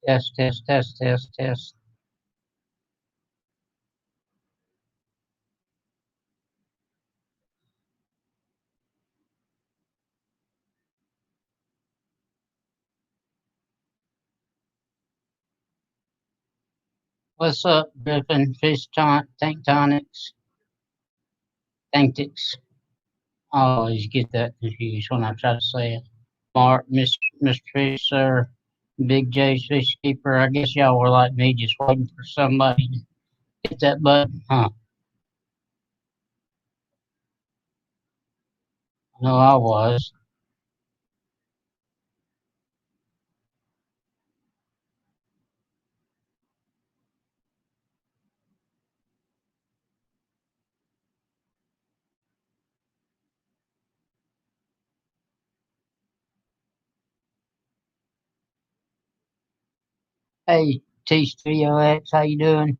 Test, test, test, test, test. What's up, Griffin? Tank tonics, tantics. I always get that confused when I try to say it. Mark, Mr. Fish, sir, Big J's Fish Keeper. I guess y'all were like me, just waiting for somebody to hit that button, huh? I know I was. Hey, T3OX, how you doing?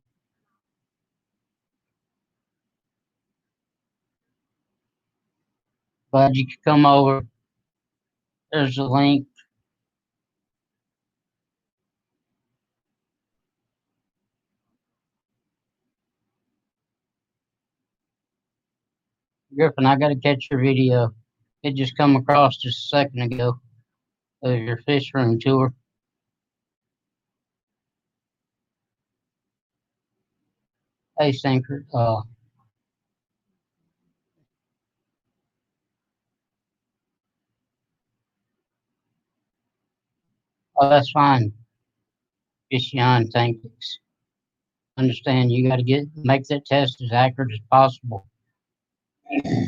Glad you could come over. There's a link. Griffin, I gotta catch your video. It just come across just a second ago of your fish room tour. Hey, Sanker. Oh, that's fine. Fish on tactics. Understand you got to make that test as accurate as possible. Hey,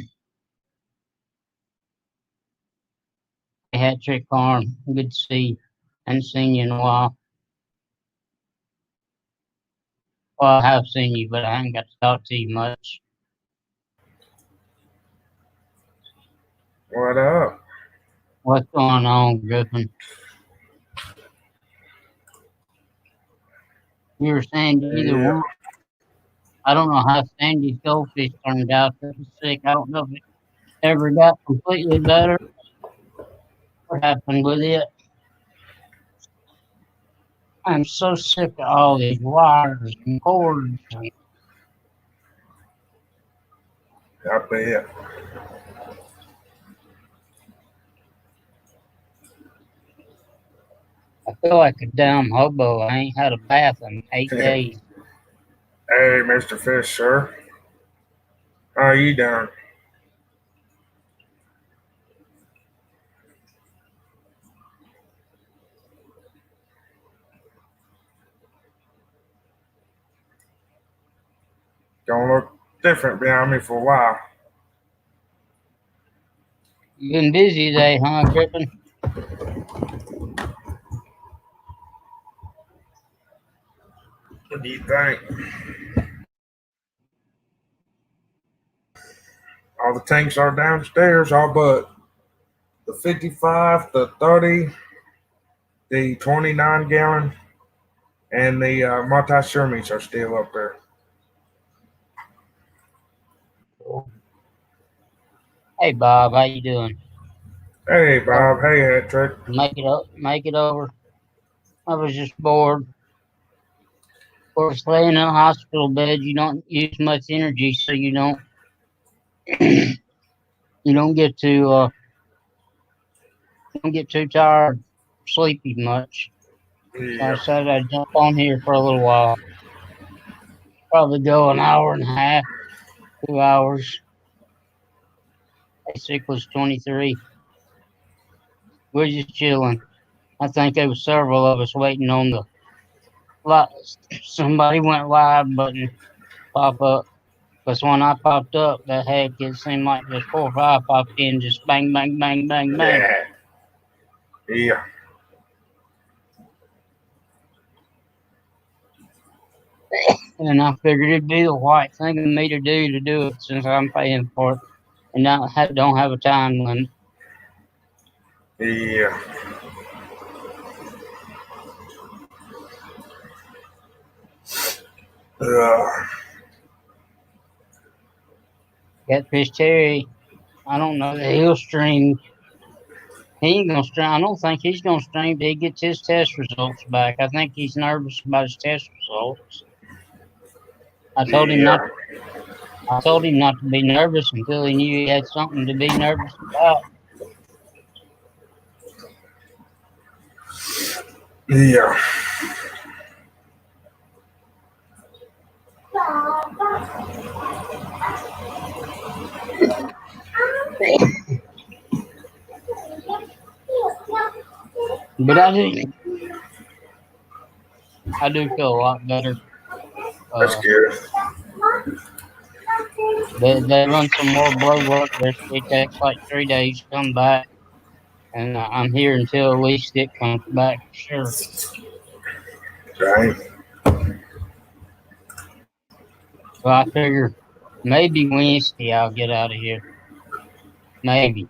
Hat Trick Farm. Good to see you. Hadn't seen you in a while. Well, I have seen you, but I haven't got to talk to you much. What up? What's going on, Griffin? You were saying either one. I don't know how Sandy's goldfish turned out. That was sick. I don't know if it ever got completely better. What happened with it? I'm so sick of all these wires and cords. I bet. I feel like a damn hobo. I ain't had a bath in 8 days. Hey, Mr. Fish, sir. How you doing? Gonna look different behind me for a while. You been busy today, huh, Griffin? What do you think? All the tanks are downstairs, all but the 55, the 30, the 29 gallon, and the multi-shermies are still up there. Hey, Bob, how you doing? Hey, Bob. Hey, Hat Trick. Make it over. I was just bored. Of course, laying in a hospital bed, you don't use much energy, so you don't you don't get too tired, sleepy much. So I Yeah. decided I'd jump on here for a little while. Probably go an hour and a half, 2 hours. Basic was 23. We're just chilling. I think there was several of us waiting on the somebody went live button pop up. Because when I popped up, the heck, it seemed like just 4 or 5 popped in, just bang, bang, bang, bang, bang. Yeah. Yeah. And I figured it'd be the white thing of me to do it since I'm paying for it and don't have a time limit. Yeah. Uh, Catfish Terry, I don't know the hill stream. He ain't gonna stream. I don't think he's gonna stream till he gets his test results back. I think he's nervous about his test results. I told him not. Yeah. I told him not to be nervous until he knew he had something to be nervous about. Yeah. But I do feel a lot better. That's Uh, good. they run some more blood work. It takes like 3 days to come back, and I'm here until at least it comes back for sure. Dang. So I figure maybe Wednesday I'll get out of here. Maybe.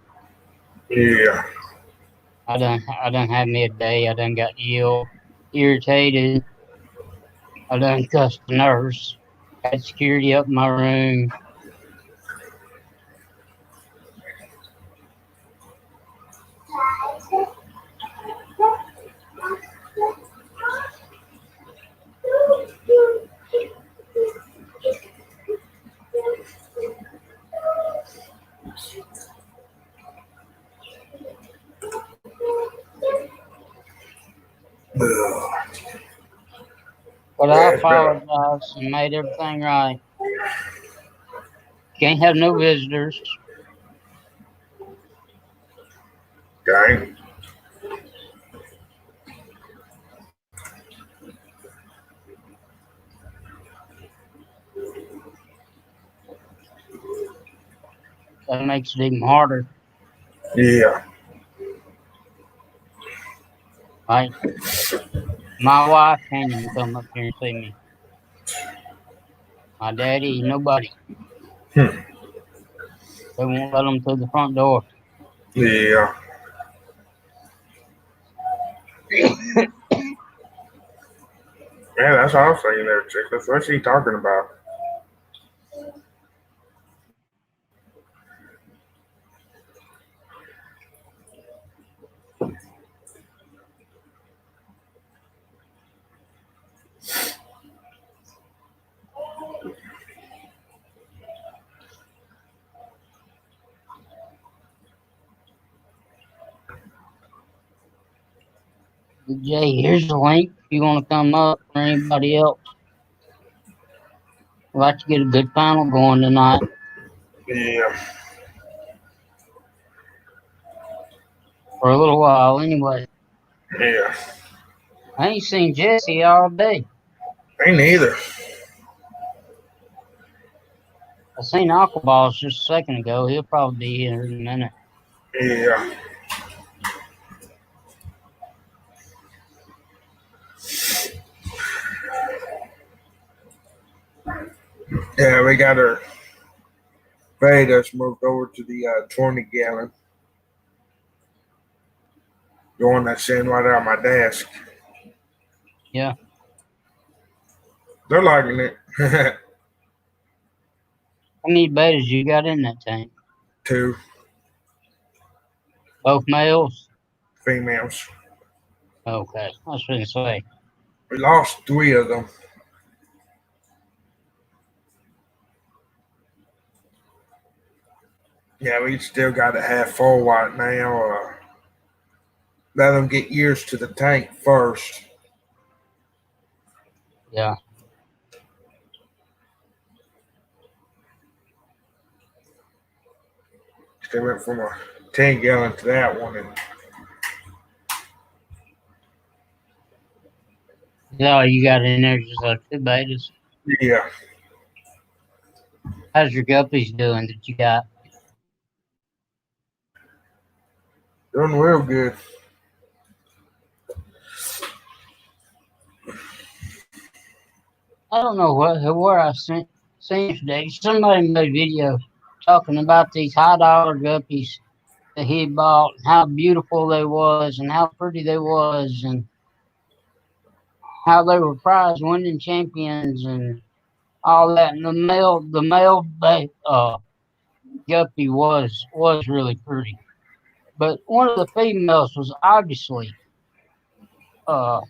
Yeah. I done had me a day. I done got ill, irritated. I done cussed the nurse. Had security up in my room. Ugh. But Yeah, I it's been a apologized and made everything right. Can't have no visitors. dang. That makes it even harder. Yeah. Like my wife can't even come up here and see me. My daddy, nobody. Hmm. They won't let them through the front door. Yeah. Man, that's all I'm saying there, chick. That's what she talking about. Jay, here's the link if you want to come up or anybody else. I'd like to get a good panel going tonight Yeah. for a little while anyway. Yeah. I ain't seen Jesse all day. Me neither. I seen Aquaballs just a second ago. He'll probably be here in a minute. Yeah. Yeah, we got our Vedas moved over to the 20 gallon. The one that's sitting right on my desk. Yeah. They're liking it. How many betas you got in that tank? 2 Both males? females. Okay. I was going to say. We lost 3 of them. Yeah, we still got to have 4 right now. Let them get years to the tank first. Yeah. They went from a 10 gallon to that one. And Yeah, you got in there just like 2 betas. yeah, How's your guppies doing that you got? doing real good. I don't know where I seen today. Somebody made a video talking about these high dollar guppies that he bought, and how beautiful they was, and how pretty they was, and how they were prize winning champions, and all that. And the male guppy was really pretty, But one of the females was obviously uh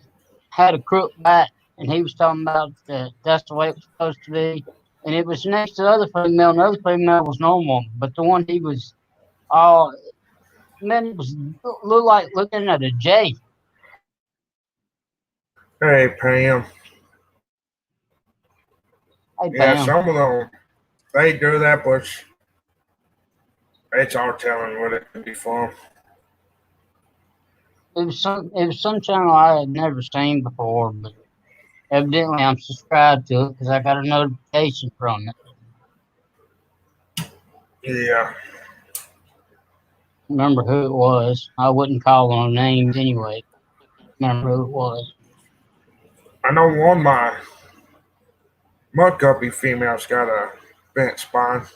had a crook back, and he was talking about that that's the way it was supposed to be. And it was next to the other female, and the other female was normal, but the one he was, oh man, it was looked like looking at a J. Hey, Pam. Hey Yeah, Pam, some of them, they do that, but it's all telling what it could be from. it was some channel I had never seen before, but evidently I'm subscribed to it because I got a notification from it. Yeah. Remember who it was? I wouldn't call on names anyway. Remember who it was? I know one of my mud guppy females got a bent spine,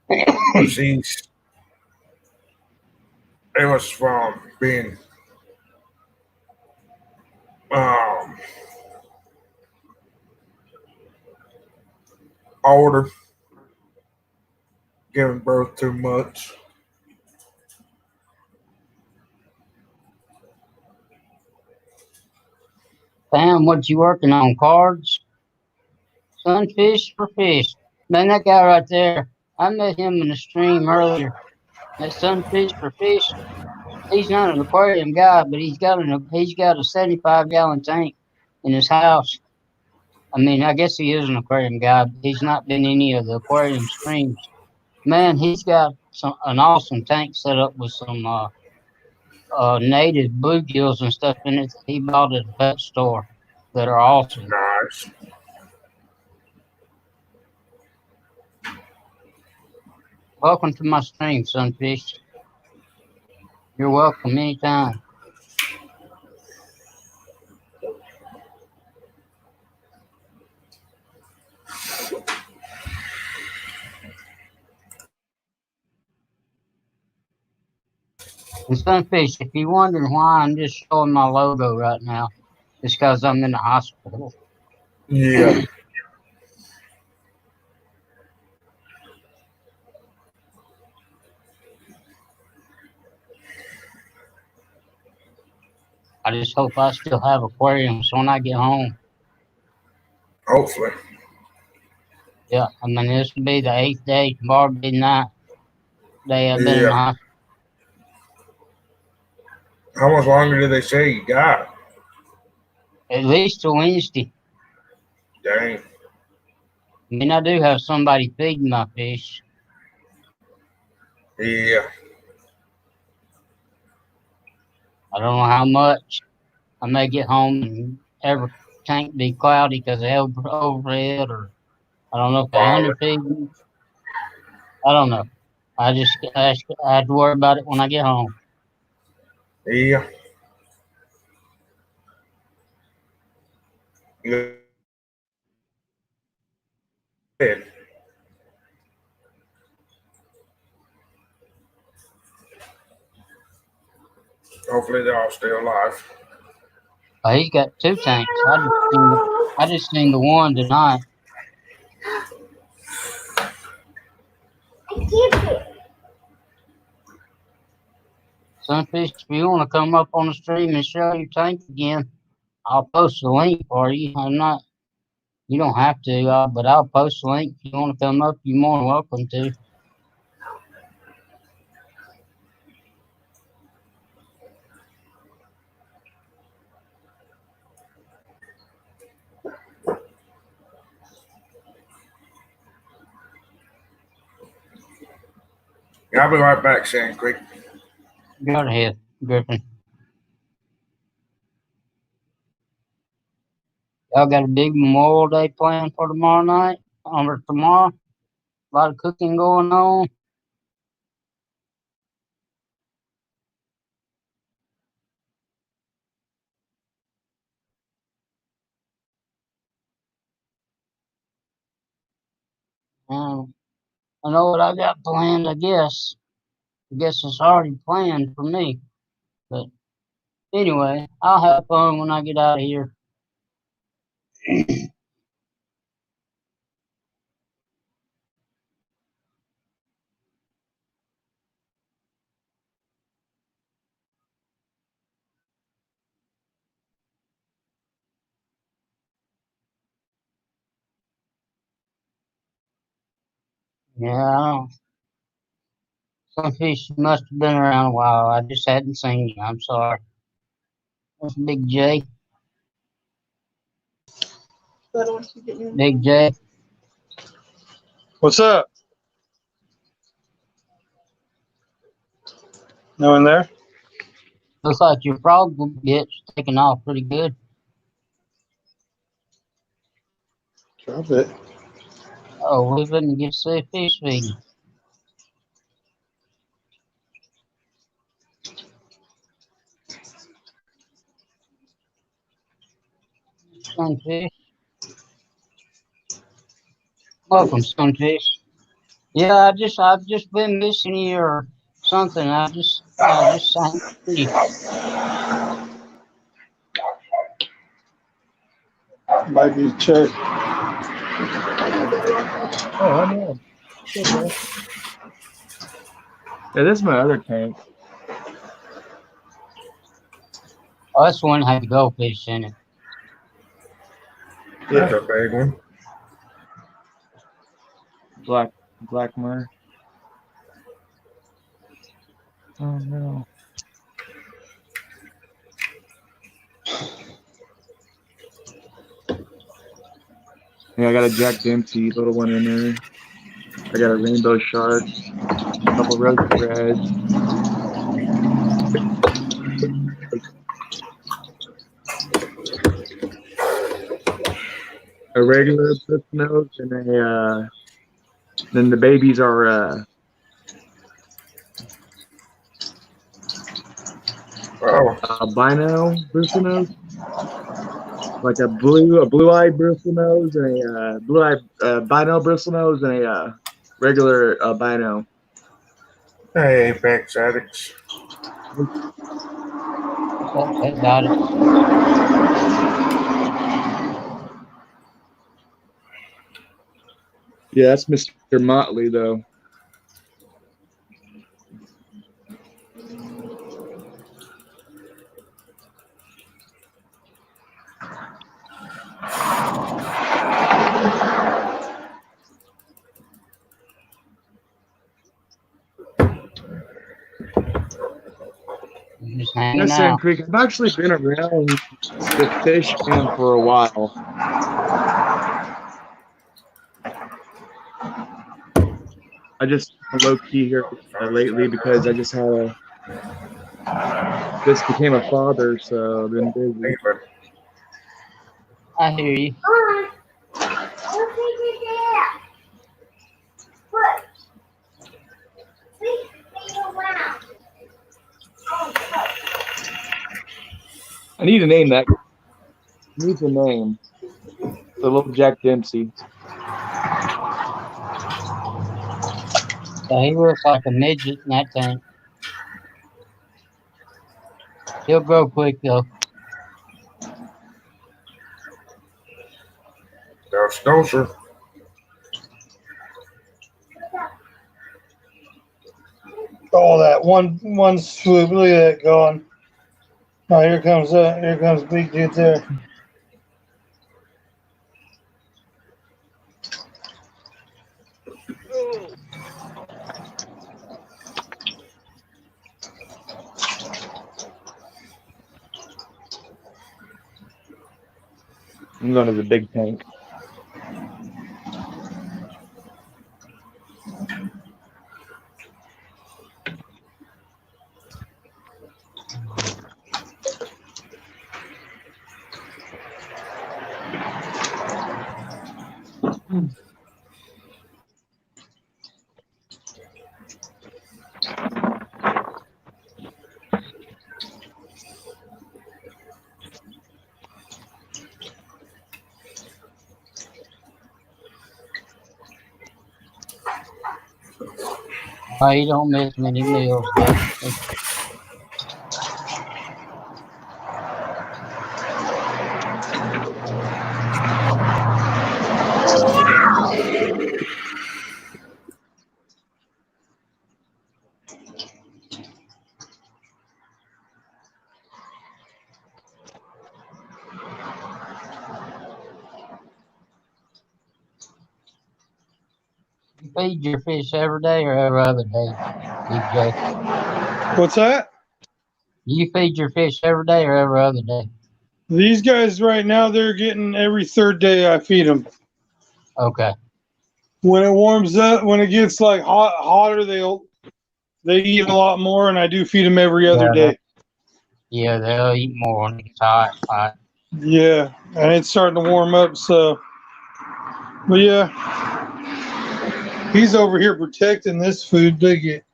but it was from being um, older, giving birth too much. Pam, what you working on? Cards? Sunfish for fish? Man, that guy right there. I met him in the stream earlier. That sunfish for fish. He's not an aquarium guy, but he's got a 75-gallon tank in his house. I mean, I guess he is an aquarium guy, but he's not been any of the aquarium streams. Man, he's got an awesome tank set up with some native bluegills and stuff in it that he bought at a pet store that are awesome. Nice. Welcome to my stream, Sunfish. You're welcome anytime. And Sunfish, if you're wondering why I'm just showing my logo right now, it's because I'm in the hospital. Yeah. I just hope I still have aquariums when I get home. Hopefully. Yeah, I mean, this will be the 8th day, tomorrow will be the 9th day I've been in the Yeah. hospital. How much longer did they say you got? At least till Wednesday. Dang. I mean, I do have somebody feeding my fish. Yeah. I don't know how much. I may get home and every tank be cloudy because of overhead, or I don't know if they Probably. underfeed me. I don't know. I have to worry about it when I get home. Yeah. Good. Hopefully they're all still alive. He's got two tanks. I just seen the one tonight. Sunfish, if you want to come up on the stream and show your tank again, I'll post the link for you. I'm not. You don't have to, but I'll post the link. If you want to come up, you're more than welcome to. Yeah, I'll be right back, Sand Creek. Go ahead, Griffin. Y'all got a big Memorial Day planned for tomorrow night? Or tomorrow? A lot of cooking going on. I know what I got planned, I guess. I guess it's already planned for me. But anyway, I'll have fun when I get out of here. Yeah, Sunfish must have been around a while. I just hadn't seen you. I'm sorry. That's Big J. Big J. What's up? No one there? Looks like your frog bit's taking off pretty good. Drop it. Oh, we couldn't get to fish feeding. Sunfish. Welcome, Sunfish. Yeah, I've just been missing you or something. I just signed you. Might be check. Oh, I know. Okay. Yeah, this is my other tank. Oh, that's the one that had the goldfish in it. That's a big one. Black mur. Oh no. Yeah, I got a Jack Dempsey little one in there. I got a rainbow shark, a couple rosy reds. A regular puss nose and a then the babies are Oh, albino brucinose, like a blue-eyed brucinose and a blue-eyed albino brucinose and a regular albino. hey, Apex addicts. That got it. Yeah, that's Mr. Motley though. Just hanging Yes, Sand out. Creek. I've actually been around the fish cam for a while. I just low key here lately because I just just became a father, so I've been busy. I hear you. I need to name that. Needs a name. The little Jack Dempsey. Yeah, he looks like a midget in that tank. He'll grow quick though. There's Scotia. Oh, that one swoop. Look at that going. Oh, here comes Big Dude there. I'm going to the big tank. Oh, you don't miss many meals though. feed your fish every day or every other day, Big J? What's that? Do you feed your fish every day or every other day? These guys right now, they're getting every third day I feed them. Okay. When it warms up, when it gets like hotter, they eat a lot more, and I do feed them every other day. Yeah, they'll eat more when it gets hot. Yeah, and it's starting to warm up, so. But yeah, he's over here protecting this food. Dig it.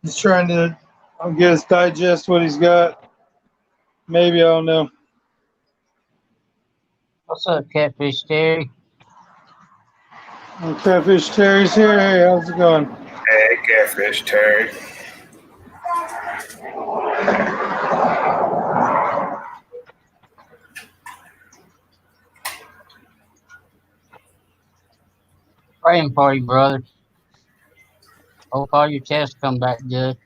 He's trying to, I guess, digest what he's got. Maybe, I don't know. What's up, Catfish Terry? And Catfish Terry's here. Hey, how's it going? Hey, Catfish Terry. Praying for you, brother. Hope all your tests come back good.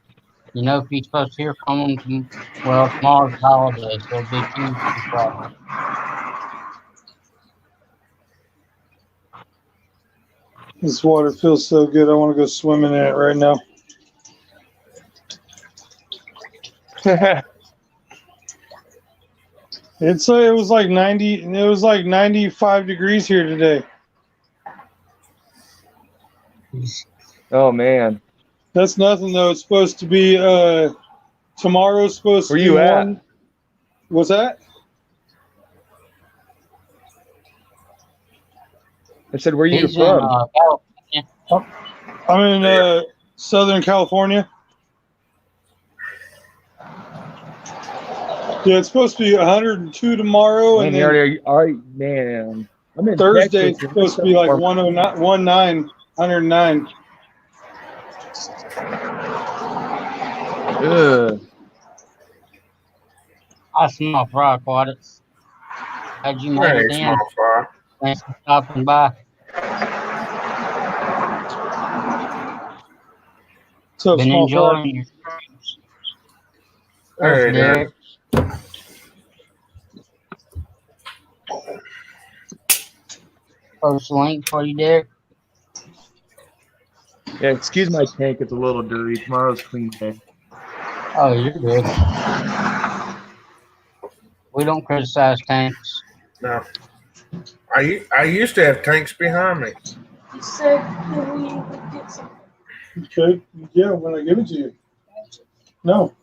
You know, if you're supposed to hear from them, well, tomorrow's holiday, so it'll be Tuesday, probably. This water feels so good. I want to go swimming in it right now. It was like 90. It was like 95 degrees here today. Oh man, That's nothing though. It's supposed to be. Tomorrow's supposed to where be you at? warm. What's that? I said, where you He's in from? California. I'm in Southern California. Yeah, it's supposed to be 102 tomorrow, Man, and you then already, man. I'm in Thursday it's Texas. supposed to be like 109. Ugh. I smell fry aquatics. How'd you make Hey, it in? small fry. Thanks for stopping by. So Been small fry. enjoying your streams. Hey, There's Derek. Post a link for you, Derek. Yeah, excuse my tank. It's a little dirty. Tomorrow's clean day. Oh, you're good. We don't criticize tanks. No. I used to have tanks behind me. He said that we would get some. Okay. Yeah, when I give it to you. No.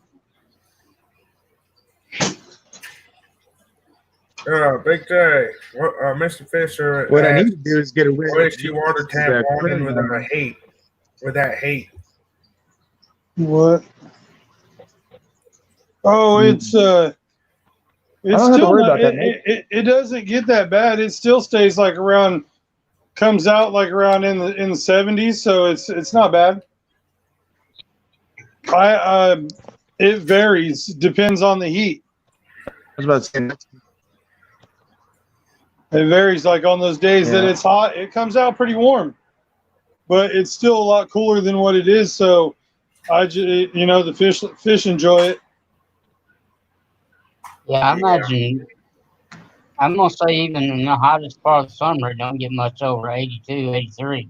Big J, Mr. Fisher. What I need to do is get a rid of Wasty water tap warning with a hate. With that hate. What? Oh, it's don't have to still worry not, about that, it doesn't get that bad. It still stays like around, comes out like around in the 70s, so it's not bad. It varies, depends on the heat. I was about to say, It varies, like on those days that Yeah. it's hot, it comes out pretty warm, but it's still a lot cooler than what it is. So the fish enjoy it. Yeah, I imagine. I'm going to say even in the hottest part of the summer, it don't get much over 82, 83.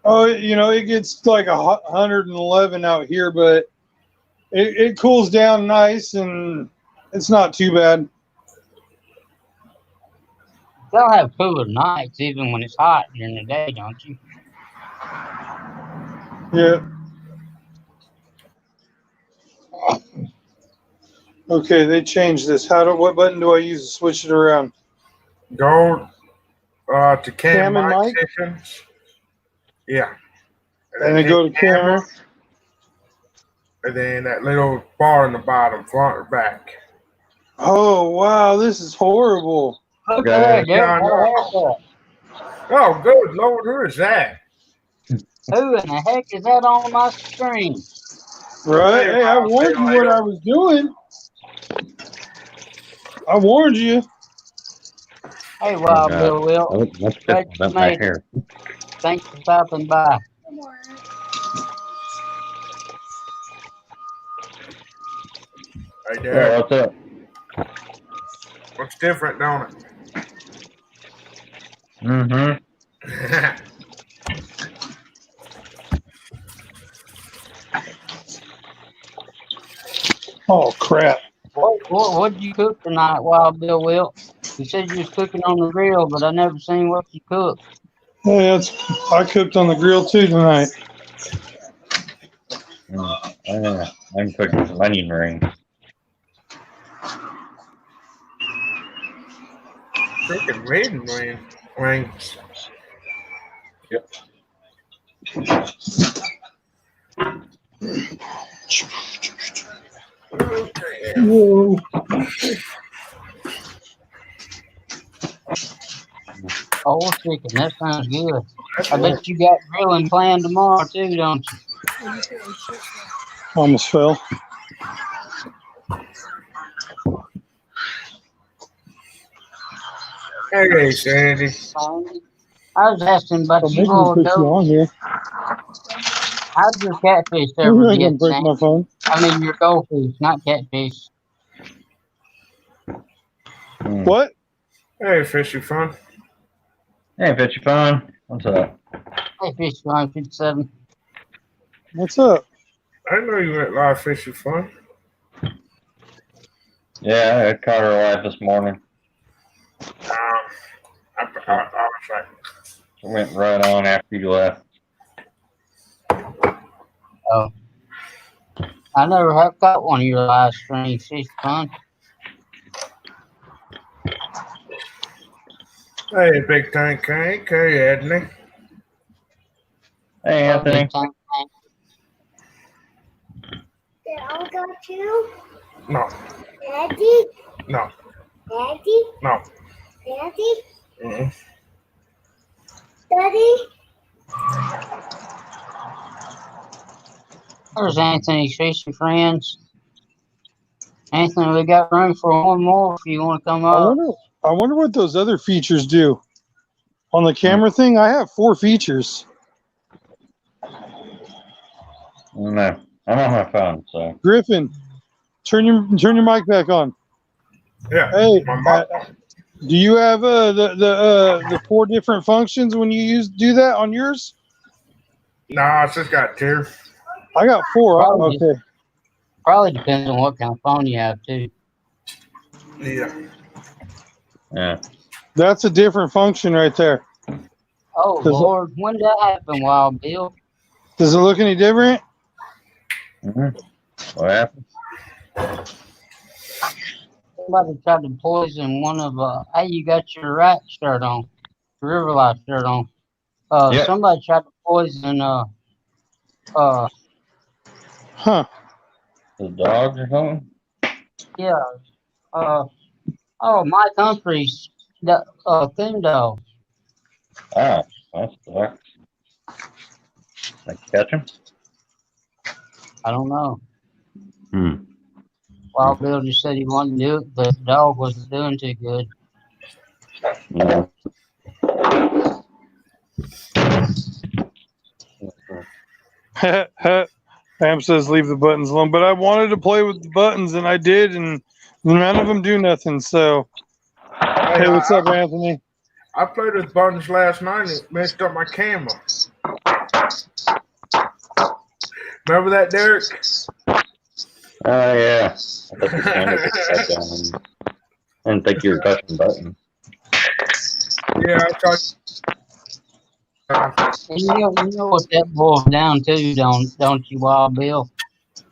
Oh, it gets like 111 out here, but it cools down nice and it's not too bad. They'll have cooler nights even when it's hot during the day, don't you? Yeah. Okay, they changed this. What button do I use to switch it around? Go to Cam and mic mic? settings. Yeah. And then go to camera. And then that little bar in the bottom, front or back. Oh, wow, this is horrible. Look Yeah, at that, yeah, I Derek. know. Oh, good Lord, who is that? Who in the heck is that on my screen? Right? Hey, I warned you what I was doing. I warned you. Hey, Wild Bill Will. What's Glad this you about my made it. hair? Thanks for stopping by. Hey, Dad, What's up? what's different, don't it? Mm-hmm. Oh crap! What did you cook tonight, Wild Bill Wilt? You said you was cooking on the grill, but I never seen what you cooked. Yeah, I cooked on the grill too tonight. I'm cooking some onion rings. Freaking maiden wings. Yep. Whoa! Oh, chicken. That sounds good. That's I bet you got grilling planned tomorrow too, don't you? Almost fell. Hey, Sandy. I was asking about I'm you making all put you ago. on here. How'd your catfish You ever ain't gonna get, break Sam? my phone. I mean, your goldfish, not catfish. What? Hey, Fishy Fun. Hey, Fishy Fun. What's up? Hey, fish 157. What's up? I know you went live, Fishy Fun. Yeah, I caught her alive this morning. I was like, It went right on after you left. Oh. I never have caught one of your live streams. Fish fun. hey, Big Tank Cake. Hey, Edney. Hey, Anthony. Big tank. They all got you? No, Daddy? no, Daddy? no. Daddy? Mm-mm. Daddy? There's Anthony's fishing friends. Anthony, we got room for one more if you want to come I up. wonder what those other features do. On the camera thing, I have 4 features. No, I'm on my phone, so. Griffin, turn your mic back on. Yeah. Hey, My mom. do you have the 4 different functions when you do that on yours? No, I just got 2. I got 4. Probably, Okay. probably depends on what kind of phone you have too. Yeah. Yeah. That's a different function right there. Oh Lord, when did that happen, Wild Bill? Does it look any different? Mm-hmm. What happened? Somebody tried to poison one of hey, you got your rat shirt on, River Life shirt on. Yeah. Somebody tried to poison Huh. The dogs or something? yeah, Mike Humphreys, the coon dog. Oh, that sucks. Like catch him? I don't know. Hmm. Wild Bill just said he wanted to do it, but the dog wasn't doing too good. Yeah. Pam says leave the buttons alone, but I wanted to play with the buttons and I did, and none of them do nothing. So, hey, what's up, Anthony? I played with buttons last night and it messed up my camera. Remember that, Derek? Oh, yeah. I thought your camera was upside down. I didn't think you were touching buttons. Yeah, I tried. And you know what that boils down to, don't you, Wild Bill?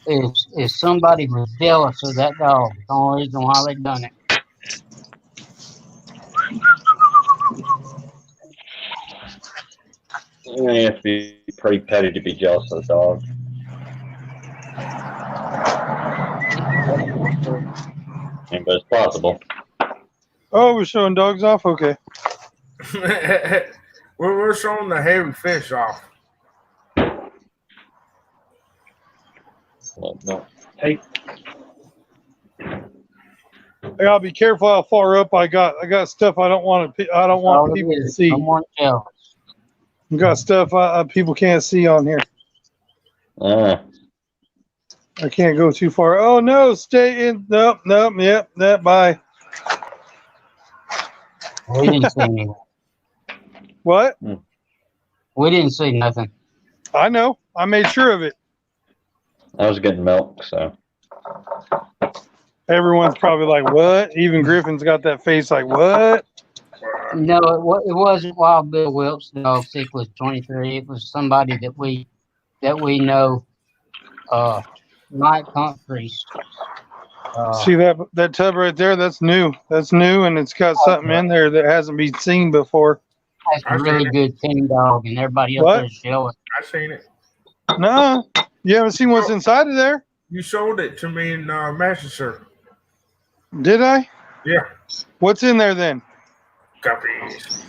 Is somebody was jealous of that dog. That's the only reason why they done it. You have to be pretty petty to be jealous of a dog. Yeah, but it's possible. Oh, we're showing dogs off? Okay. We're showing the hairy fish off. No. Hey. I gotta be careful how far up I got. I got stuff I don't want people to see. Someone jealous. I got stuff people can't see on here. I can't go too far. Oh no, stay in. Nope. Yep. Bye. We didn't see anyone. What? We didn't see nothing. I know. I made sure of it. I was getting milk, so. Everyone's probably like, what? Even Griffin's got that face like, what? No, it wasn't Wild Bill Wilkes' dog, Sickles 23. It was somebody that we know, Mike Humphreys. See that tub right there? That's new. That's new, and it's got something in there that hasn't been seen before. That's a really good king dog, and everybody up What? there showing. I seen it. No, you haven't seen what's inside of there? You sold it to me in Manchester. Did I? Yeah. What's in there then? Guppies.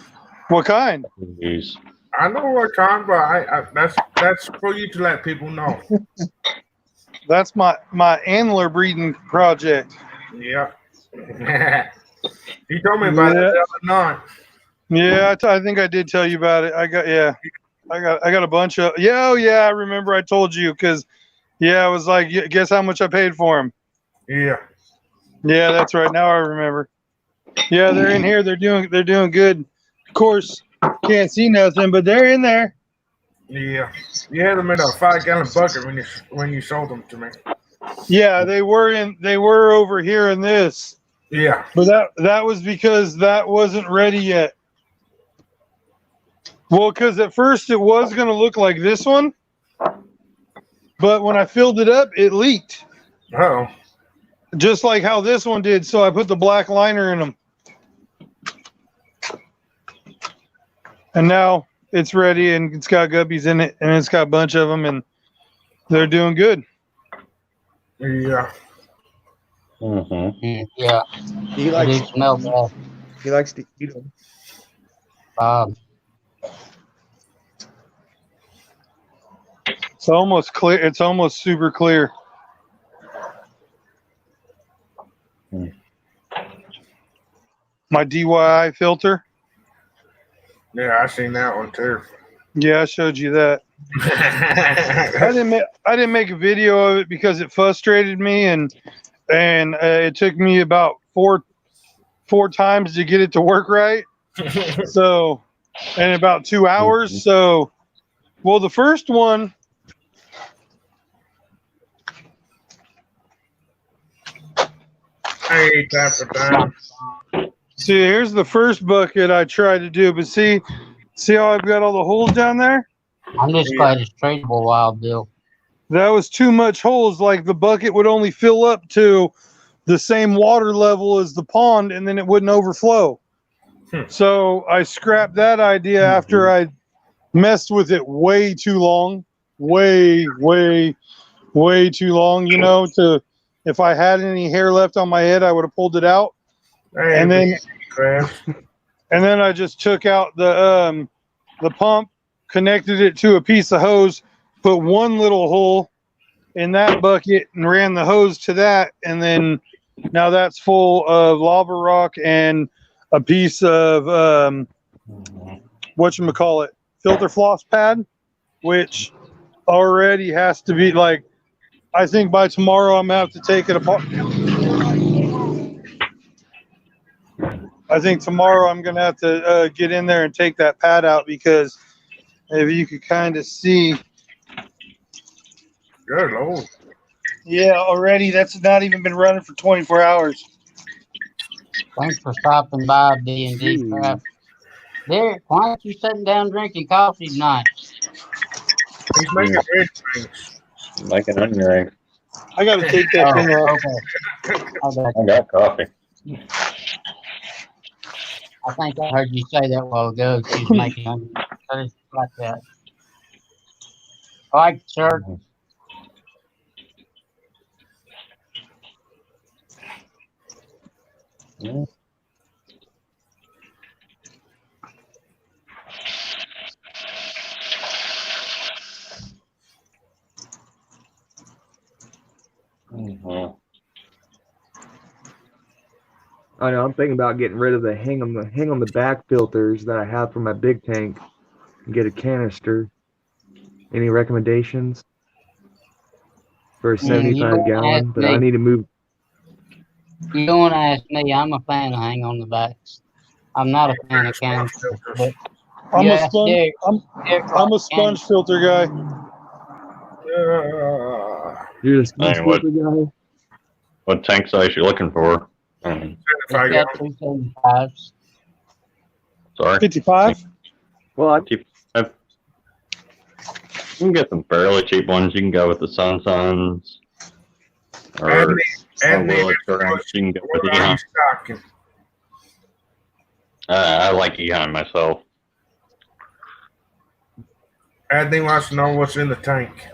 What kind? Jeez. I know what kind, but I that's for you to let people know. That's my antler breeding project. Yeah. He told me about it the other night. Yeah, I think I did tell you about it. I got a bunch of. Yeah, oh yeah, I remember. I told you because, I was like, guess how much I paid for them. Yeah. Yeah, that's right. Now I remember. Yeah, they're in here. They're doing good. Of course, can't see nothing, but they're in there. Yeah. You had them in a 5-gallon bucket when you sold them to me. Yeah, they were over here in this. Yeah. But that was because that wasn't ready yet. Well, because at first it was going to look like this one, but when I filled it up, it leaked. Oh. Just like how this one did. So I put the black liner in them. And now it's ready, and it's got guppies in it, and it's got a bunch of them, and they're doing good. Yeah. Mm-hmm. Yeah, He it likes did smell bad. he likes to eat them. It's almost clear. It's almost super clear. My DIY filter. Yeah, I seen that one too. Yeah, I showed you that. I didn't make a video of it because it frustrated me, and it took me about four times to get it to work right. So, and about 2 hours. So, well, the first one. Hey, time for time. See, here's the first bucket I tried to do, but see how I've got all the holes down there? I'm just glad it's tradable, Wild Bill. That was too much holes. Like the bucket would only fill up to the same water level as the pond, and then it wouldn't overflow. So I scrapped that idea after I messed with it way too long. Way too long, if I had any hair left on my head, I would have pulled it out. Hey, And then crap. And then I just took out the pump, connected it to a piece of hose, put one little hole in that bucket, and ran the hose to that. And then now that's full of lava rock and a piece of whatchamacallit, filter floss pad, which already has to be like, I think by tomorrow I'm gonna have to take it apart. I think tomorrow I'm going to have to get in there and take that pad out, because if you could kind of see. Good Lord. Yeah, already that's not even been running for 24 hours. Thanks for stopping by, B&D Craft. Derek, why aren't you sitting down drinking coffee tonight? He's making red things. Like an onion ring. I got to take that thing off. Okay. I got coffee. I think I heard you say that a while ago. She's making onions like that. I like the shirt. Yeah. Mm-hmm. I know. I'm thinking about getting rid of the hang on the back filters that I have for my big tank and get a canister. Any recommendations for a 75 gallon? But I need to move. You don't want to ask me. I'm a fan of hang on the backs. I'm not a fan of canisters, but I'm Yeah, a sponge. Derek, I'm Derek a sponge filter guy. You're the sponge Hey, filter guy. what tank size you looking for? It's 75 got gallon. 275s. Sorry. 55. Well, You can get some fairly cheap ones. You can go with the Suns. Or And Willis Grants. You can go with what are you Eon. stocking? I like Eon myself. Anthony wants to know what's in the tank.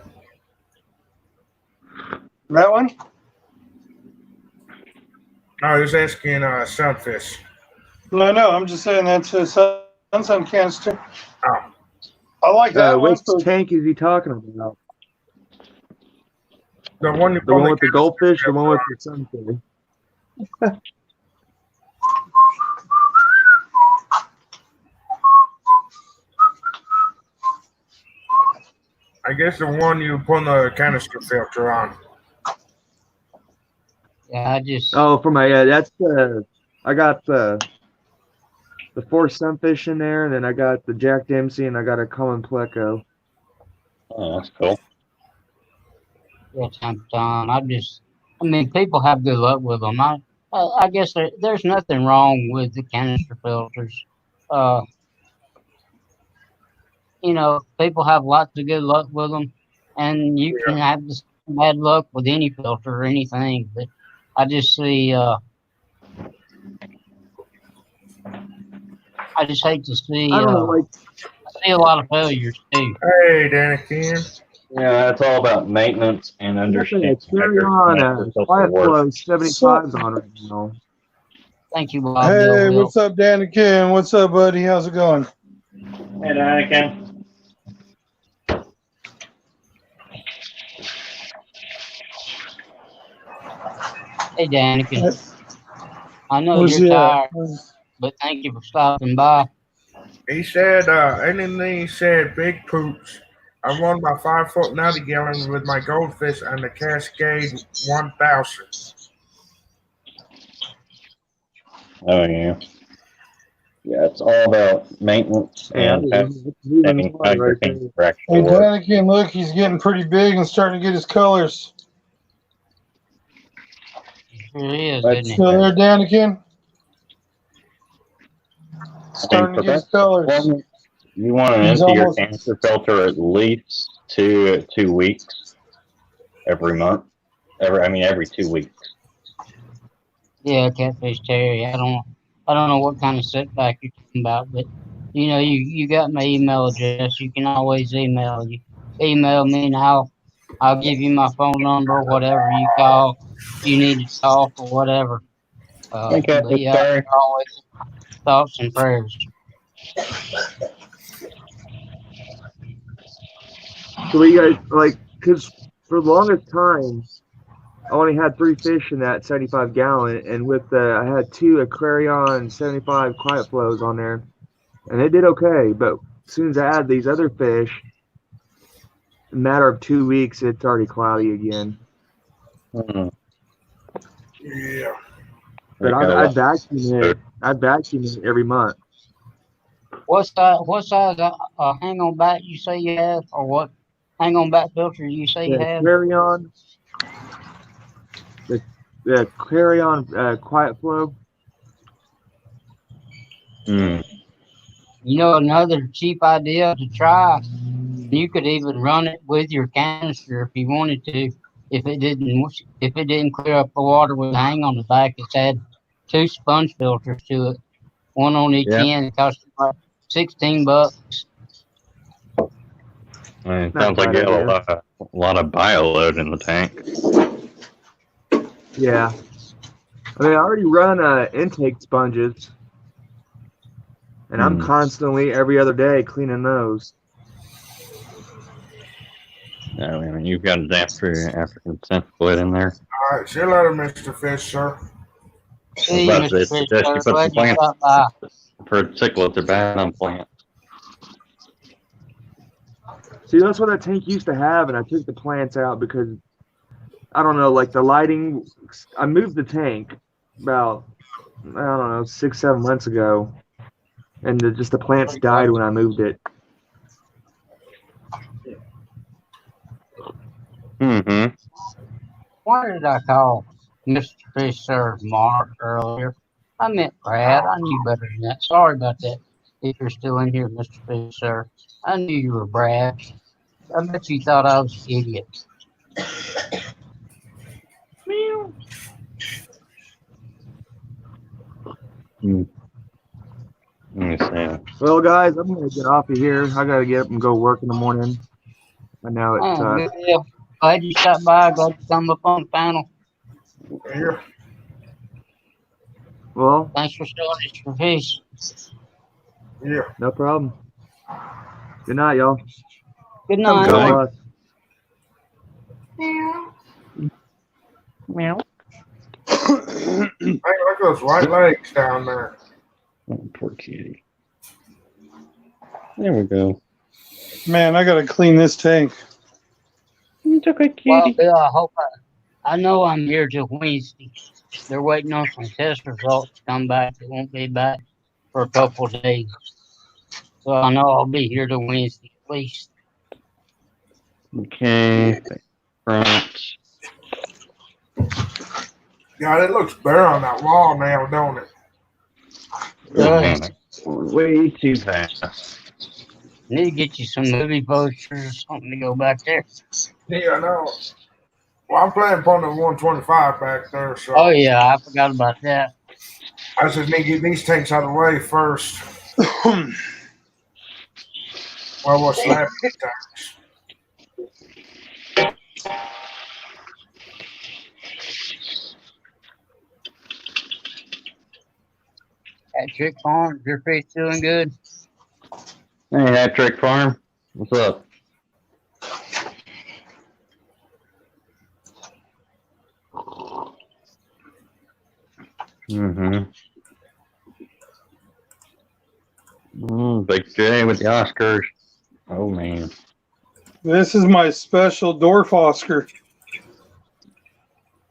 That one? No, he's asking Sunfish. No. I'm just saying that's a sun canister. Oh. I like that one. which tank is he talking about? The one you The one with the goldfish, the one with the sunfish. I guess the one you put the canister filter on. Yeah, I just. Oh, for my that's the I got the 4 sunfish in there, and then I got the Jack Dempsey, and I got a common pleco. Oh, that's cool. Yeah, time to time. I mean, people have good luck with them. I guess there's nothing wrong with the canister filters. Uh, people have lots of good luck with them, and you can have this bad luck with any filter or anything. But I just see, I just hate to see. I don't know, like I see a lot of failures too. Hey, Danny Ken. Yeah, it's all about maintenance and understanding. carry on quiet flow 75s on right now. Thank you, Bob. Hey, Bill. what's up, Danny Ken? What's up, buddy? How's it going? Hey, Anakin. Hey, Danica. I know Where's you're he at? tired, but thank you for stopping by. He said, and then he said, big poops. I won my 5-foot 90 gallon with my goldfish and the Cascade 1000. Oh, yeah. Yeah, it's all about maintenance and having how your things Hey, actually work. Danny Ken, look, he's getting pretty big and starting to get his colors. Sure is, But- isn't it? Still there, Danny Ken? Starting to get his colors. You want to He's empty your almost- canister filter at least two weeks every month. Every 2 weeks. Yeah, Catfish Terry. I don't know what kind of setback you're talking about, but you got my email address. You can always email me, and I'll give you my phone number, whatever you call. You need to talk or whatever. Okay, But yeah, Terry. always thoughts and prayers. So you guys like, because for the longest time, I only had 3 fish in that 75 gallon, and with I had 2 Aquarion 75 quiet flows on there, and it did okay. But as soon as I add these other fish, in a matter of 2 weeks, it's already cloudy again. Yeah. But I vacuum it. I vacuum it every month. What size hang on back you say you have, or what hang on back filter you say you The have? Aquarion, the Aquarion quiet flow. Mm. Another cheap idea to try. You could even run it with your canister if you wanted to. If it didn't clear up the water with a hang on the back, it's had 2 sponge filters to it, one on each end. It costs you like $16. It sounds like you have a lot of bio load in the tank. Yeah. I already run intake sponges, and I'm constantly every other day cleaning those. You've got an African centipoid in there. All right. See you later, Mr. Fish, sir. See, But Mr. it's Fish, just you put some glad you plants stopped by. for cichlids are bad on plants. See, that's what that tank used to have, and I took the plants out because, I don't know, like the lighting. I moved the tank about, I don't know, 6-7 months ago, and just the plants died when I moved it. Mm-hmm. Why did I call Mr. Fisher Mark earlier? I meant Brad. I knew better than that. Sorry about that. If you're still in here, Mr. Fisher, I knew you were Brad. I bet you thought I was an idiot. Let me see. Well, guys, I'm gonna get off of here. I gotta get up and go work in the morning. I know it's Oh, good deal. Glad you stopped by. Glad you come up on the panel. Here. well, Thanks for showing us your fish. Yeah. no problem. Good night, y'all. Good Have a night. good Night. one. Meow. Hey, look at those white legs down there. Oh, poor kitty. There we go. Man, I gotta clean this tank. It's okay, Well, kitty. Bill, I know I'm here till Wednesday. They're waiting on some test results to come back. They won't be back for a couple of days. So I know I'll be here till Wednesday at least. Okay. Front. God, it looks bare on that wall now, don't it? Oh, man. Way too fast. Need to get you some movie posters or something to go back there. Yeah, I know. Well, I'm planning upon the 125 back there, so Oh yeah, I forgot about that. I just need to get these tanks out of the way first. Well, we'll slap these tanks. At Trick Farm, your fish doing good? Hey, that Trick Farm. What's up? Mm-hmm. Big J with the Oscars. Oh, man. This is my special dwarf Oscar.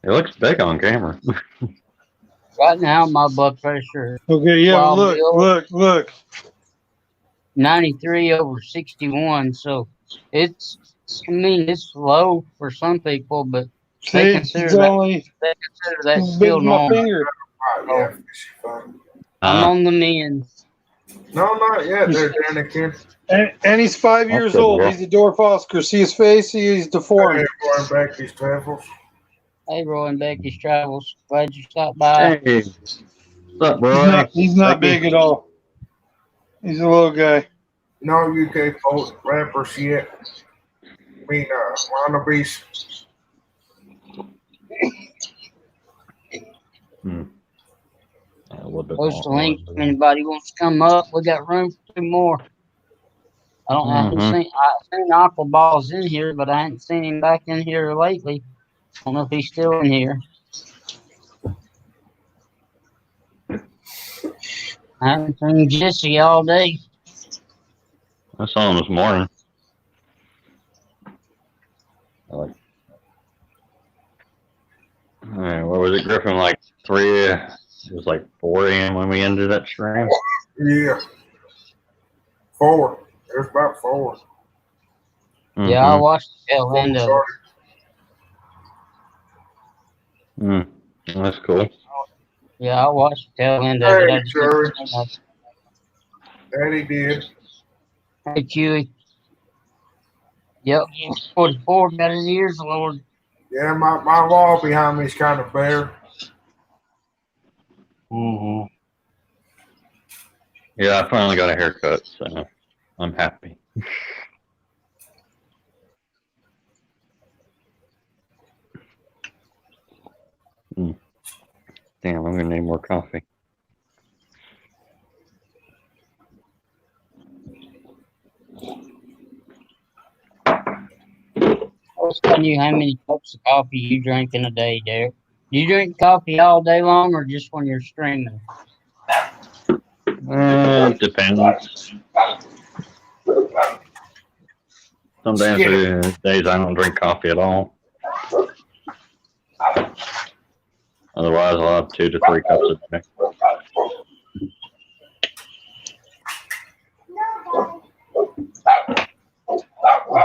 It looks big on camera. Right now, my blood pressure is Okay, yeah, Wow, look, Bill. look. 93/61. So it's, I mean, it's low for some people, but See, consider it's that only that as big still as my normal. finger. Yeah, fishy fun. I'm on the mend. No, not yet. They're Danikin. And he's 5 years good, old. bro. He's a dwarf Oscar. See his face? He's Hey, deformed. going back these travels. Hey, Roy and Becky's Travels. Glad you stopped by. Hey. What's up, Roy? He's not Becky? big at all. He's a little guy. No UK rappers yet. I mean, wannabes. A little bit Post a more. link if anybody wants to come up. We got room for 2 more. I haven't Mhm. seen Aqua Balls in here, but I haven't seen him back in here lately. I don't know if he's still in here. I haven't seen Jesse all day. I saw him this morning. All right, what was it, Griffin? Like 3, it was like 4 a.m. when we ended that stream. Yeah. 4. There's about 4. Yeah, I Mhm. watched the tail end of it. That's cool. Yeah, I watched the tail end of it. I Hey, just Jerry. didn't say nothing. Daddy did. Hey, Chewy. Yep, 44 got his ears lowered. Yeah, my wall behind me is kind of bare. Mm-hmm. Yeah, I finally got a haircut, so I'm happy. Damn, I'm gonna need more coffee. I was telling you how many cups of coffee you drink in a day, Derek. Do you drink coffee all day long or just when you're streaming? Depends. Some days I don't drink coffee at all. Otherwise, I'll have 2 to 3 cups a day.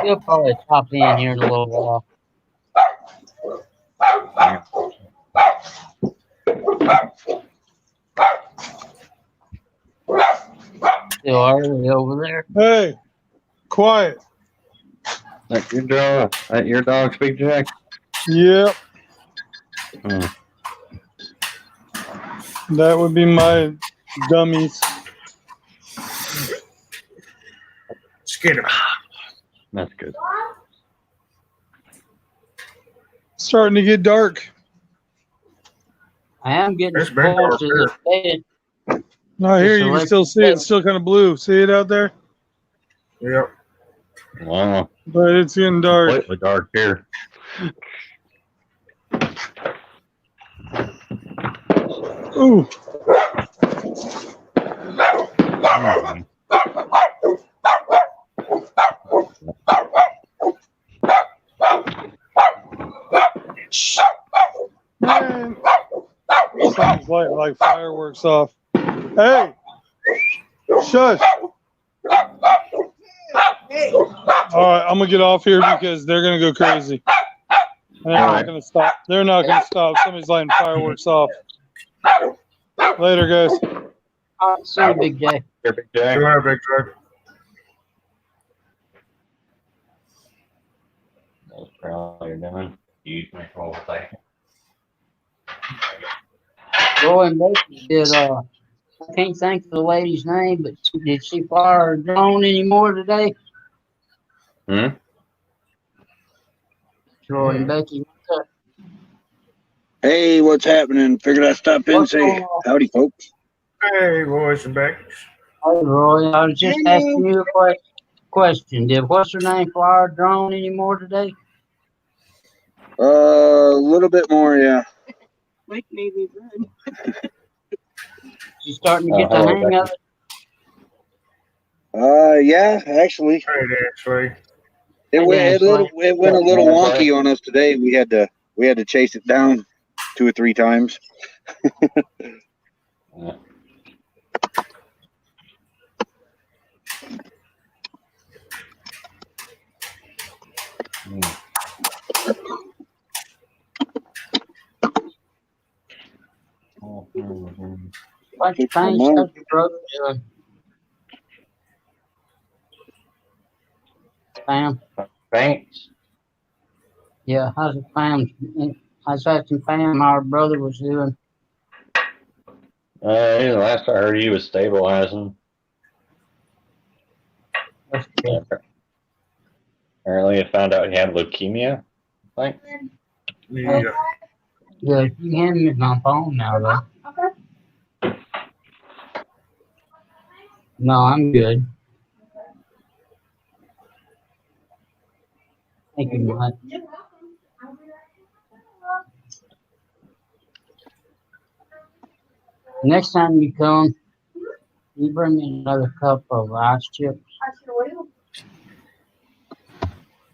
He'll probably pop in here in a little while. Still early over there. Hey, quiet. That your dog? That your dog, Big Jack? Yep, Hmm. that would be my dummies. Skid him. That's good. Starting to get dark. I am getting It's been close dark to here. this bed. No, here Just you to can still let see you it. It's still kind of blue. See it out there? Yep. Wow. But it's getting dark. Completely dark here. Ooh, Hmm. man. Something's like fireworks off. Hey, shush. All right, I'm gonna get off here because they're gonna go crazy. They're not gonna stop. They're not gonna stop. Somebody's lighting fireworks off. Later, guys. All right, see you, Big J. Here, Big See Jack. you later, Big Jack. That's probably you're doing. Use my whole thing. Roy and Becky did, I can't think of the lady's name, but did she fly her drone anymore today? Hmm? Roy and Becky. Hey, what's happening? Figured I'd stop in and What's say going on? howdy, folks. Hey, boys and Becky. Hey, Roy, I was just asking you a question. Did what's her name fly her drone anymore today? A little bit more, yeah. Mike made me run. She's starting to get the hello, hang of it. Yeah, actually, Hey, actually. it Hey, went Ashley. it went a little wonky on us today. We had to chase it down 2 or 3 times. Yeah. Hmm. Oh, mhm. Bunch of Fix my things mom. stuff your brother doing. Pam. Thanks. Yeah, how's it Pam? I was asking Pam how her brother was doing. The last I heard, he was stabilizing. That's good. Apparently, I found out he had leukemia. I think. Yeah. Yeah, you can hand me my phone now, though. Okay. No, I'm good. Thank you, Mike. You're welcome. Next time you come, you bring me another cup of ice chips. I sure will.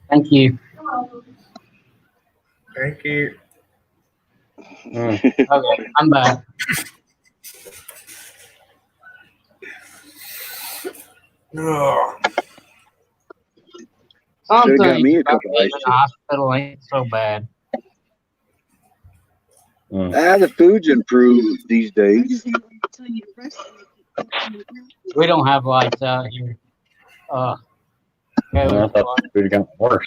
Thank you. You're welcome. Thank you. Okay, I'm back. Ugh. Some Should've got things me a about couple being ice in the hospital ain't so bad. The food's improved these I days. just hate to tell you to press it. We don't have lights out here. I thought the food got worse.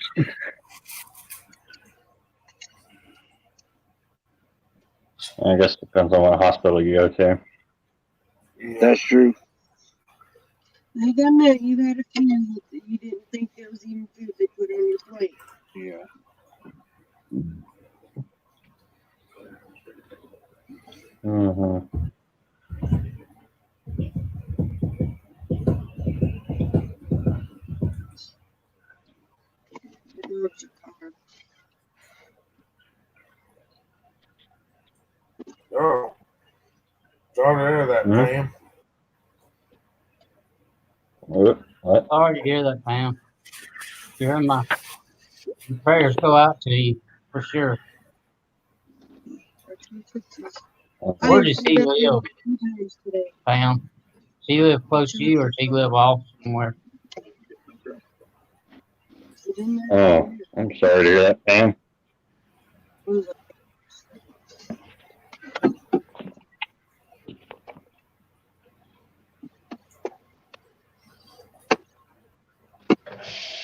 I guess it depends on what hospital you go to. Yeah. That's true. I gotta admit, you've had a few that you didn't think there was even food they put on your plate. Yeah. Mm-hmm. The dogs are tired. Oh. Sorry to hear that, Hmm? Pam. What? Sorry to hear that, Pam. You're in my prayers go out to you for sure. Our two fixes. Where does he met them live, 2 times today. Pam? Does he live close to you or does he live off somewhere? Oh, I'm sorry to hear that, Pam.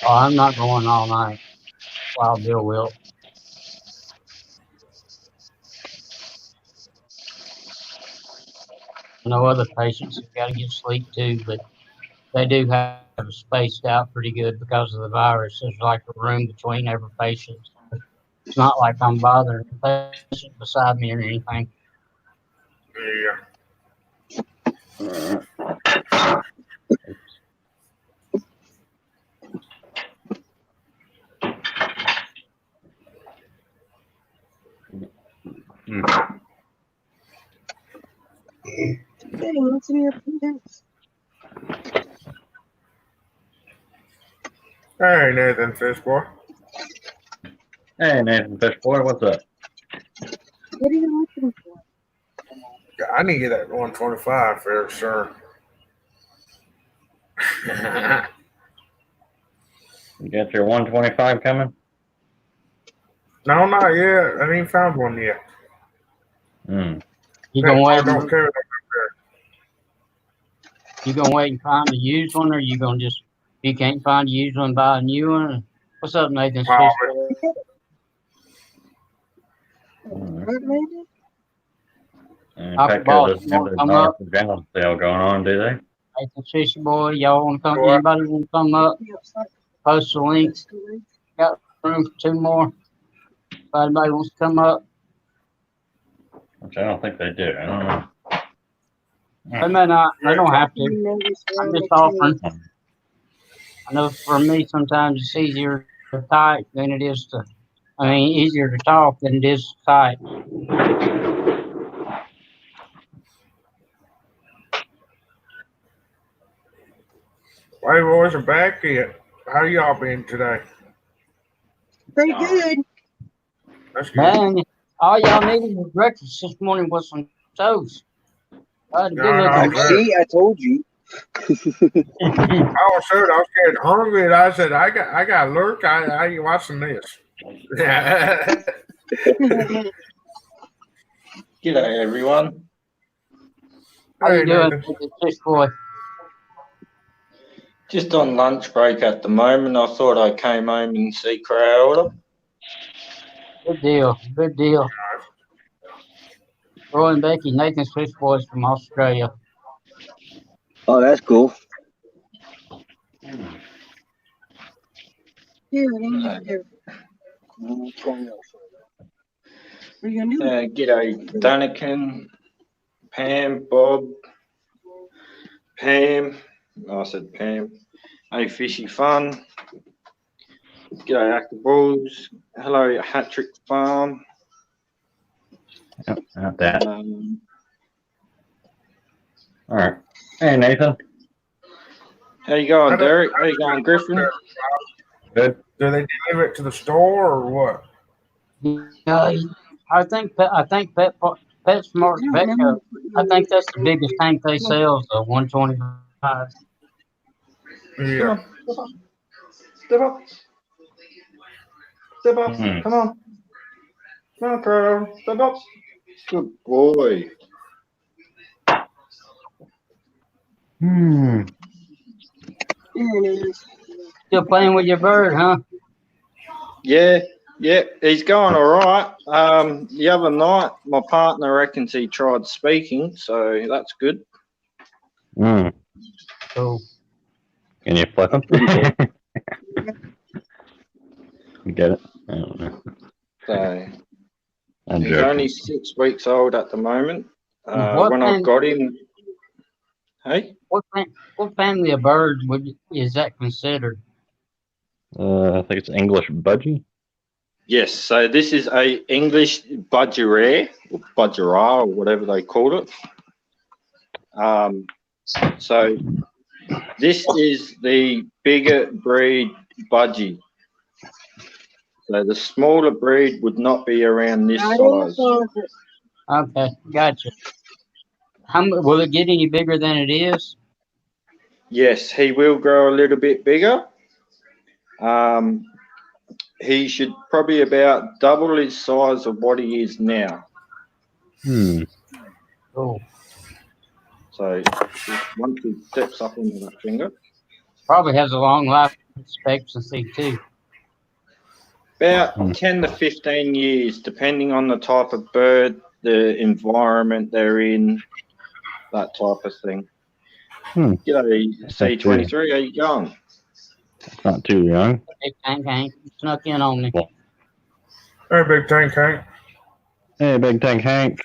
Oh, I'm not going all night. Wild Bill will. I know other patients have got to get sleep too, but they do have it spaced out pretty good because of the virus. There's like a room between every patient. It's not like I'm bothering the patient beside me or anything. Yeah. Hey, what's in your pants? Hey, Nathan Fishboy. Hey, Nathan Fishboy, what's up? What are you looking for? I need to get that 125 for sure. You got your 125 coming? No, not yet. I ain't found one yet. You gonna I wait? don't care. You gonna wait and find a used one, or you gonna just if you can't find a used one, buy a new one? What's up, Nathan? What, maybe? And Dr. Petco Boss, doesn't you have wanna their come dollar up? per gallon sale going on, do they? Nathan Fishy Boy, y'all wanna come? What? Anybody wanna come up? Post the link. Got room for 2 more. If anybody wants to come up, Which I don't think they do. I don't know. they may not. They don't have to. I'm just offering. I know for me, sometimes it's easier to type than it is to. I mean, easier to talk than it is to type. Hey, boys, are back yet. How y'all been today? Pretty good. That's good. Man, all y'all needed was breakfast this morning was some toast. I had a good looking breakfast. See, I told you. I was getting hungry, and I said, I got to lurk. I ain't watching this. G'day, everyone. How you doing, Nathan? Fish Boy? Just on lunch break at the moment. I thought I came home and see crowd. Good deal. Good deal. Roy and Becky, Nathan's Fish Boys from Australia. Oh, that's cool. Yeah, what are you gonna do? G'day, Daniken, Pam, Bob, Pam. I said Pam. Hey, Fishy Fun. G'day, Active Bulls. Hello, Hattrick Farm. Yep, not that. All right. Hey, Nathan. How you going, Derek? How you going, Griffin? Good. Do they deliver it to the store or what? I think PetSmart's Petco. I think that's the biggest tank they sell, the 125. Yeah. Step up. Step up. Come on. Come on, Crow. Step up. Good boy. Still playing with your bird, huh? Yeah, he's going all right. The other night, my partner reckons he tried speaking, so that's good. Cool. Can you flip him? You get it? I don't know. So I'm he's joking. only 6 weeks old at the moment. When I got him, hey, what family of birds is that considered? I think it's English budgie. Yes, so this is a English budgerare or budgerah or whatever they call it. So this is the bigger breed budgie. So the smaller breed would not be around this size. Okay, gotcha. Will it get any bigger than it is? Yes, he will grow a little bit bigger. he should probably about double his size of what he is now. Oh, So once he steps up into that finger, probably has a long life expectancy too. about 10 to 15 years, depending on the type of bird, the environment they're in, that type of thing. G'day, C23, how you going? Not too young. Big Tank Hank snuck in on me. Hey, Big Tank Hank. Hey, Big Tank Hank.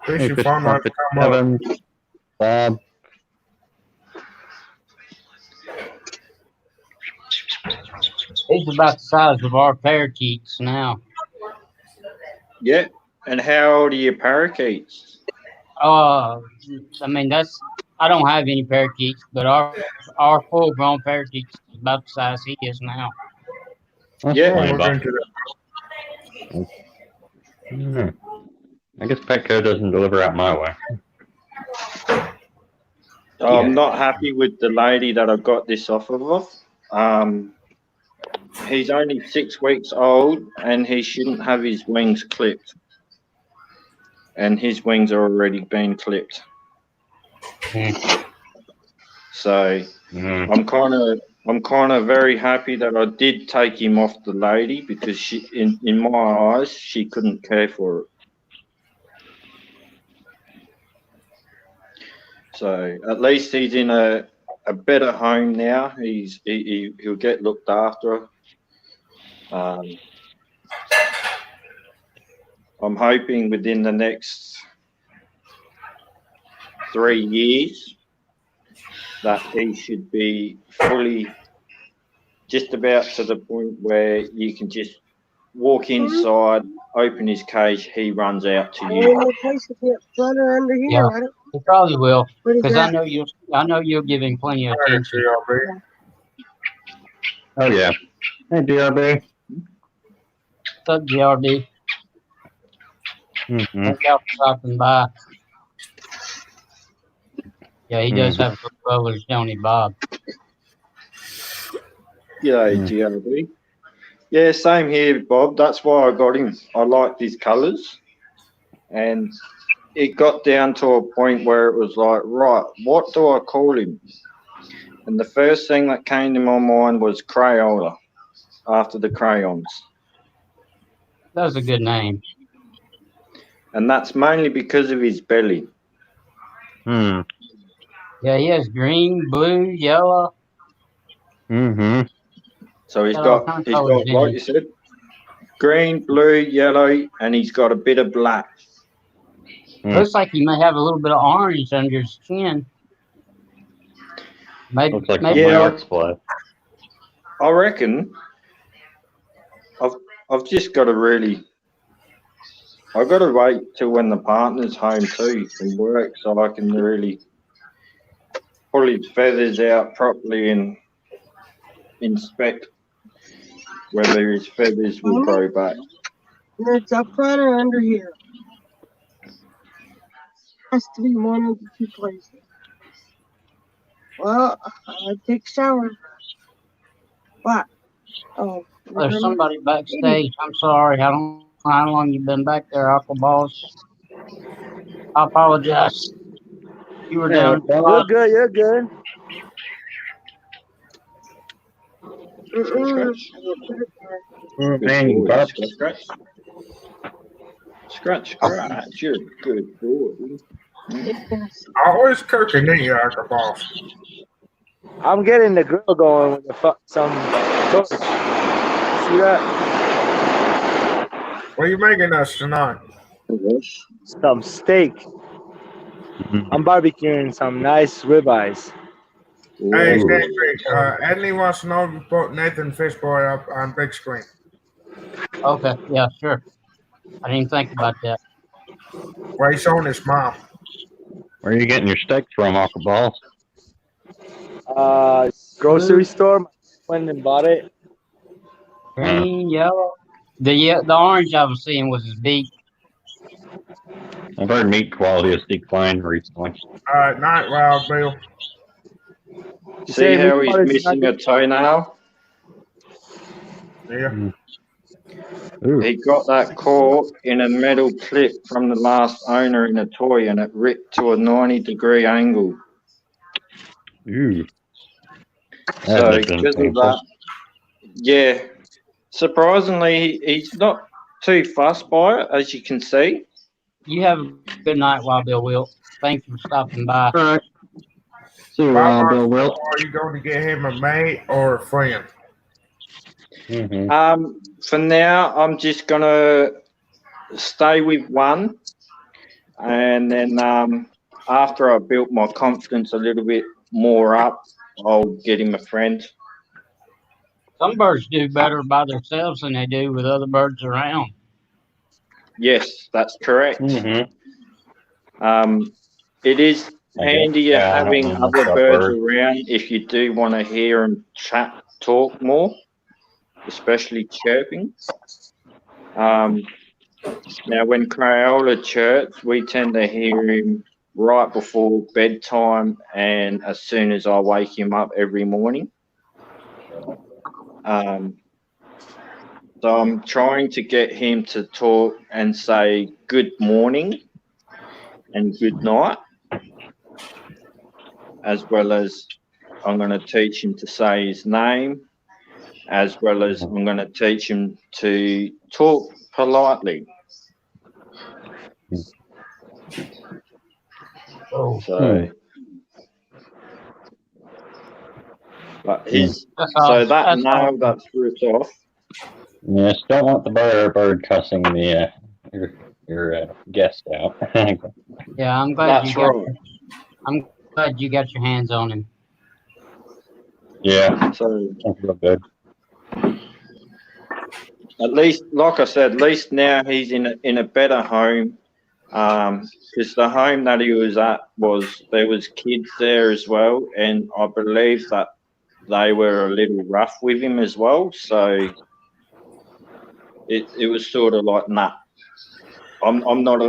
Fish and Fish Fun Life, come up. Kevin. Bob. He's about the size of our parakeets now. Yeah. And how old are your parakeets? I mean, I don't have any parakeets, but our full-grown parakeets is about the size he is now. Yeah. We'll look into that. I guess Petco doesn't deliver out my way. I'm not happy with the lady that I got this off of. He's only 6 weeks old and he shouldn't have his wings clipped. And his wings are already been clipped. So I'm kind of very happy that I did take him off the lady because she, in my eyes, she couldn't care for it. So at least he's in a better home now. He'll get looked after. I'm hoping within the next 3 years that he should be fully just about to the point where you can just walk inside, open his cage, he runs out to you. Yeah, he probably will, because I know you'll give him plenty of attention. Oh yeah. Hey, DRB. What's up, DRB? Thank y'all for stopping by. Yeah, he does have good brothers, don't he, Bob? Yeah, DRB. Yeah, same here, Bob. That's why I got him. I liked his colours. And it got down to a point where it was like, right, what do I call him? And the first thing that came to my mind was Crayola, after the crayons. That was a good name. And that's mainly because of his belly. Yeah, he has green, blue, yellow. So he's got like you said, green, blue, yellow, and he's got a bit of black. Looks like he may have a little bit of orange under his chin. Looks like maybe arts play. I reckon I've just got to really. I've got to wait till when the partner's home too from work so I can really pull his feathers out properly and inspect whether his feathers will grow back. It's up front or under here. Has to be one of the two places. Well, I take a shower. What? Oh. There's somebody backstage. I'm sorry. I don't know how long you've been back there, Aqua Balls. I apologize. You were down. You're good. You're good. Scratch. You're a good boy. Always cooking in your Aqua Balls. I'm getting the grill going with some torch. See that? What are you making us tonight? Some steak. I'm barbecuing some nice ribeyes. Hey, Anthony wants to know if you put Nathan Fishboy up on big screen. Okay, yeah, sure. I didn't think about that. Well, he's showing his mom. Where are you getting your steaks from, Aqua Balls? Grocery store. Went and bought it. Green, yellow. The orange I was seeing was his beak. I've heard meat quality has declined recently. Night, Wild Bill. See how he's missing a toenail? Yeah. Ooh. He got that caught in a metal clip from the last owner in a toy, and it ripped to a 90-degree angle. Ooh. So That'd have been because of painful. that, yeah, surprisingly, he's not too fussed by it, as you can see. You have a good night, Wild Bill Wilt. Thanks for stopping by. All right. See you, Bob, Bill Wilt. are you going to get him a mate or a friend? For now, I'm just gonna stay with one, and then after I built my confidence a little bit more up, I'll get him a friend. Some birds do better by themselves than they do with other birds around. Yes, that's correct. Mm-hmm. It is handier having I'm other a birds bird. around if you do want to hear them chat, talk more, especially chirping. Now, when Crayola chirps, we tend to hear him right before bedtime and as soon as I wake him up every morning. So I'm trying to get him to talk and say good morning and good night, as well as I'm going to teach him to say his name, as well as I'm going to teach him to talk politely. Oh, So, but his that's so awesome. that That's nail awesome. that's ripped off. Yes, don't want the bird cussing the your guest out. Yeah, I'm glad That's you got. right. I'm glad you got your hands on him. Yeah, So that's real good. at least, like I said, at least now he's in a better home. Because the home that he was at there was kids there as well, and I believe that they were a little rough with him as well. So it was sort of like, nah, I'm not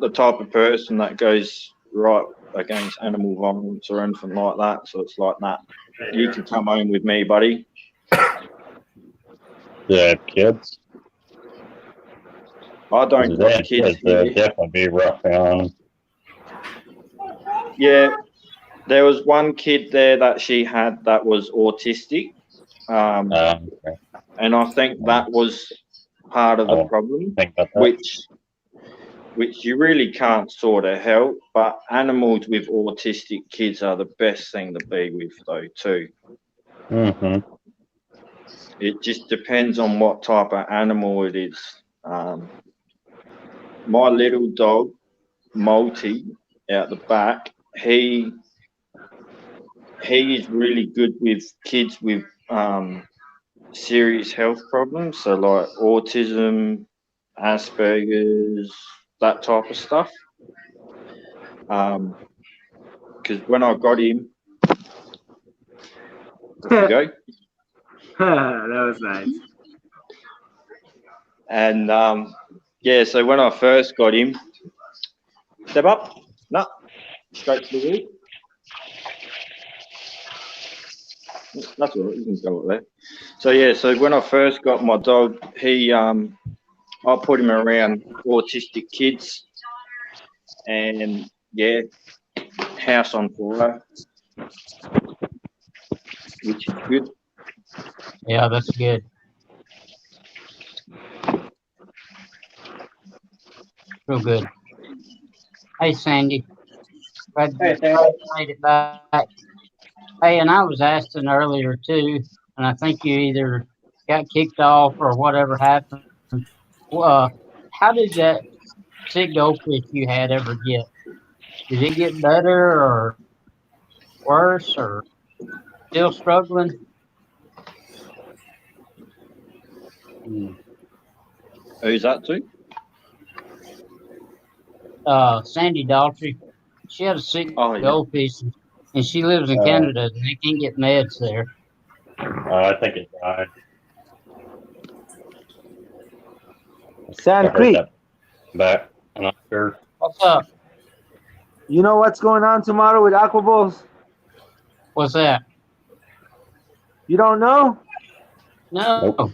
the type of person that goes right against animal violence or anything like that. So it's like, nah, you can come home with me, buddy. Yeah, kids. I don't got kids here. Definitely be rough on them. Yeah, there was one kid there that she had that was autistic, Okay. and I think that was part of the problem, Think about that. which you really can't sort of help. But animals with autistic kids are the best thing to be with, though, too. Mm-hmm. It just depends on what type of animal it is. My little dog, Multi, out the back, he is really good with kids with serious health problems, so like autism, Asperger's, that type of stuff. Because when I got him, there you go. That was nice. And yeah, so when I first got him, step up, no, straight to the wall. That's all right, you can go up there. So yeah, so when I first got my dog, I put him around autistic kids, and yeah, house on fire, which is good. Yeah, that's good. Real good. Hey, Sandy. Glad you made it back. Hey, and I was asking earlier too, and I think you either got kicked off or whatever happened. How did that sick goldfish you had ever get? Did it get better or worse or still struggling? Who's that to? Sandy Daltrey. She had a sick Oh, yeah. goldfish, and she lives in Canada, and they can't get meds there. I think it died. Sand Creek, Back. I'm not sure. What's up? you know what's going on tomorrow with Aqua Bowls? What's that? You don't know? No. Nope.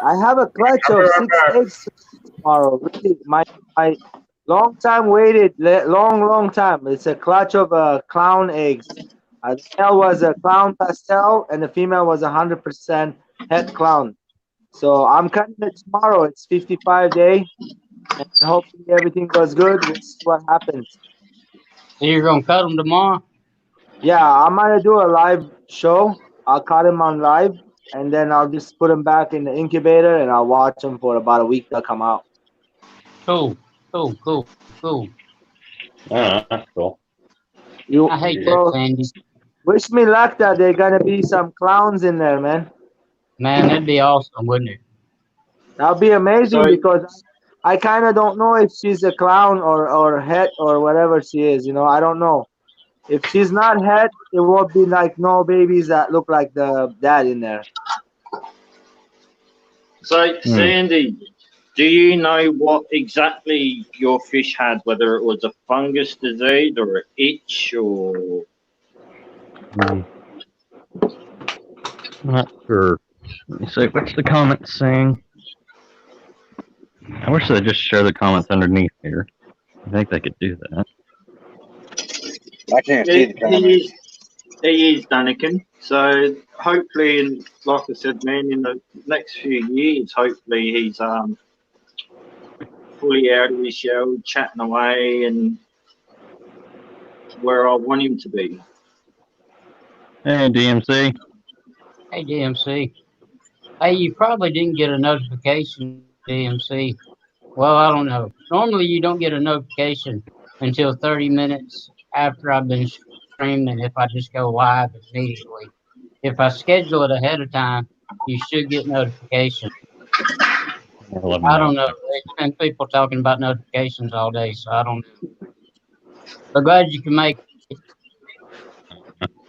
I have a clutch of 6 eggs tomorrow. Really, my long time waited, long time. It's a clutch of clown eggs. The male was a clown pastel, and the female was 100% head clown. So I'm cutting it tomorrow. It's 55 day, and hopefully everything goes good. We'll see what happens. So you're gonna cut them tomorrow? Yeah, I'm gonna do a live show. I'll cut them on live, and then I'll just put them back in the incubator, and I'll watch them for about a week. They'll come out. Cool. That's cool. I hate that, Sandy. Wish me luck that there gonna be some clowns in there, man. Man, that'd be awesome, wouldn't it? That'll be amazing So- because I kind of don't know if she's a clown or het or whatever she is. You know, I don't know. If she's not het, it won't be like no babies that look like the dad in there. So, Sandy, do you know what exactly your fish had? Whether it was a fungus disease or an itch or? Not sure. Let me see. What's the comment saying? I wish they'd just show the comments underneath here. I think they could do that. I can't see the comments. He is Daniken. So hopefully, like I said, man, in the next few years, hopefully he's fully out of his shell, chatting away, and where I want him to be. Hey, DMC. Hey, DMC. Hey, you probably didn't get a notification, DMC. Well, I don't know. Normally, you don't get a notification until 30 minutes after I've been streaming if I just go live immediately. If I schedule it ahead of time, you should get notification. I don't know. There's been people talking about notifications all day, so I don't know. But glad you can make it.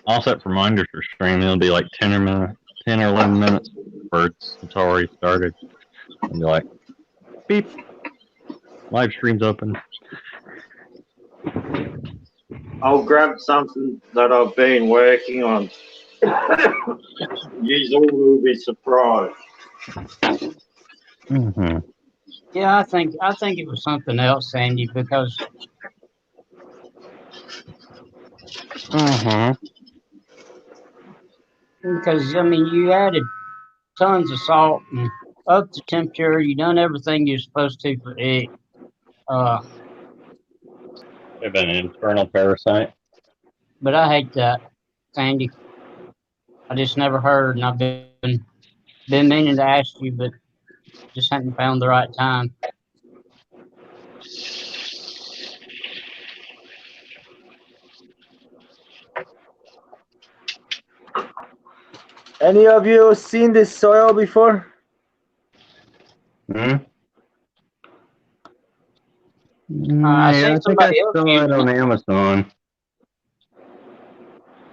I'll set reminders for stream. It'll be like 10 or 11 minutes before it's already started. It'll be like, beep, live stream's open. I'll grab something that I've been working on. You all will be surprised. Mm-hmm. Yeah, I think it was something else, Sandy, because Mm-hmm. I mean you added tons of salt and up to temperature. You done everything you're supposed to for egg. They've been an internal parasite. But I hate that, Sandy. I just never heard, and I've been meaning to ask you, but just hadn't found the right time. Any of you seen this soil before? Hmm? I Yeah, seen I think I somebody else saw it using on it. Amazon.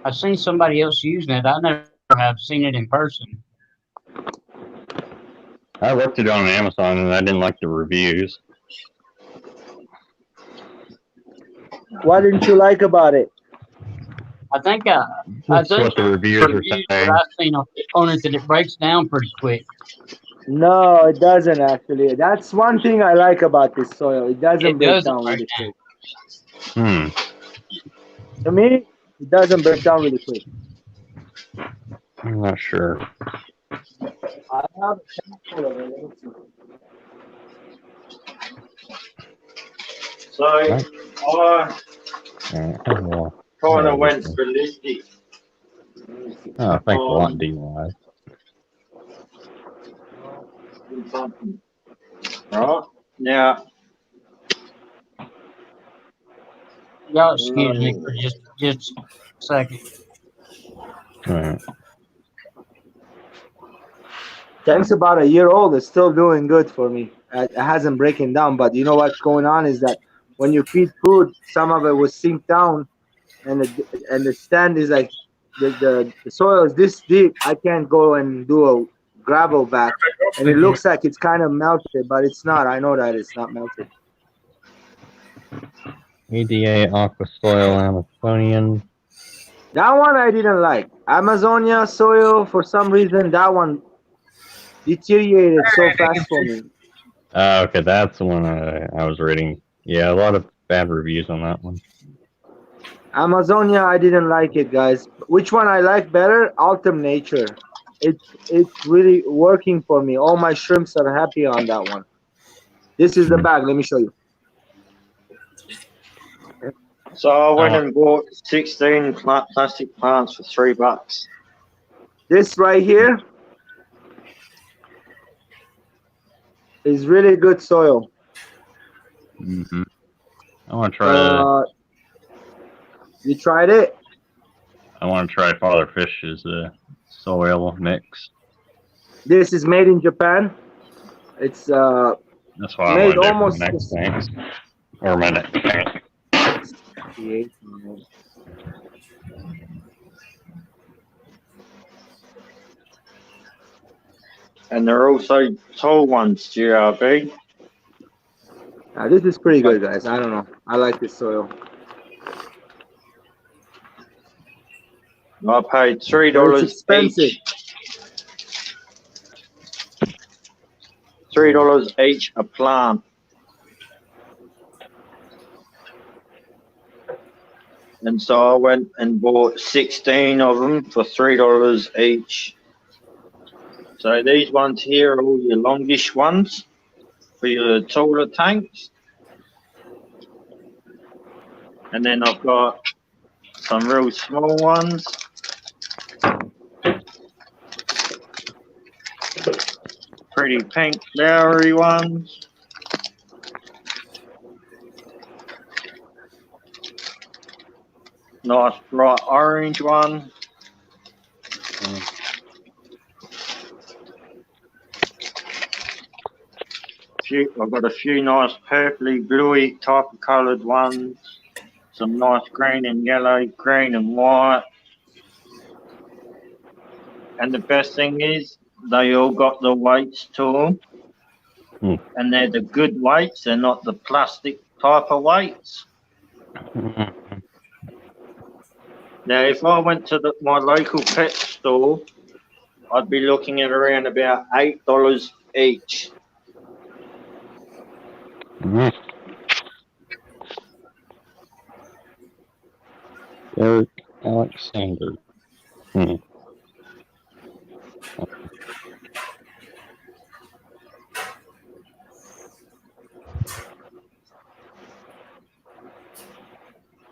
I've seen somebody else using it. I never have seen it in person. I looked it on Amazon and I didn't like the reviews. What didn't you like about it? I think That's what the reviewers are that saying. I've seen on it that it breaks down pretty quick. No, it doesn't actually. That's one thing I like about this soil. It doesn't break down really quick. To me, it doesn't break down really quick. I'm not sure. I have a sample of it. So I kind of went ballistic. Oh, thanks a lot, DY. Right now, Y'all excuse me for just a second. Right. Tank's about a year old. It's still doing good for me. It hasn't breaking down, but you know what's going on is that when you feed food, some of it will sink down, and the stand is like the soil is this deep. I can't go and do a gravel back, and it looks like it's kind of melted, but it's not. I know that it's not melted. EDA Aqua Soil Amazonian. That one I didn't like. Amazonia soil, for some reason, that one deteriorated so fast for me. Okay, that's the one I was reading. Yeah, a lot of bad reviews on that one. Amazonia, I didn't like it, guys. Which one I like better? Autumn Nature. It's really working for me. All my shrimps are happy on that one. This is the bag. Let me show you. So I went and bought 16 plastic plants for $3. This right here is really good soil. Mm-hmm. I want to try. You tried it? I want to try Father Fish's soil mix. This is made in Japan. It's That's what I made want to do almost for my next tank. Or my next tank. 68. And they're also tall ones, GRB. This is pretty good, guys. I don't know. I like this soil. I paid It's $3 expensive. each. $3 each a plant. And so I went and bought 16 of them for $3 each. So these ones here are all your longish ones for your taller tanks. And then I've got some real small ones. Pretty pink flowery ones. Nice bright orange one. I've got a few nice purpley, bluey type of coloured ones. Some nice green and yellow, green and white. And the best thing is, they all got the weights to them. And they're the good weights, they're not the plastic type of weights. Now, if I went to my local pet store, I'd be looking at around about $8 each. Eric Alexander.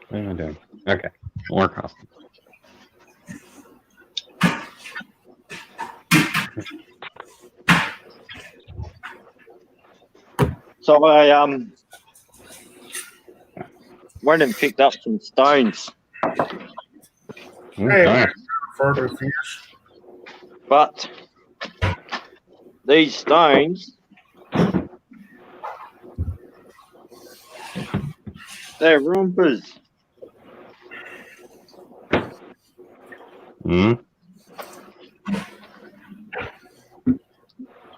What am I doing? Okay, more costumes. So I went and picked up some stones. Hey, further fish. But these stones, they're rompers.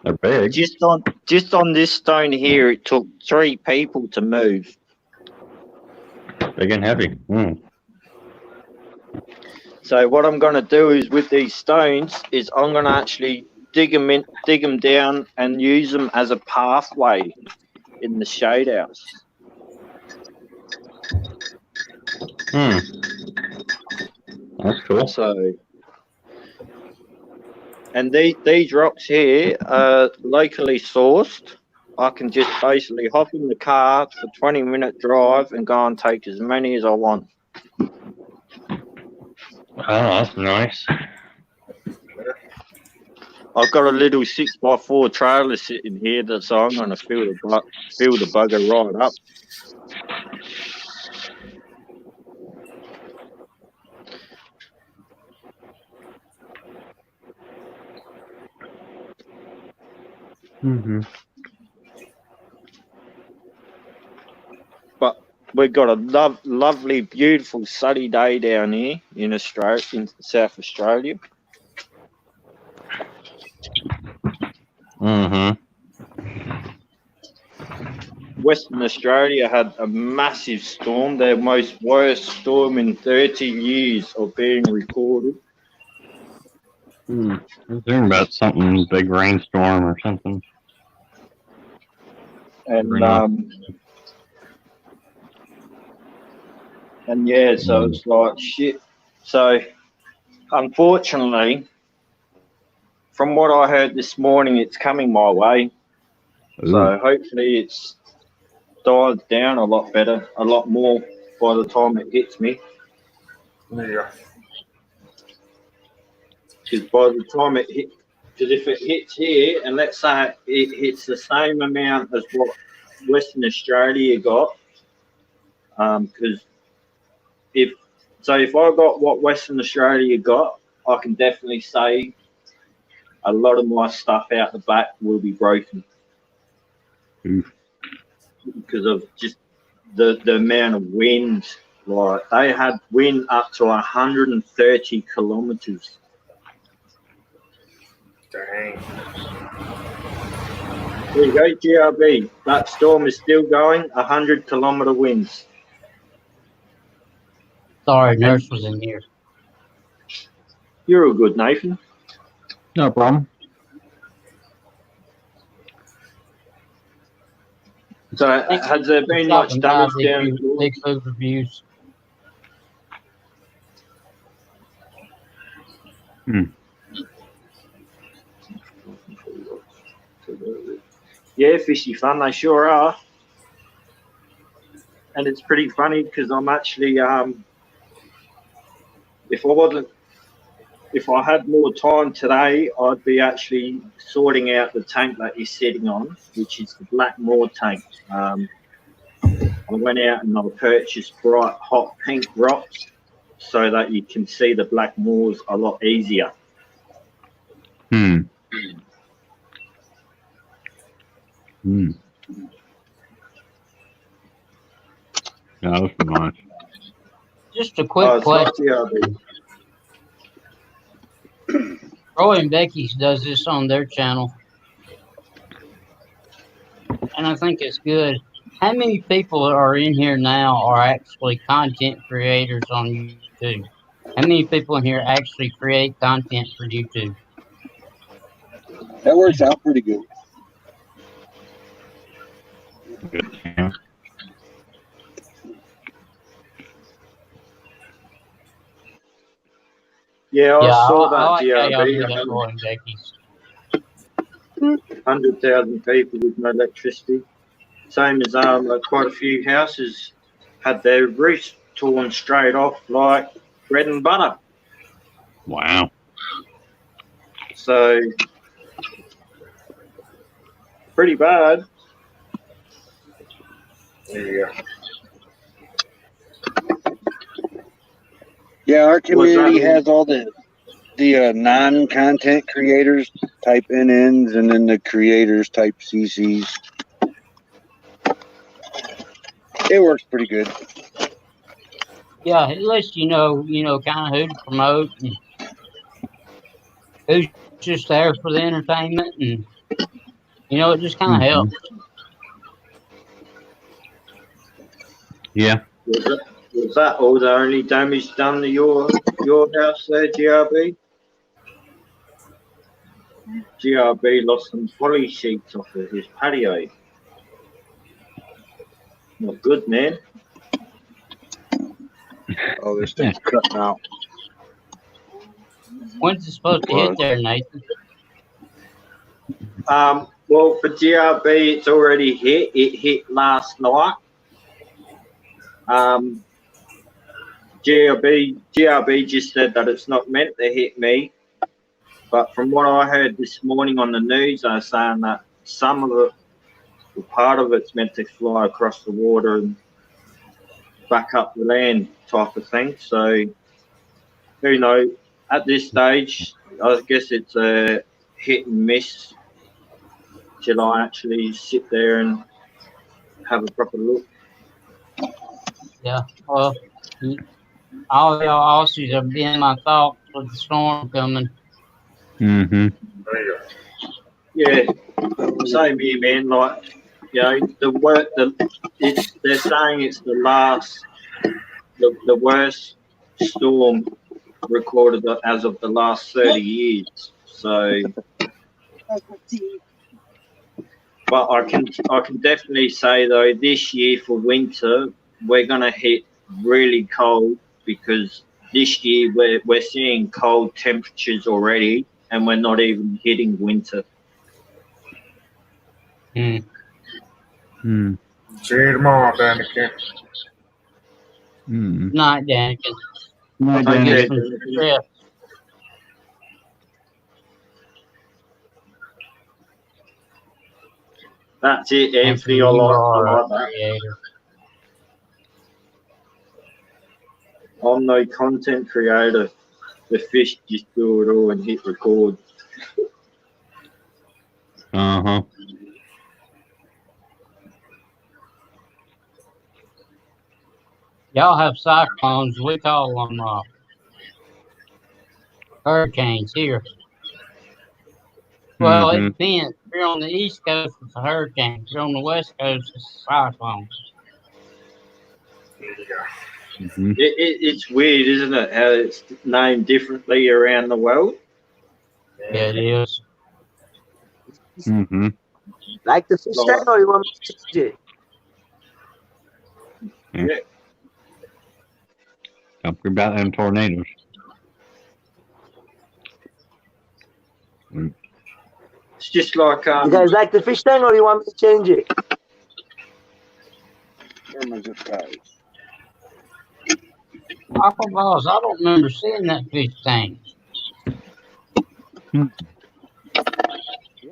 They're big. Just on this stone here, it took 3 people to move. Big and heavy. So what I'm going to do is with these stones is I'm going to actually dig them down and use them as a pathway in the shade house. That's cool. So, and these rocks here are locally sourced. I can just basically hop in the car for 20-minute drive and go and take as many as I want. Oh, that's nice. I've got a little 6x4 trailer sitting here, so I'm going to fill the bugger right up. But we've got a lovely, beautiful, sunny day down here in Australia, in South Australia. Western Australia had a massive storm, their most worst storm in 30 years of being recorded. I was hearing about something, big rainstorm or something. And yeah, so it's like shit. So unfortunately, from what I heard this morning, it's coming my way. Ooh. So hopefully it's dies down a lot better, a lot more by the time it hits me. Yeah. Because by the time it hit, because if it hits here, and let's say it hits the same amount as what Western Australia got, because if I got what Western Australia got, I can definitely say a lot of my stuff out the back will be broken. Oof. Because of just the amount of wind. Like they had wind up to 130 kilometers. Dang. There you go, GRB. That storm is still going, 100-kilometer winds. Sorry, Nurse was in here. You're all good, Nathan. No problem. So has there been much damage down? Big food reviews. Yeah, fishy fun, they sure are. And it's pretty funny because I'm actually, if I had more time today, I'd be actually sorting out the tank that you're sitting on, which is the Black Moor tank. I went out and I purchased bright hot pink rocks so that you can see the Black Moors a lot easier. Yeah, that's nice. Just a quick question. Roy and Becky does this on their channel, and I think it's good. How many people are in here now are actually content creators on YouTube? How many people in here actually create content for YouTube? That works out pretty good. Good. Yeah. Yeah, I saw that I like how y'all do GRB. that, Roy and Becky's. 100,000 people with no electricity. Same as quite a few houses had their roofs torn straight off like bread and butter. Wow. So pretty bad. Yeah. Yeah, our community has all the non-content creators type NNs and then the creators type CCs. It works pretty good. Yeah, at least you know, kind of who to promote and who's just there for the entertainment, and it just kind of helps. Yeah. Was that all the only damage done to your house there, GRB? GRB lost some poly sheets off of his patio. Not good, man. Oh, this thing's cutting out. When's it supposed to hit there, Nathan? Well, for GRB, it's already hit. It hit last night. GRB just said that it's not meant to hit me. But from what I heard this morning on the news, they're saying that some of it, or part of it's meant to fly across the water and back up the land type of thing. So, who knows? At this stage, I guess it's a hit and miss till I actually sit there and have a proper look. Yeah, well, all y'all Aussies have been in my thoughts with the storm coming. Mm-hmm. Yeah, same here, man. Like, they're saying it's the worst storm recorded as of the last 30 years. So, but I can definitely say though, this year for winter, we're gonna hit really cold because this year we're seeing cold temperatures already, and we're not even hitting winter. Hmm. See you tomorrow, Danica. Night, Danica. Night, I Danica. get some rest. That's it, Anthony, Anthony. you I are like a that. creator. I'm no content creator. The fish just do it all and hit record. Uh-huh. Y'all have cyclones. We call them hurricanes here. Well, it depends. If you're on the East Coast, it's a hurricane. If you're on the West Coast, it's a cyclone. It's weird, isn't it, how it's named differently around the world? Yeah, it is. Like the fish tank, or you want me to change it? Yeah. Don't worry about them tornadoes. It's just like You guys like the fish tank, or you want me to change it? Aqua balls. I don't remember seeing that fish tank.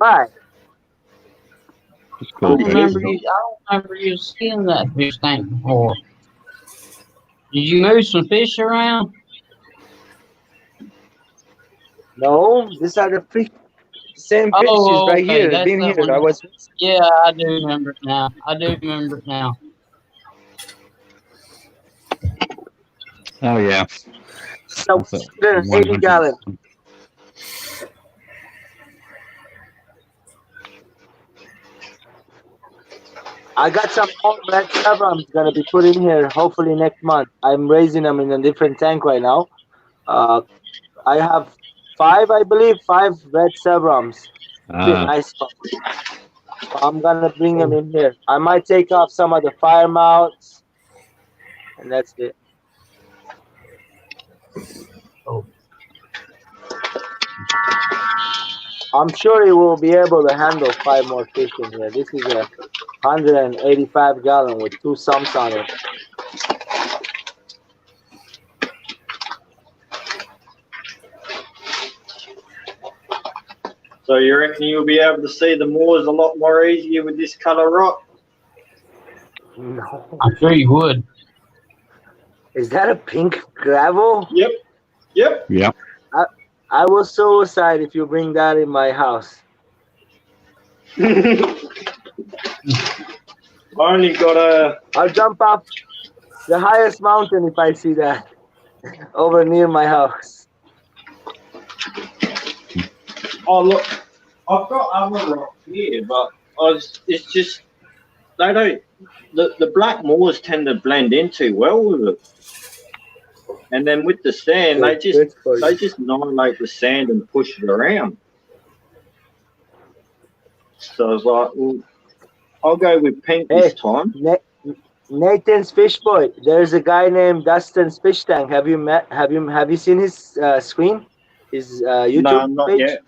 Right. It's I cool. don't remember you seeing that fish tank before. Did you move some fish around? No, these are the fish. Same fishes right okay, here. that's Been that here. one. I was. Yeah, I do remember it now. Oh, yeah. So 180 gallon. I got some more red I'm gonna be put in here hopefully next month. I'm raising them in a different tank right now. I have 5 red sebrums. Nice. I'm gonna bring them in here. I might take off some of the fire mounts, and that's it. I'm sure he will be able to handle 5 more fish in here. This is a 185 gallon with 2 sumps on it. So you reckon you'll be able to see the moors a lot more easier with this color rock? No. I'm sure you would. Is that a pink gravel? Yep. Yep. I will suicide if you bring that in my house. I'll jump up the highest mountain if I see that over near my house. Oh look, I've got other rocks here, but it's just they don't. The black moors tend to blend in too well with it, and then with the sand, they just annihilate the sand and push it around. So I was like, well, I'll go with pink this time. Nathan's Fish Boy. There's a guy named Dustin's Fish Tank. Have you seen his screen? His YouTube No, not page? yet.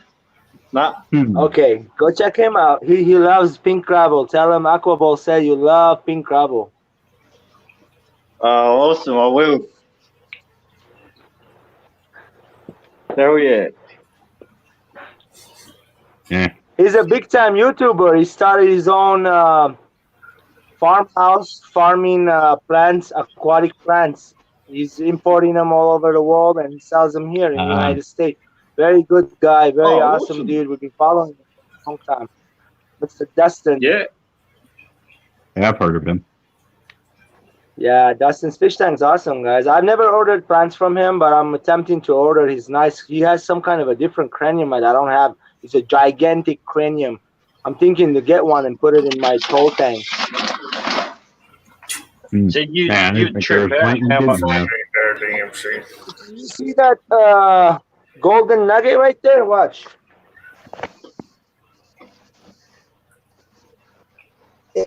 Nah. Okay, go check him out. He loves pink gravel. Tell him Aquaball said you love pink gravel. Oh, awesome! I will. Hell yeah. Yeah. He's a big time YouTuber. He started his own farmhouse farming plants, aquatic plants. He's importing them all over the world and he sells them here in the United States. Very good guy, very awesome dude. We've been following him for a long time. Mr. Dustin. Yeah. Yeah, I've heard of him. Yeah, Dustin's Fish Tank's awesome, guys. I've never ordered plants from him, but I'm attempting to order his nice. He has some kind of a different cranium that I don't have. It's a gigantic cranium. I'm thinking to get one and put it in my tow tank. So you trip out how much MC. You see that golden nugget right there? Watch.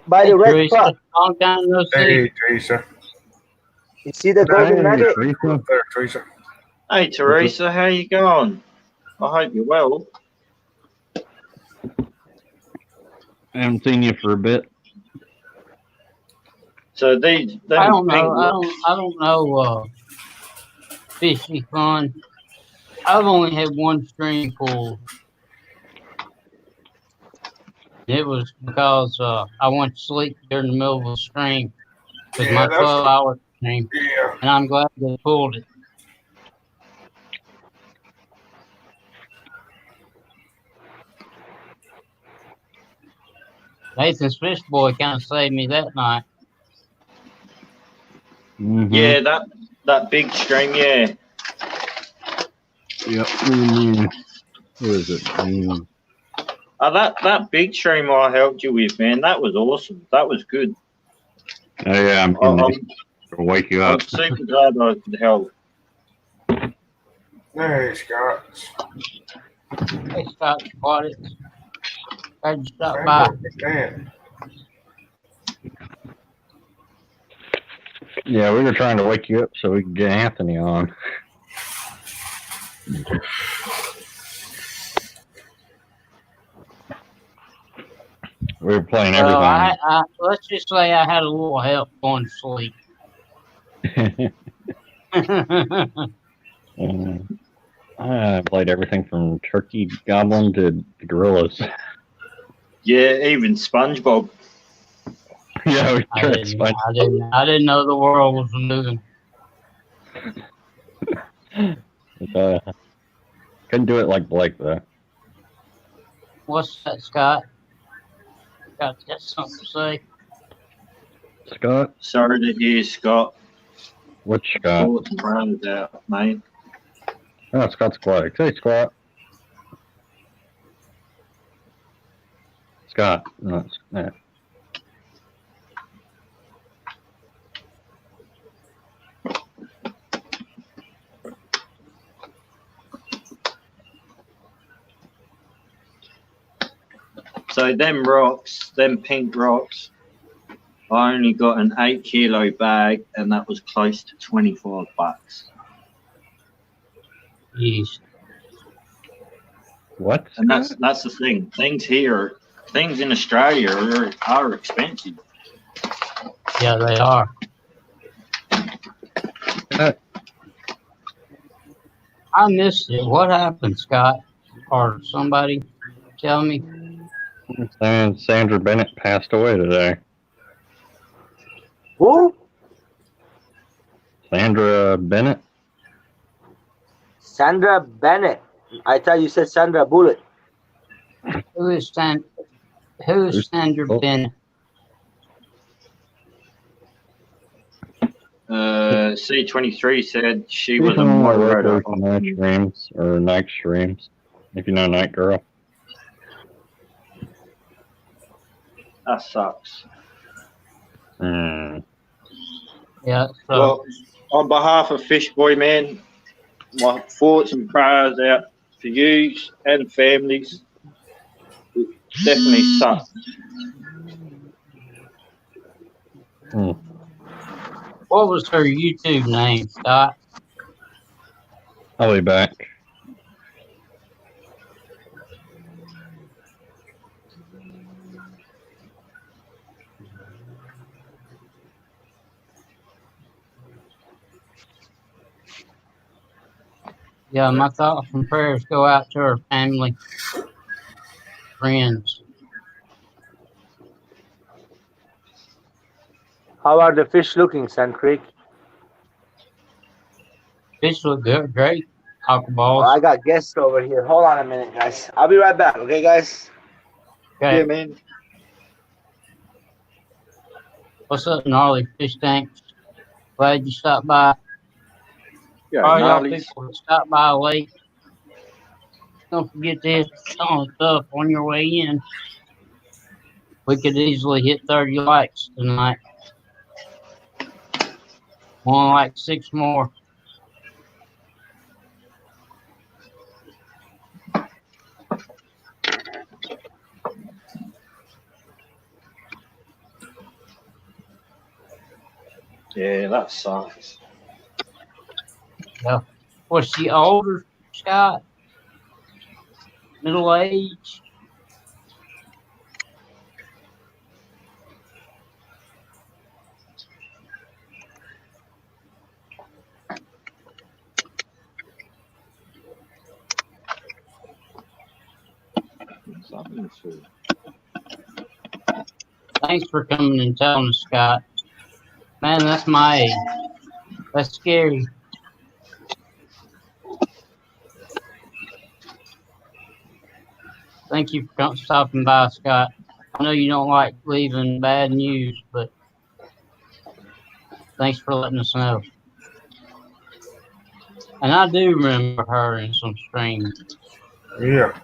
By the Hey, red Teresa, spot. long time no see. Hey, Teresa. You see the golden nugget? Up there, Teresa. Hey, Teresa, how you going? I hope you're well. I haven't seen you for a bit. So these, I them don't pink know. I don't know. Fishy fun. I've only had one stream pulled. It was because I went to sleep during the middle of the stream. It was Yeah, my that's 12-hour stream, yeah. and I'm glad they pulled it. Nathan's Fish Boy kind of saved me that night. Mm-hmm. Yeah, that big stream, yeah. Yep. Mm-hmm. Who is it? Mm. That big stream I helped you with, man, that was awesome. That was good. Oh yeah, I'm I'm, to wake you I'm up. super glad I could help. Hey, Scott. Hey, Scott, what it? Glad you stopped by. Man. Yeah, we were trying to wake you up so we could get Anthony on. We were playing Well, everything. let's just say I had a little help going to sleep. I played everything from Turkey Goblin to the Gorillas. Yeah, even SpongeBob. Yeah, we I tried didn't know the world was moving. Couldn't do it like Blake though. What's that, Scott? Got something to say? Scott? Sorry to hear, Scott. Which Scott? Thoughts and prayers out, mate. Oh, Scott's quiet. Hey, Scott. Scott. No, yeah. So them rocks, them pink rocks, I only got an 8 kilo bag, and that was close to $25. Jeez. What? And that's the thing. Things in Australia are expensive. Yeah, they are. I missed it. What happened, Scott? Or somebody tell me? And Sandra Bennett passed away today. Who? Sandra Bennett? Sandra Bennett. I thought you said Sandra Bullock. Who is Sandra Bennett? C23 said she She's was a on my moderator. local night streams, or night streams, if you know Night Girl. That sucks. Mm. Yeah. So Well, on behalf of Fish Boy, man, my thoughts and prayers out for you and families. It definitely sucks. Mm. what was her YouTube name, Scott? I'll be back. Yeah, my thoughts and prayers go out to her family, friends. How are the fish looking, Sand Creek? Fish look good, great. Aqua Oh, balls. I got guests over here. Hold on a minute, guys. I'll be right back, okay, guys? Okay. Yeah, man. What's up, gnarly fish tanks? Glad you stopped by. Yeah, All y'all gnarlies. people that stopped by late, don't forget to hit the thumbs up on your way in. We could easily hit 30 likes tonight. Want like 6 more. Yeah, that sucks. Yeah. Was she older, Scott? Middle age? Thanks for coming and telling us, Scott. Man, that's my age. That's scary. Thank you for stopping by, Scott. I know you don't like leaving bad news, but thanks for letting us know. And I do remember her in some streams. Yeah.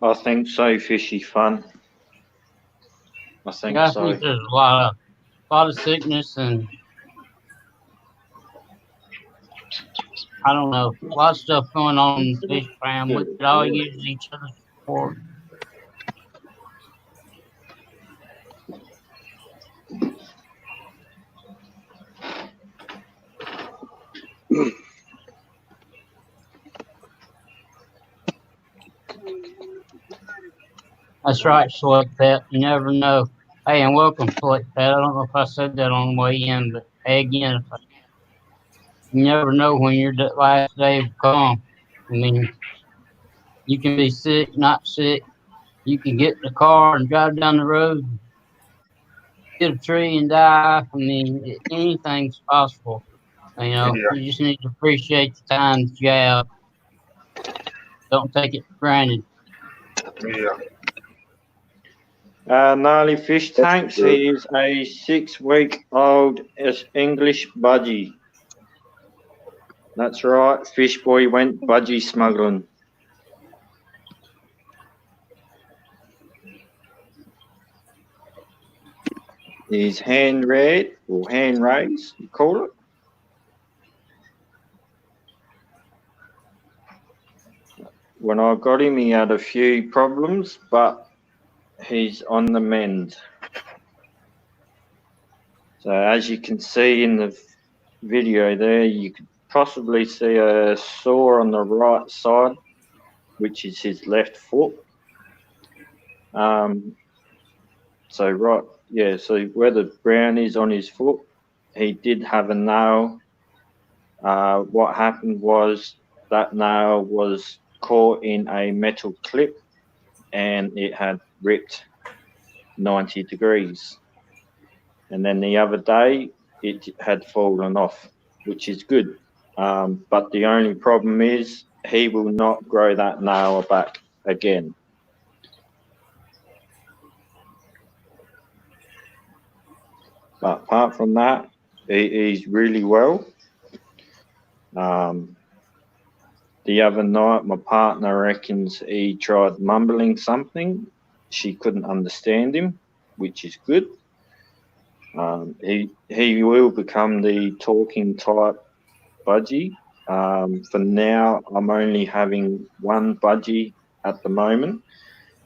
I think so, fishy fun. I think Yeah, I so. think there's a lot of sickness and I don't know, a lot of stuff going on in the fish fam. We could all use each other's support. That's right, Select Pet. You never know. Hey, and welcome, Select Pet. I don't know if I said that on the way in, but hey, again, you never know when your last day will come. I mean, you can be sick, not sick. You can get in the car and drive down the road, hit a tree and die. I mean, anything's possible. You know, Yeah. you just need to appreciate the time that you have. Don't take it for granted. Yeah. Gnarly Fish Tanks, he is a 6-week-old English budgie. That's right, Fish Boy went budgie smuggling. He's hand reared, or hand raised, you call it. When I got him, he had a few problems, but he's on the mend. So as you can see in the video there, you could possibly see a sore on the right side, which is his left foot. So where the brown is on his foot, he did have a nail. What happened was that nail was caught in a metal clip and it had ripped 90 degrees. And then the other day it had fallen off, which is good. But the only problem is he will not grow that nail back again. But apart from that, he's really well. The other night, my partner reckons he tried mumbling something. She couldn't understand him, which is good. He will become the talking type budgie. For now, I'm only having one budgie at the moment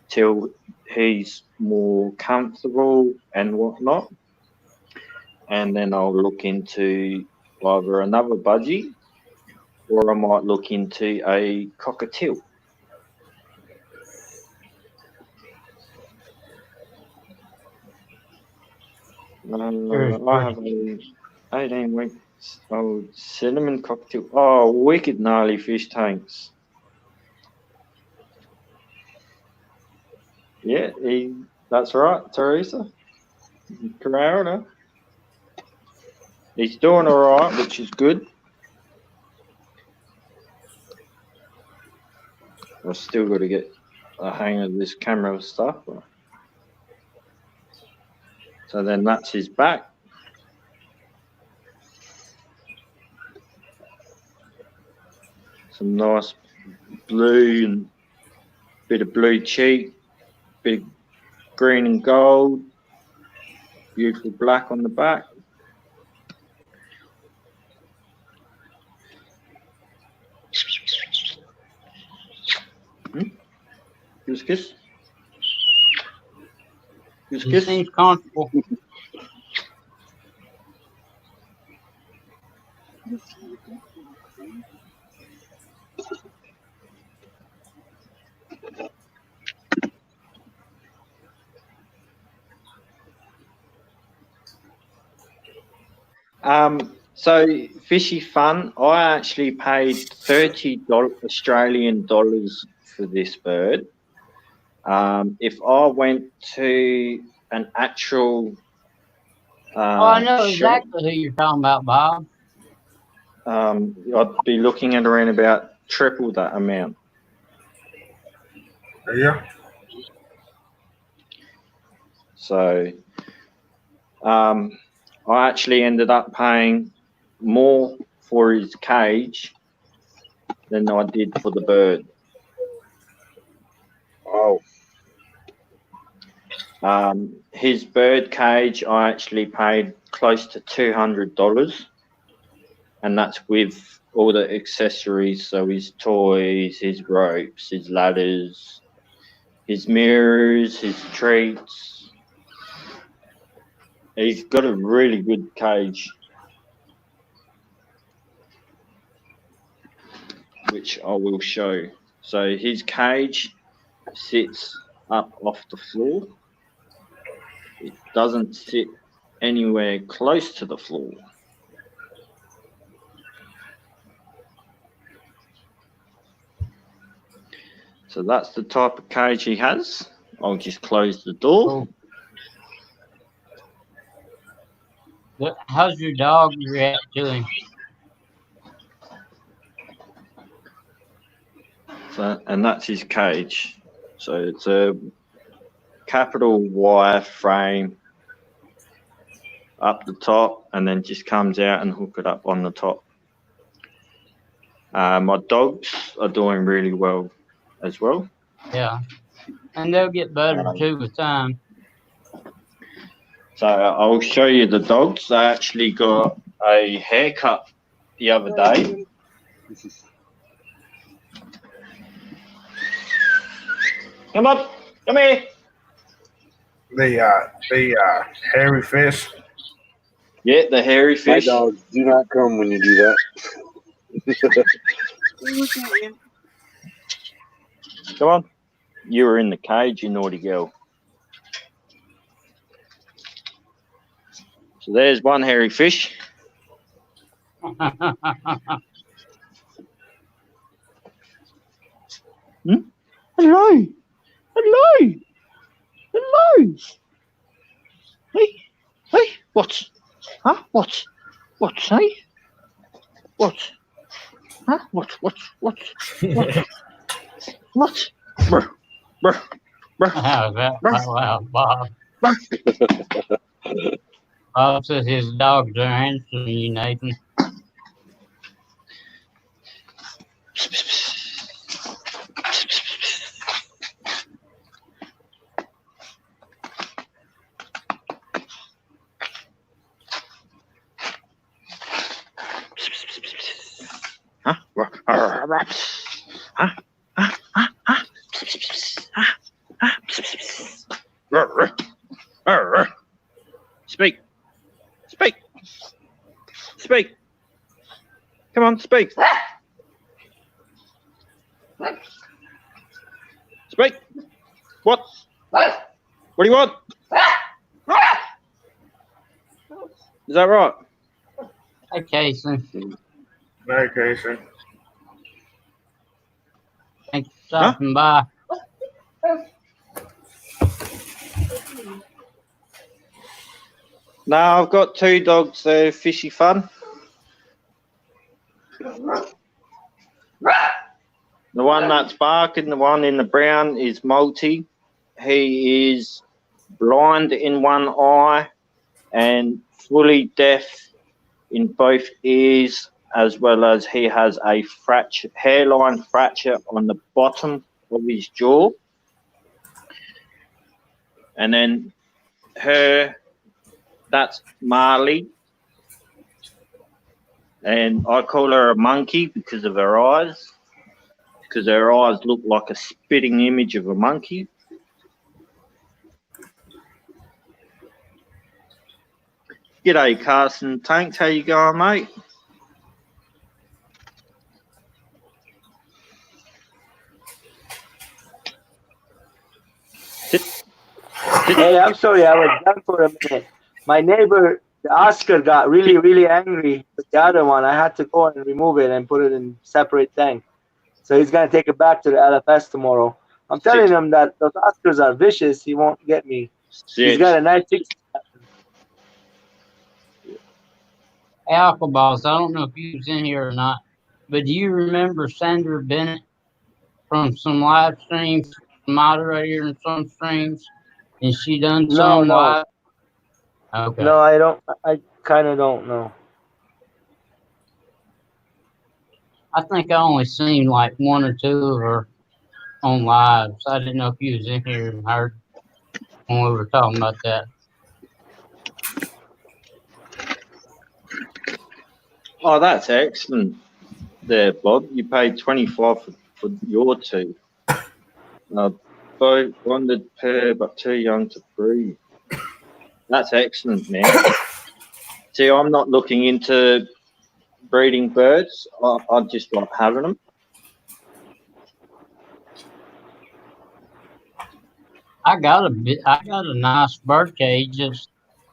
till he's more comfortable and whatnot. And then I'll look into either another budgie or I might look into a cockatiel. I have a 18 weeks old cinnamon cockatiel. Oh, wicked gnarly fish tanks. Yeah, that's right, Teresa. Corona. He's doing all right, which is good. I've still got to get a hang of this camera stuff. So then that's his back. Some nice blue and bit of blue cheek, bit of green and gold, beautiful black on the back. Kiss, kiss. Kiss, He kiss. seems comfortable. So Fishy Fun, I actually paid $30 Australian dollars for this bird. If I went to an actual I know shop, exactly who you're talking about, Bob. I'd be looking at around about triple that amount. Yeah. So I actually ended up paying more for his cage than I did for the bird. Oh, His bird cage, I actually paid close to $200, and that's with all the accessories. So his toys, his ropes, his ladders, his mirrors, his treats. He's got a really good cage, which I will show. So his cage sits up off the floor. It doesn't sit anywhere close to the floor. So that's the type of cage he has. I'll just close the door. How's your dog react to him? So, and that's his cage. So it's a capital Y frame up the top, and then just comes out and hook it up on the top. My dogs are doing really well as well. Yeah. And they'll get better too with time. So I'll show you the dogs. I actually got a haircut the other day. Come on, come here. The hairy fish. Yeah, the hairy my fish. dogs do not come when you do that. Look at you. Come on. You were in the cage, you naughty girl. So there's one hairy fish. Hello. Hello. Hello. Hey. Hey. What? Huh? What? What? Hey? What? Huh? What? What? What? What? What? Brr. Brr. Brr. How's that? Brr. Wow, Bob. Brr. Bob says his dogs are answering you, Nathan. Huh? Huh? Speak. Speak. Speak. Come on, speak. Speak. What? What do you want? Is that right? Hey, Casey. Medication. Thanks for stopping by. Now I've got two dogs there, Fishy Fun. The one that's barking, the one in the brown is Multi. He is blind in one eye and fully deaf in both ears, as well as he has a fracture, hairline fracture on the bottom of his jaw. And then that's Marley. And I call her a monkey because of her eyes. because their eyes look like a spitting image of a monkey. G'day, Carson Tanks. How you going, mate? Hey, I'm sorry, I was done for a minute. My neighbor, the Oscar, got really, really angry with the other one. I had to go and remove it and put it in separate tank. So he's gonna take it back to the LFS tomorrow. I'm telling him that those Oscars are vicious. He won't get me. He's got a nice 6. Hey, Aquaballs, I don't know if you was in here or not, but do you remember Sandra Bennett from some live streams, moderator in some streams, and she done some live? Okay. No, I don't. I kind of don't know. I think I only seen like 1 or 2 of her on live, so I didn't know if you was in here and heard when we were talking about that. Oh, that's excellent there, Bob. You paid 25 for your 2. Both bonded pair, but too young to breed. That's excellent, man. See, I'm not looking into breeding birds. I just like having them. I got a nice bird cage.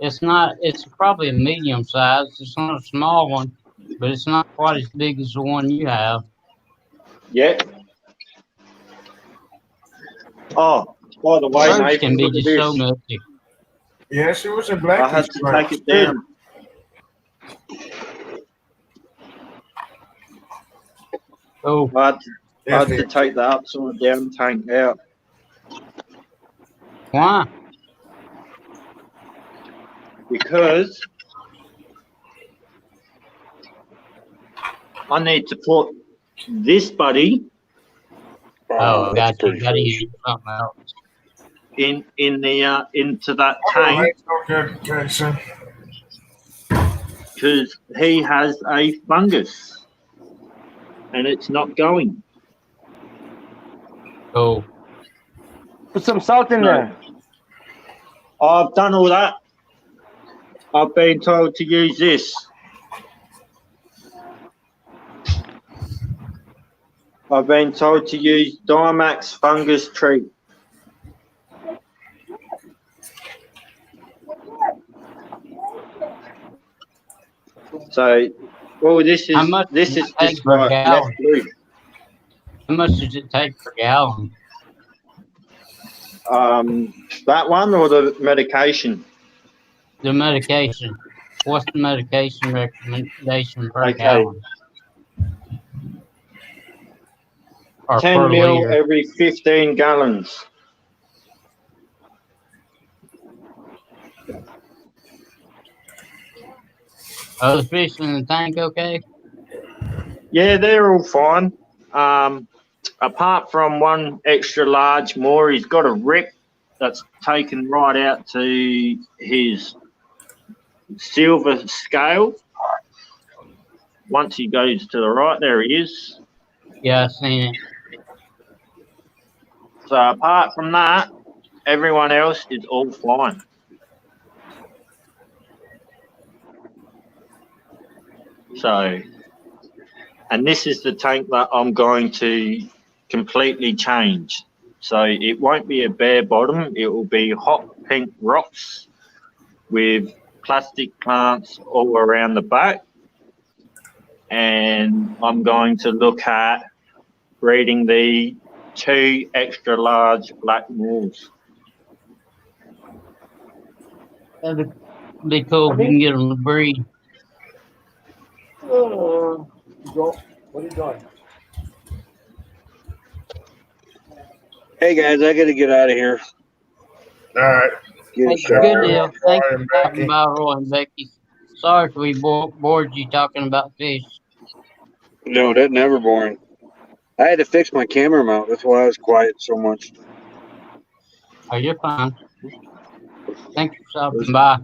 It's probably a medium size. It's not a small one, but it's not quite as big as the one you have. Yeah. Oh, by the way, birds Nathan, can be look at just this. so milky. Yeah, she was in black. I had to take it down. Oh, I had to take the upside down tank out. Why? Because I need to put this buddy Got you. Got to use something else. in the into that tank because he has a fungus and it's not going. Oh, put some salt in there. I've done all that. I've been told to use this. I've been told to use Dimax fungus treat. So, well, this is just like left blue. How much does it take per gallon? That one or the medication? The medication. What's the medication recommendation per gallon? Or 10 mil liter? every 15 gallons. Are the fish in the tank okay? Yeah, they're all fine. Apart from one extra large moor, he's got a rip that's taken right out to his silver scale. Once he goes to the right, there he is. Yeah, I've seen it. So apart from that, everyone else is all fine. So, and this is the tank that I'm going to completely change. So it won't be a bare bottom. It will be hot pink rocks with plastic plants all around the back. And I'm going to look at breeding the 2 extra large black moors. That'd be cool if you can get them to breed. What are you doing? Hey guys, I gotta get out of here. All right. Hey, good deal. Thanks for talking about Roy and Becky. Sorry if we bored you talking about fish. No, that's never boring. I had to fix my camera mount. That's why I was quiet so much. Oh, you're fine. Thanks for stopping by.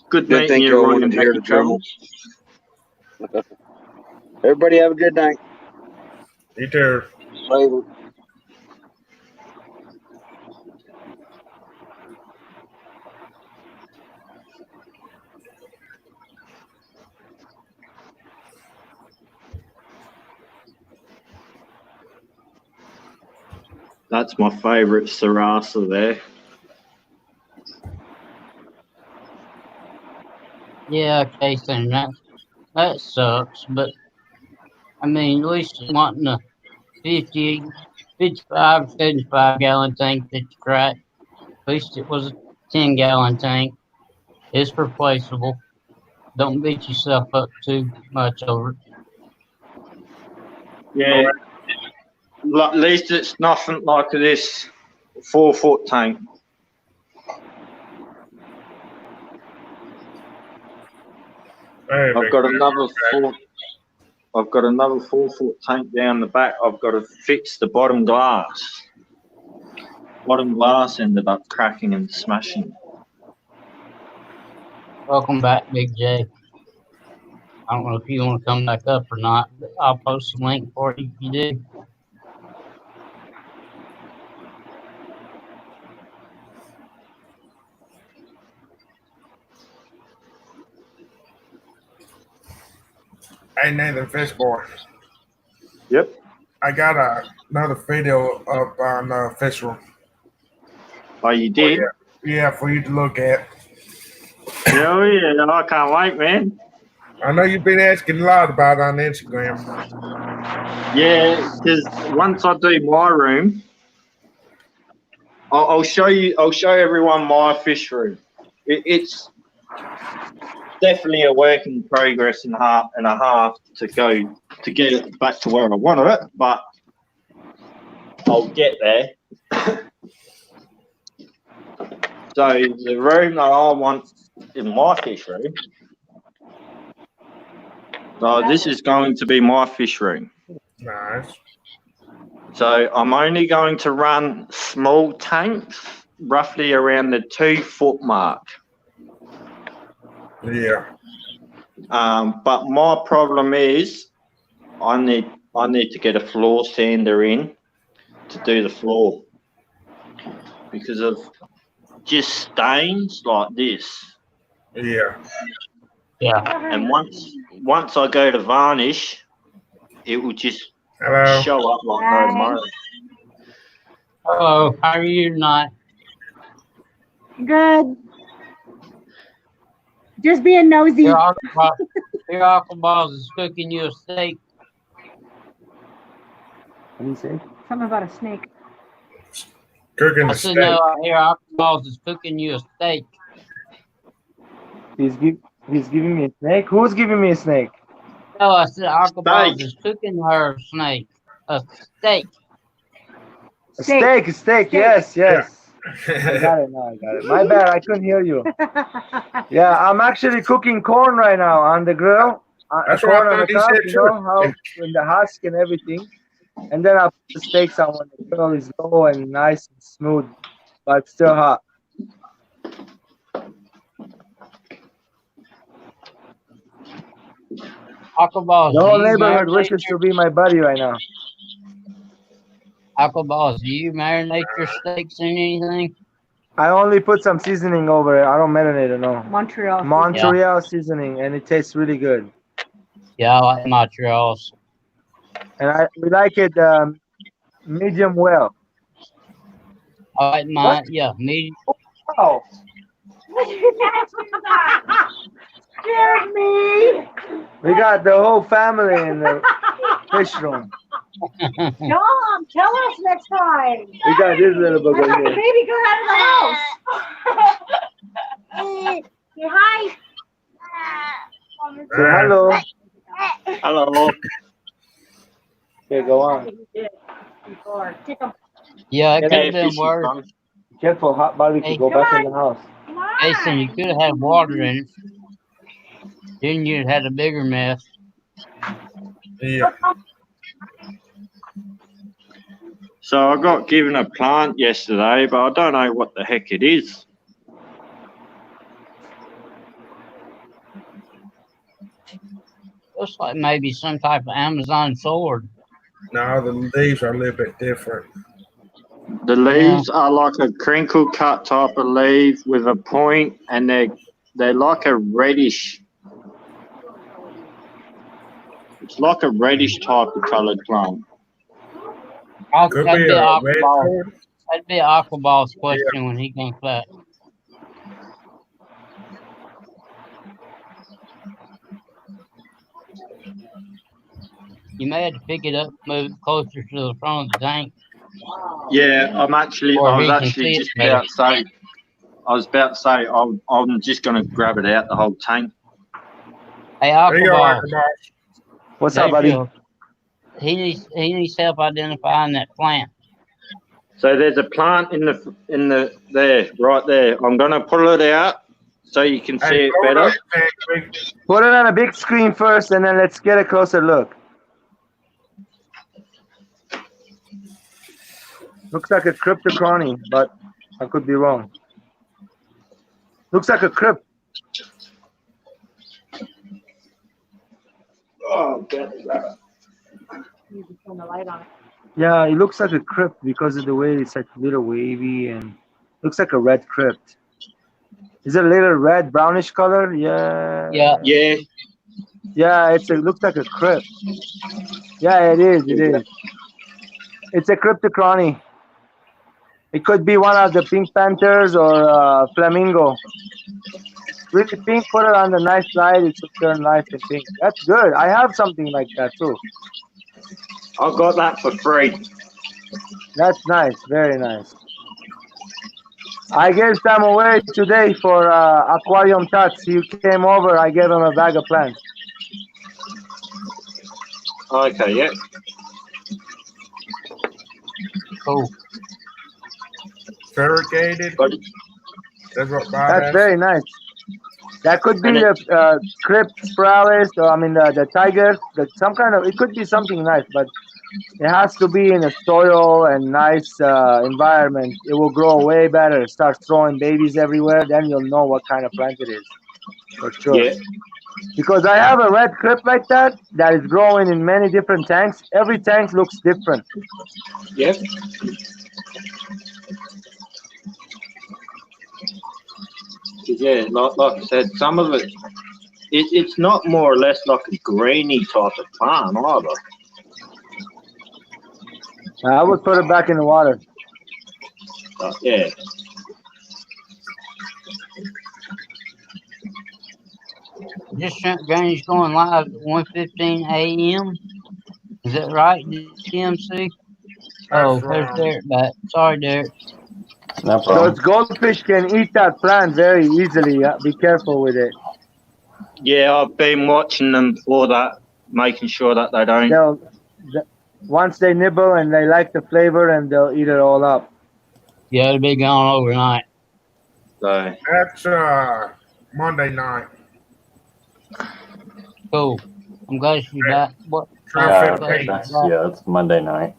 Good Didn't think y'all wanted to hear the trouble. Everybody have a good night. You too. Later. That's my favourite Sarasa there. Yeah, Jason, that sucks. But I mean, at least it's wanting a 50, 55, 75 gallon tank that you cracked. At least it was a 10 gallon tank. It's replaceable. Don't beat yourself up too much over it. Yeah, at least it's nothing like this 4-foot tank. Hey, I've got another 4-foot tank down the back. I've got to fix the bottom glass. Bottom glass ended up cracking and smashing. Welcome back, Big J. I don't know if you want to come back up or not, but I'll post a link for you if you do. Hey, Nathan Fish Boy. Yep. I got another video up on Fish Room. Oh, you did? Yeah, for you to look at. Hell yeah, I can't wait, man. I know you've been asking a lot about it on Instagram. Yeah, because once I do my room, I'll show you. I'll show everyone my fish room. It's definitely a work in progress and a half to go to get it back to where I wanted it, but I'll get there. So the room that I want in my fish room. So this is going to be my fish room. Nice. So I'm only going to run small tanks, roughly around the 2-foot mark. Yeah. But my problem is, I need to get a floor sander in to do the floor because of just stains like this. Yeah. Yeah. And once I go to varnish, it will just Hello. show up like no tomorrow. Hello, how are you tonight? Good. Just being nosy. Your Uncle Balls is cooking you a steak. What do you say? Something about a snake. Cooking I the said, steak. no, I hear Uncle Balls is cooking you a steak. He's giving me a snake. Who's giving me a snake? No, I said Uncle Balls Steak. is cooking her a snake. A steak. A steak. Steak. Yes. I got it now. I got it. My bad. I couldn't hear you. Yeah, I'm actually cooking corn right now on the grill. That's corn what I on thought the you top, said you too. know, how in the husk and everything. And then I put the steaks on when the grill is low and nice and smooth, but still hot. Uncle Balls, The do whole you neighborhood marinate wishes your to be my buddy right now. Uncle Balls, do you marinate your steaks in anything? I only put some seasoning over it. I don't marinate it, no. Montreal seasoning, and it tastes really good. Yeah, I like Montreal's. And we like it medium well. I like mine, yeah, medium. Oh. Scared me. We got the whole family in the fish room. Mom, tell us next time. We got this little I bugger thought the here. baby got out of the house. Say hi. Say hello. Hello. Okay, go on. Yeah, it could Yeah, have been fish is worse. fun. Careful, hot barbecue. Hey, Go back in the house. Jason, you could have had water in it. Then you'd had a bigger mess. Yeah. So I got given a plant yesterday, but I don't know what the heck it is. Looks like maybe some type of Amazon sword. No, the leaves are a little bit different. The leaves are like a crinkle cut type of leaf with a point, and they're like a reddish. It's like a reddish type of coloured plant. Could That'd be be a red Aquaball. sword. That'd be Aquaball's question when he comes back. You may have to pick it up, move it closer to the front of the tank. Yeah, I Or was he can actually see it just better. about to say. I was about to say I'm just going to grab it out the whole tank. Hey, There you go, Aquaball. Aquaball. What's up, buddy? He needs help identifying that plant. So there's a plant in the there, right there. I'm going to pull it out so you can see Hey, it blow it better. up, Tank, quick. Put it on a big screen first, and then let's get a closer look. Looks like a cryptochrony, but I could be wrong. Looks like a crypt. Oh, Yeah, it looks like a crypt because of the way it's like little wavy and looks like a red crypt. Is it a little red brownish color? Yeah. Yeah. Yeah. Yeah, it looks like a crypt. Yeah, it is. It is. It's a cryptochrony. It could be one of the pink panthers or flamingo. Really pink, put it on the nice side. It should turn nice and pink. That's good. I have something like that too. I got that for free. That's nice. Very nice. I gave some away today for aquarium tots. He came over. I gave him a bag of plants. Okay, yeah. Cool. Variegated. That's what Bob That's has. very nice. That could be the crypt spiralis, or I mean the tiger. Some kind of, it could be something nice, but it has to be in a soil and nice environment. It will grow way better. Start throwing babies everywhere, then you'll know what kind of plant it is, for sure. Yeah. Because I have a red crypt like that is growing in many different tanks. Every tank looks different. Yep. Yeah, like I said, some of it's not more or less like a greeny type of plant either. I would put it back in the water. Yeah. This shrimp drainage going live at 1:15 a.m. Is that right, DMC? Oh, there's Derek back. Sorry, Derek. No problem. Those goldfish can eat that plant very easily. Be careful with it. Yeah, I've been watching them for that, making sure that they don't. Once they nibble and they like the flavor, and they'll eat it all up. Yeah, it'll be gone overnight. So That's Monday night. Cool. I'm glad you're back. What? It's Monday night.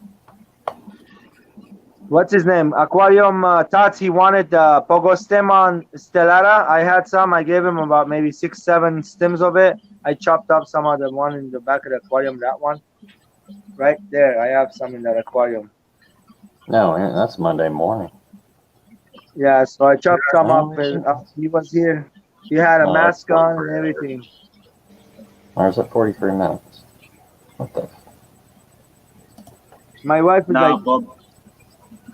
What's his name? Aquarium Tots. He wanted Pogostemon stellata. I had some. I gave him about maybe 6-7 stems of it. I chopped up some of the one in the back of the aquarium. That one, right there. I have some in that aquarium. No, that's Monday morning. Yeah, so I chopped some up. And, he was here. He had a mask on and everything. Or is it 43 minutes? What the? My wife is like, Bob.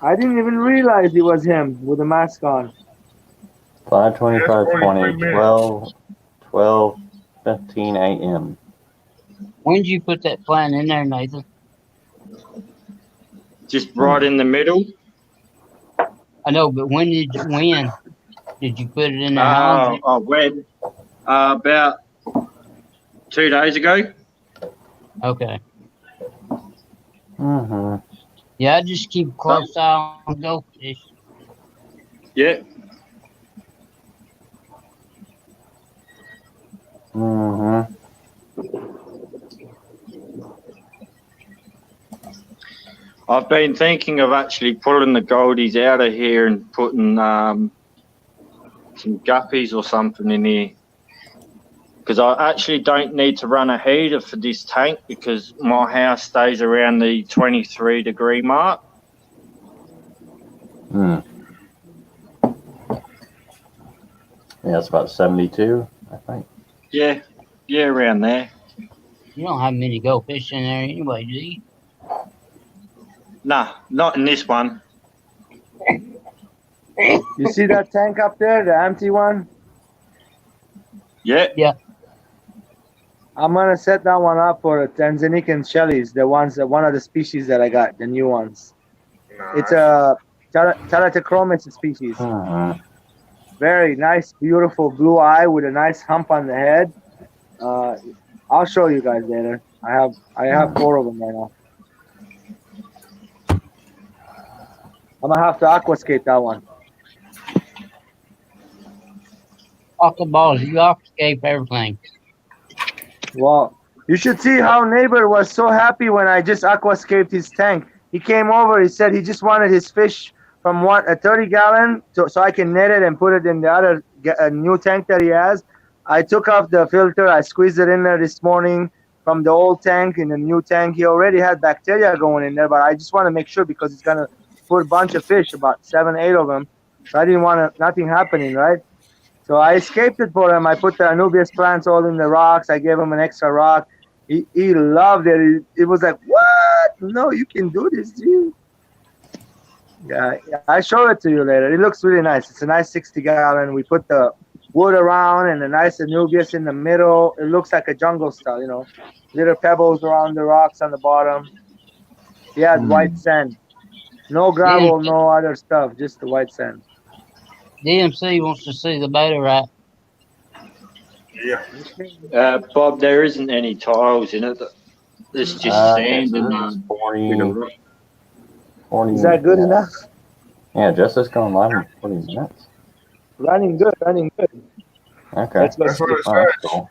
I didn't even realize it was him with a mask on. 5:25:20, 12:15 a.m. When did you put that plant in there, Nathan? Just right in the middle. I know, but when did you put it in there? When? About 2 days ago. Okay. Mm-hmm. Yeah, I just keep a close eye on goldfish. Yeah. Mm-hmm. I've been thinking of actually pulling the goldies out of here and putting some guppies or something in here. because I actually don't need to run a heater for this tank because my house stays around the 23-degree mark. Hmm. Yeah, it's about 72, I think. Yeah, around there. You don't have many goldfish in there anyway, do you? Nah, not in this one. You see that tank up there, the empty one? Yeah. Yeah. I'm gonna set that one up for Tanzanian shellies, the ones that one of the species that I got, the new ones. It's a Teratachromis species. Very nice, beautiful blue eye with a nice hump on the head. I'll show you guys later. I have 4 of them right now. I'm gonna have to aquascape that one. Aqua balls, you aquascape everything. Well, you should see how neighbor was so happy when I just aquascaped his tank. He came over. He said he just wanted his fish from a 30-gallon so I can net it and put it in the other new tank that he has. I took off the filter. I squeezed it in there this morning from the old tank in the new tank. He already had bacteria going in there, but I just want to make sure because he's gonna put a bunch of fish, about 7, 8 of them. So I didn't want nothing happening, right? So I escaped it for him. I put the Anubias plants all in the rocks. I gave him an extra rock. He loved it. It was like, what? No, you can do this, dude. Yeah, I show it to you later. It looks really nice. It's a nice 60-gallon. We put the wood around and a nice Anubias in the middle. It looks like a jungle style, you know. Little pebbles around the rocks on the bottom. He had white sand. No gravel, no other stuff, just the white sand. DMC wants to see the beta rat. Yeah. Bob, there isn't any tiles in it. It's just sand and 40. Is that good enough? Yeah, just as going live in 40 minutes. Running good. Okay. That's what it Oh, that's says. cool.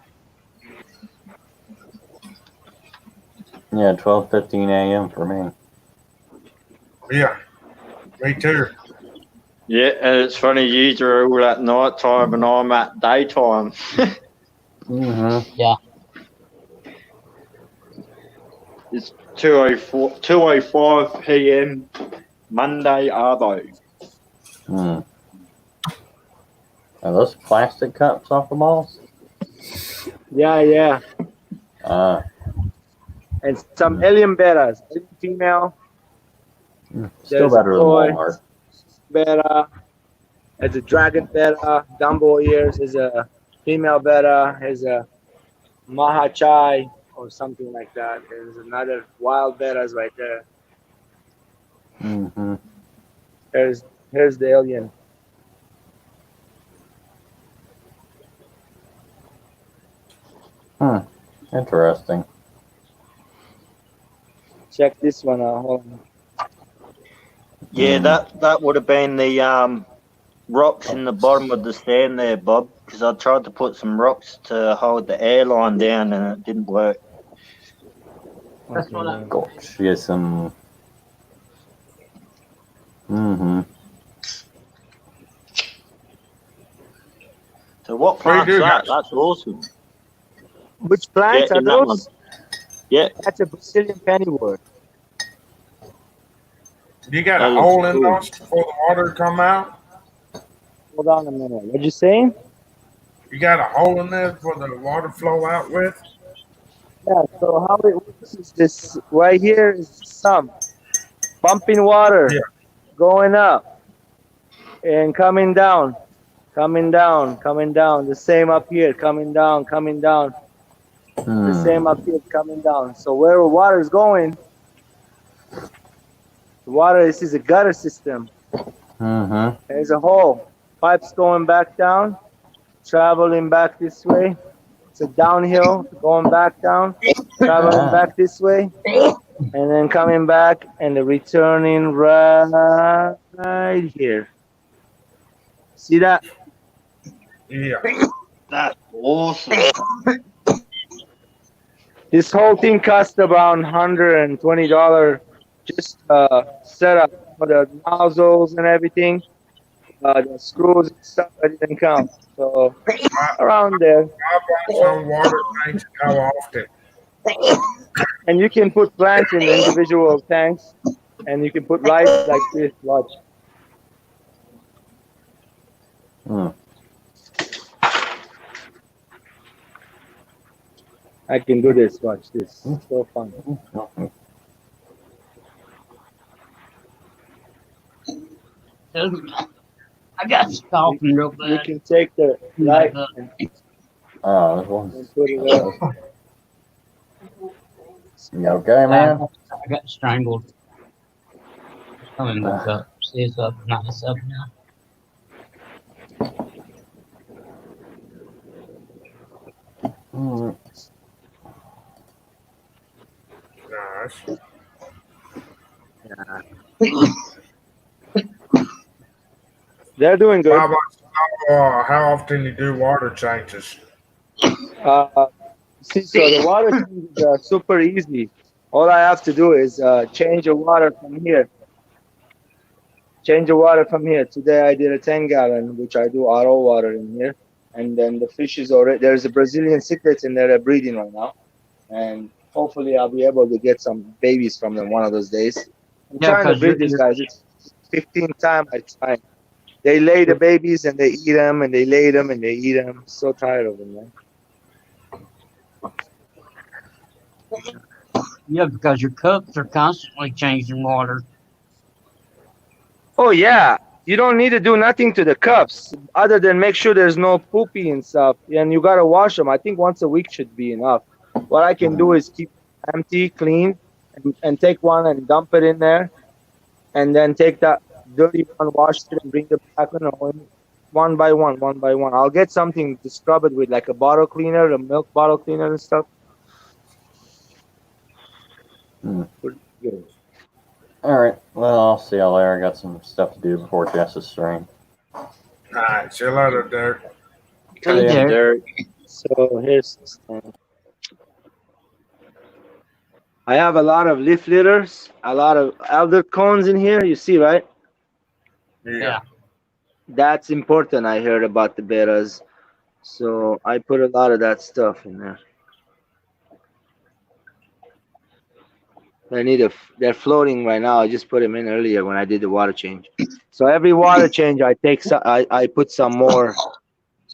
Yeah, 12:15 a.m. for me. Yeah. Me too. yeah, and it's funny you are all at night time and I'm at daytime. Yeah. It's 2:05 p.m. Monday, Arvo. Are those plastic cups off the balls? Yeah. And some alien betas, female. Still better than Walmart. Beta. There's a dragon beta. Gumbo ears is a female beta. There's a Mahachai or something like that. There's another wild betas right there. Here's the alien. Interesting. Check this one out. Hold on. Yeah, that would have been the rocks in the bottom of the stand there, Bob, because I tried to put some rocks to hold the airline down and it didn't work. That's what I Gosh, yes, So what plant's that? That's awesome. Which plants are in that one. those? Yeah. That's a Brazilian pennywort. You got a hole in those before the water come out? Hold on a minute. What you saying? You got a hole in there for the water flow out with? Yeah, so how it works is this right here is some pumping water going up and coming down. The same up here, coming down. The same up here, coming down. So where the water is going, this is a gutter system. There's a hole. Pipes going back down, traveling back this way. It's a downhill, going back down, traveling back this way, and then coming back and returning right here. See that? Yeah. That's awesome. This whole thing cost about $120 just set up for the nozzles and everything. The screws and stuff I didn't count. So around there. How about some water tanks and how often? And you can put plants in individual tanks, and you can put lights like this. Watch. Hmm. I can do this. Watch this. So fun. I got stalking real You bad. can take the light and Oh, this one's. put it up. You okay, man? I got strangled. I'm in the cup. See, it's up. Not it's up now. Mm. Nice. They're doing good. How often you do water changes? See, so the water changes are super easy. All I have to do is change the water from here. Change the water from here. Today I did a 10-gallon, which I do auto water in here. And then the fish is already, there's a Brazilian cichlids in there that are breeding right now. And hopefully I'll be able to get some babies from them one of those days. I'm trying to breed these guys. It's 15th time I try. They lay the babies and they eat them and they lay them and they eat them. So tired of them, man. Yeah, because your cups are constantly changing water. Oh yeah, you don't need to do nothing to the cups other than make sure there's no poopy and stuff. And you gotta wash them. I think once a week should be enough. What I can do is keep empty, clean, and take one and dump it in there, and then take that dirty one, wash it, and bring it back in one by one, one by one. I'll get something to scrub it with, like a bottle cleaner, a milk bottle cleaner and stuff. Pretty good. All right. Well, I'll see y'all later. I got some stuff to do before Jess's stream. All right. See you later, Derek. Hey, Derek. So here's this thing. I have a lot of leaf litters, a lot of elder cones in here. You see, right? Yeah. That's important. I heard about the betas, so I put a lot of that stuff in there. They're floating right now. I just put them in earlier when I did the water change. So every water change, I put some more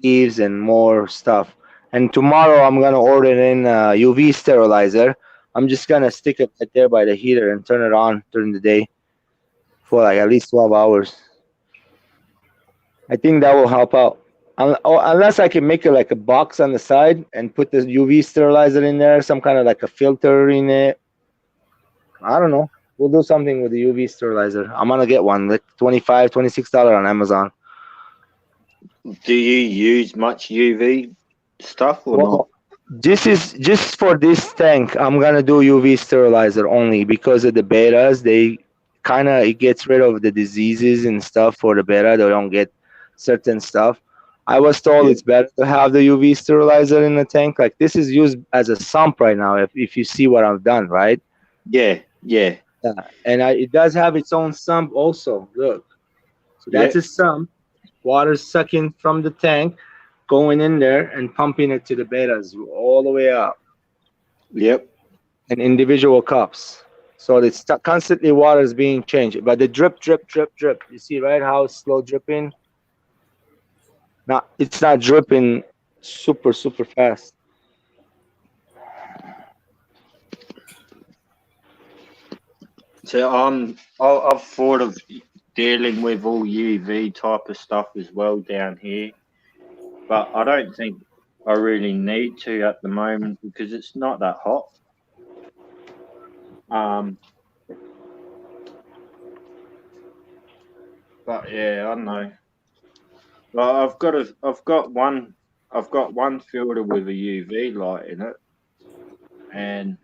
leaves and more stuff. And tomorrow I'm gonna order in a UV sterilizer. I'm just gonna stick it right there by the heater and turn it on during the day for like at least 12 hours. I think that will help out. Unless I can make it like a box on the side and put the UV sterilizer in there, some kind of like a filter in it. I don't know. We'll do something with the UV sterilizer. I'm gonna get one, like $25, $26 on Amazon. Do you use much UV stuff or not? This is just for this tank. I'm gonna do UV sterilizer only because of the betas. It gets rid of the diseases and stuff for the beta. They don't get certain stuff. I was told it's better to have the UV sterilizer in the tank. Like this is used as a sump right now. If you see what I've done, right? Yeah. And it does have its own sump also. Look, so that's a sump. Water sucking from the tank, going in there and pumping it to the betas all the way up. Yep. And individual cups. So it's constantly water is being changed. But the drip. You see, right? How it's slow dripping. Now it's not dripping super fast. So I've thought of dealing with all UV type of stuff as well down here, but I don't think I really need to at the moment because it's not that hot. But yeah, I don't know. Well, I've got one filter with a UV light in it, and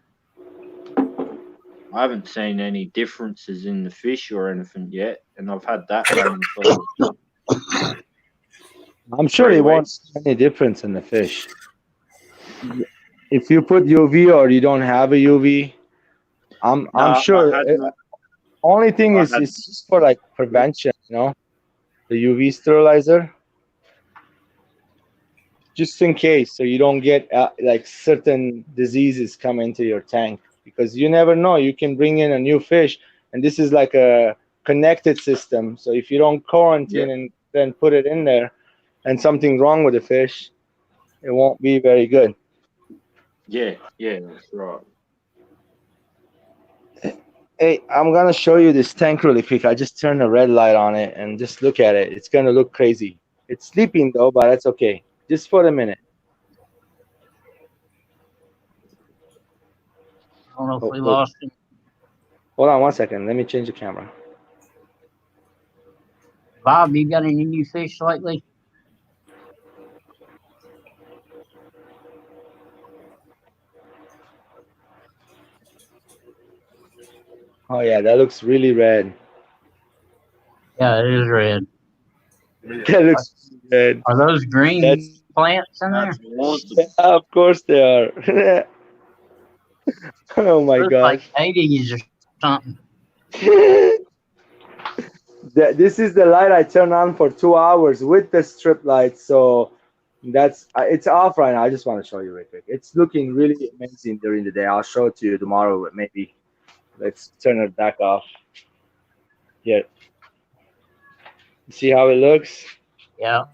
I haven't seen any differences in the fish or anything yet, and I've had that running for. I'm sure it won't make any difference in the fish. If you put UV or you don't have a UV, I'm sure. Only thing is it's just for like prevention, you know. the UV sterilizer, just in case, so you don't get like certain diseases come into your tank, because you never know. You can bring in a new fish, and this is like a connected system. So if you don't quarantine and then put it in there, and something's wrong with the fish, it won't be very good. Yeah, that's right. Hey, I'm gonna show you this tank really quick. I just turned the red light on it and just look at it. It's gonna look crazy. It's sleeping though, but that's okay. Just for a minute. I don't know if we lost him. Hold on one second. Let me change the camera. Bob, you got any new fish lately? Oh yeah, that looks really red. Yeah, it is red. That looks red. Are those green plants in there? Yeah, of course they are. Oh my Looks god. like Hades or something. This is the light I turned on for 2 hours with the strip light, so that's it's off right now. I just want to show you real quick. It's looking really amazing during the day. I'll show it to you tomorrow, maybe. Let's turn it back off. Here. See how it looks? Yeah.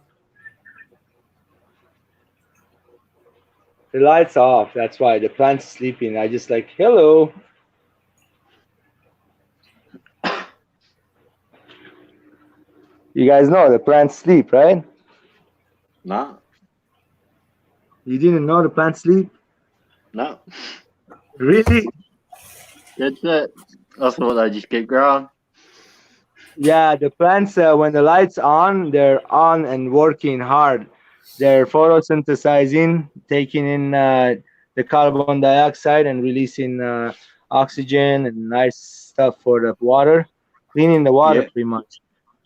The light's off. That's why the plant's sleeping. I just like, hello. You guys know the plants sleep, right? No. You didn't know the plants sleep? No. Really? That's it. I thought they just keep growing. Yeah, the plants, when the light's on, they're on and working hard. They're photosynthesizing, taking in the carbon dioxide and releasing oxygen and nice stuff for the water, cleaning the water pretty much.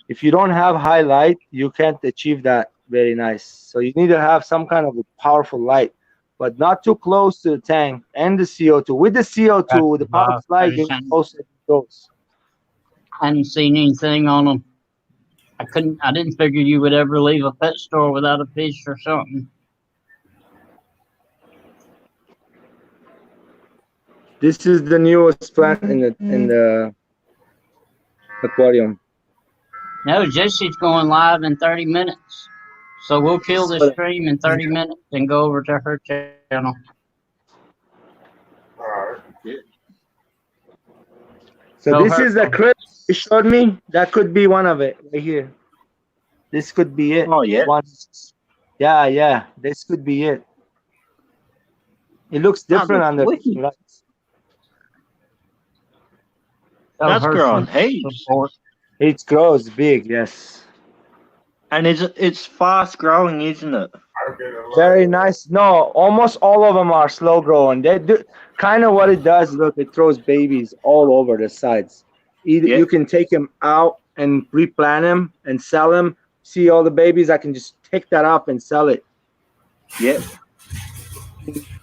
If you don't have high light, you can't achieve that very nice. So you need to have some kind of a powerful light, but not too close to the tank and the CO2. With the CO2, with the powerful light, you can also those. I hadn't seen anything on them. I didn't figure you would ever leave a pet store without a fish or something. This is the newest plant in the aquarium. No, Jesse's going live in 30 minutes. So we'll kill this stream in 30 minutes and go over to her channel. So this is the clip you showed me. That could be one of it right here. This could be it. Oh yeah. Yeah. This could be it. It looks different on the lights. That's growing heaps. It grows big, yes. And it's fast growing, isn't it? Very nice. No, almost all of them are slow growing. They do kind of what it does. Look, it throws babies all over the sides. Either you can take them out and replant them and sell them. See all the babies? I can just take that up and sell it. Yep.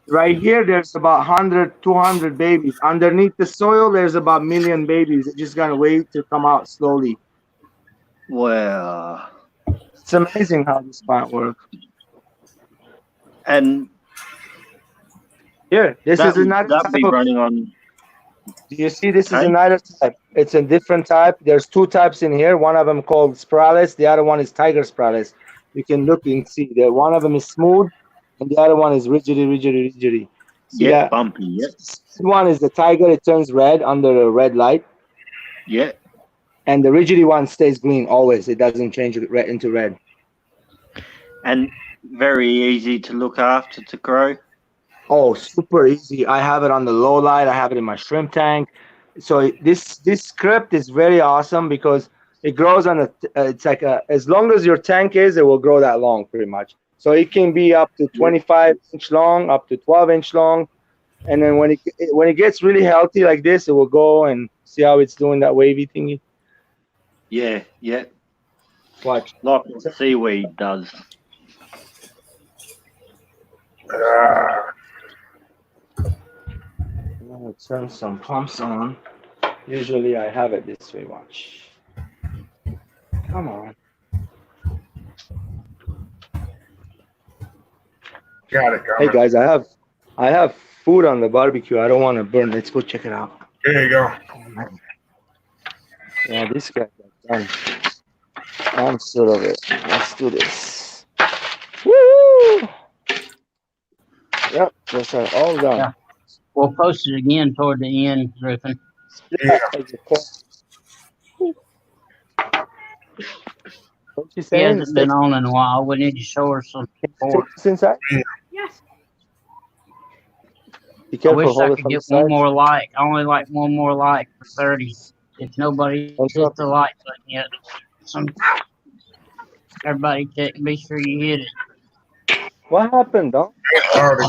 Right here, there's about 100, 200 babies. Underneath the soil, there's about 1 million babies. They're just gonna wait to come out slowly. Wow. It's amazing how this plant works. And here, this is another type of running on. Do you see this is another type? It's a different type. There's two types in here. One of them called Spiralis. The other one is Tiger Spiralis. You can look and see that one of them is smooth and the other one is rigidy. Yeah, bumpy. Yeah. This one is the Tiger. It turns red under a red light. Yeah. And the rigidy one stays green always. It doesn't change into red. And very easy to look after to grow. Oh, super easy. I have it on the low light. I have it in my shrimp tank. So this script is very awesome because it grows on it's like as long as your tank is, it will grow that long pretty much. So it can be up to 25-inch long, up to 12-inch long. And then when it gets really healthy like this, it will go and see how it's doing that wavy thingy. Yeah. Watch. Like what seaweed does. I'm gonna turn some pumps on. Usually I have it this way. Watch. Come on. Got it, Hey coming. guys, I have food on the barbecue. I don't want to burn. Let's go check it out. There you go. Yeah, this guy got done. I'm sure of it. Let's do this. Woo! Yep, those are all done. Yeah. We'll post it again toward the end, Griffin. Yeah. What you He saying? hasn't been on in a while. We need to show her some support. Take this inside? Yes. Be I careful, wish I hold it could from the get one side. more like. I only like one more like for 30. If nobody What's hit up? the like button yet, everybody be sure you hit it. What happened, dog? It's already.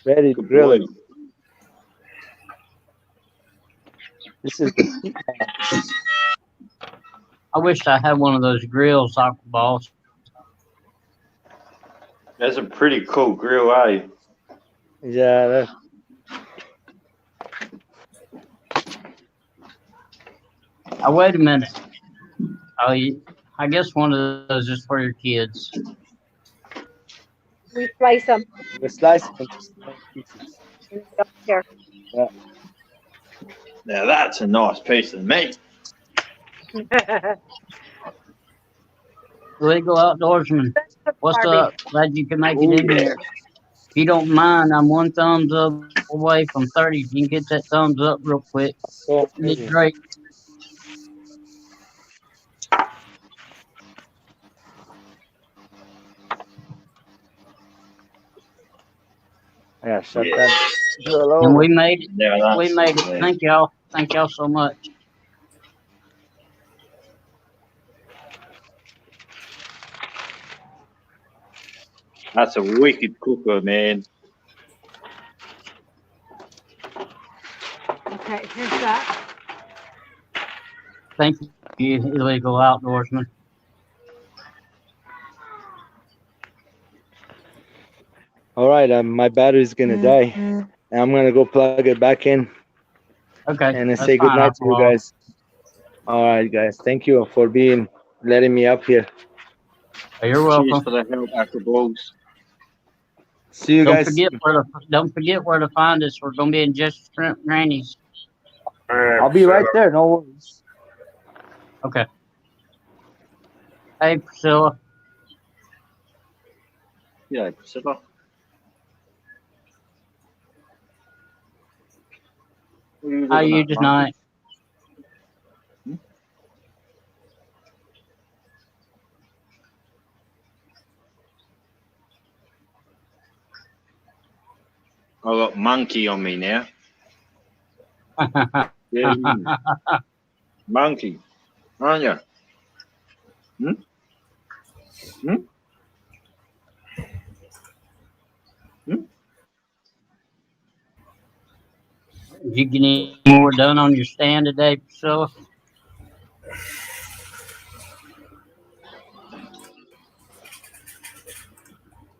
Ready to grill it. This is the heat man. I wish I had one of those grill soccer balls. That's a pretty cool grill, eh? Yeah, that, Oh, wait a minute. I guess one of those is for your kids. We slice them. we slice it into small pieces. Here. Yeah. Now that's a nice piece of meat. Legal outdoorsman, what's up? Glad you can make it in here. If you don't mind, I'm one thumbs up away from 30. If you can get that thumbs up real quick, So it'd be great. yeah, shut that grill over. And we made it. Yeah, We made it. Thank y'all. Thank y'all so much. That's a wicked cooker, man. Okay, here's that. Thank you, illegal outdoorsman. All right, my battery's gonna die, and I'm gonna go plug it back in Okay. and that's say good fine, night to you Outlaw. guys. All right, guys, thank you for letting me up here. You're Cheers welcome. for the help, Apple Balls. See you Don't guys. forget where to find us. We're gonna be in Just Shrimp Granny's. All right, I'll be shut right up. there. No worries. Okay. Hey Priscilla. Yeah, Priscilla. How you tonight? I got monkey on me now. Yeah, monkey, aren't you? Hmm? Hmm? Hmm? Did you get any more done on your stand today, Priscilla?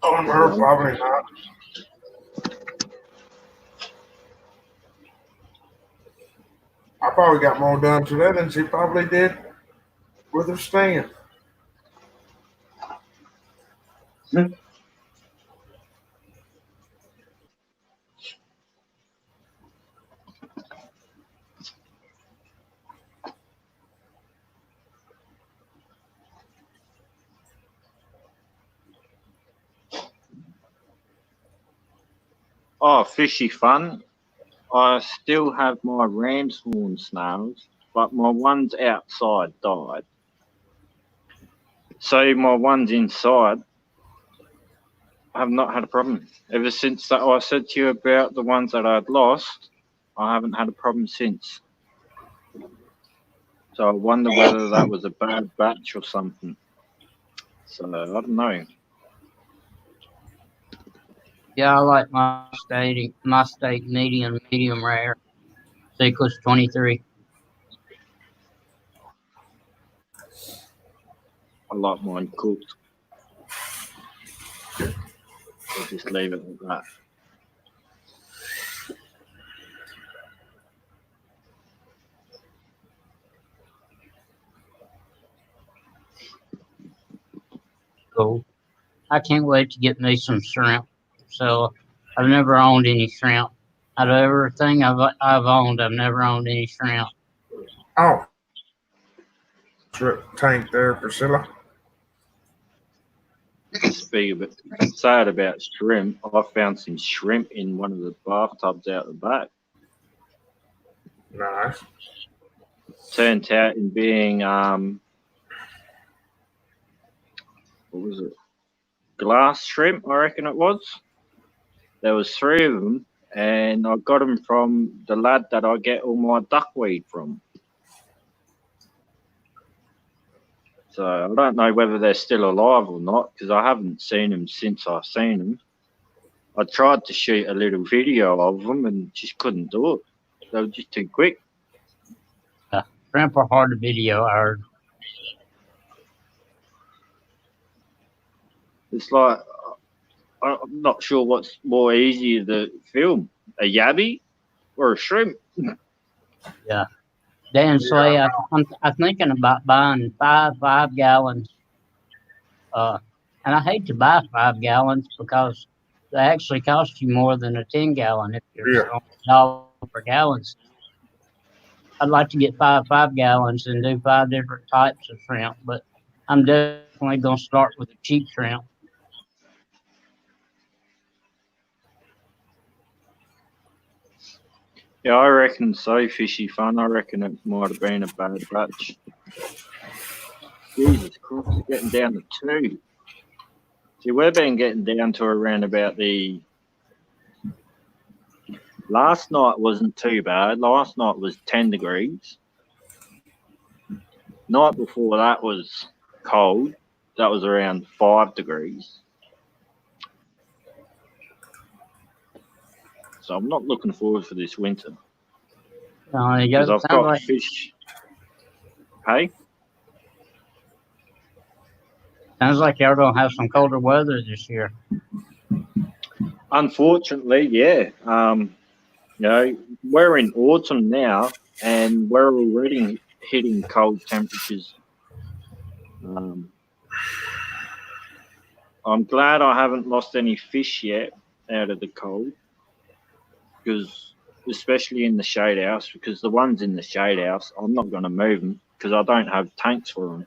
On her, probably not. I probably got more done today than she probably did with her stand. Oh, fishy fun. I still have my ram's horn snails, but my ones outside died. So my ones inside, I have not had a problem. Ever since that I said to you about the ones that I'd lost, I haven't had a problem since. So I wonder whether that was a bad batch or something. So I don't know. Yeah, I like my steak medium rare. Thickness 23. I like mine cooked. We'll just leave it like that. Cool. I can't wait to get me some shrimp. So I've never owned any shrimp. Out of everything I've owned, I've never owned any shrimp. Oh, shrimp tank there, Priscilla. Speak a bit sad about shrimp. I found some shrimp in one of the bathtubs out the back. Nice. Turned out in being what was it? Glass shrimp, I reckon it was. There was 3 of them, and I got them from the lad that I get all my duckweed from. So I don't know whether they're still alive or not, because I haven't seen them since I've seen them. I tried to shoot a little video of them and just couldn't do it. They were just too quick. Shrimp are hard to video, I heard. It's like, I'm not sure what's more easier to film, a yabby or a shrimp. Yeah. Dan Slay, I'm thinking about buying 5 gallons. And I hate to buy 5 gallons because they actually cost you more than a 10-gallon if you're on $1 per gallon. I'd like to get 5 gallons and do 5 different types of shrimp, but I'm definitely going to start with the cheap shrimp. Yeah, I reckon so, Fishy Fun. I reckon it might have been a bad batch. Jesus Christ, it's getting down to 2. See, we've been getting down to around about the... Last night wasn't too bad. Last night was 10 degrees. Night before that was cold. That was around 5 degrees. So I'm not looking forward for this winter. Because I've got fish. Hey? Sounds like y'all gonna have some colder weather this year. Unfortunately, yeah. You know, we're in autumn now, and we're already hitting cold temperatures. I'm glad I haven't lost any fish yet out of the cold, because especially in the shade house, because the ones in the shade house, I'm not going to move them because I don't have tanks for them.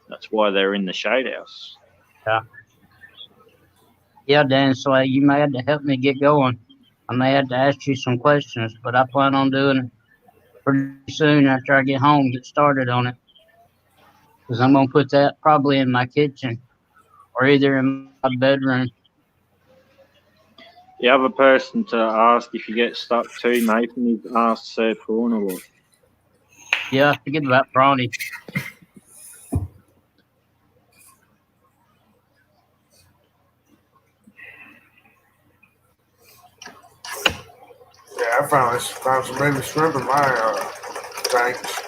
That's why they're in the shade house. Yeah. Yeah, Dan Slay, you may have to help me get going. I may have to ask you some questions, but I plan on doing it pretty soon after I get home, get started on it. Because I'm going to put that probably in my kitchen or either in my bedroom. The other person to ask if you get stuck too, Nathan, is asked Sir Prawn or what? Yeah, forget about Brawny. Yeah, I found some baby shrimp in my tanks.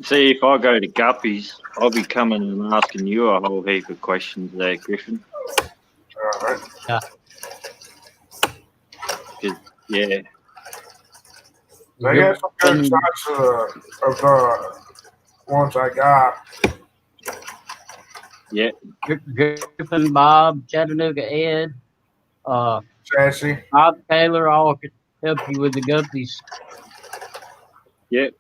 See, if I go to Guppies, I'll be coming and asking you a whole heap of questions there, Griffin. All right. Yeah. Because, yeah. They got some good shots of the ones I got. Yeah. Griffin, Bob, Chattanooga Ed, Chassis. Bob Taylor, all could help you with the guppies. Yep.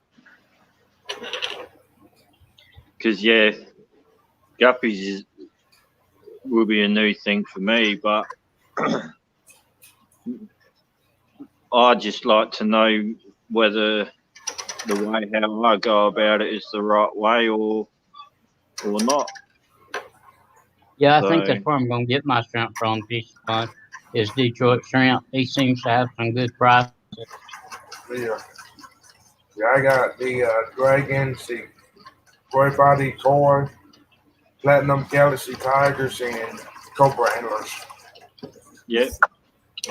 Because, yeah, Guppies will be a new thing for me, but I'd just like to know whether the way how I go about it is the right way or not. Yeah, I think that's where I'm going to get my shrimp from, Fish Fun, is Detroit Shrimp. He seems to have some good prices. Yeah, I got the Dragons, the Gray Body Toy, Platinum Galaxy Tigers, and Cobra Antlers. Yep.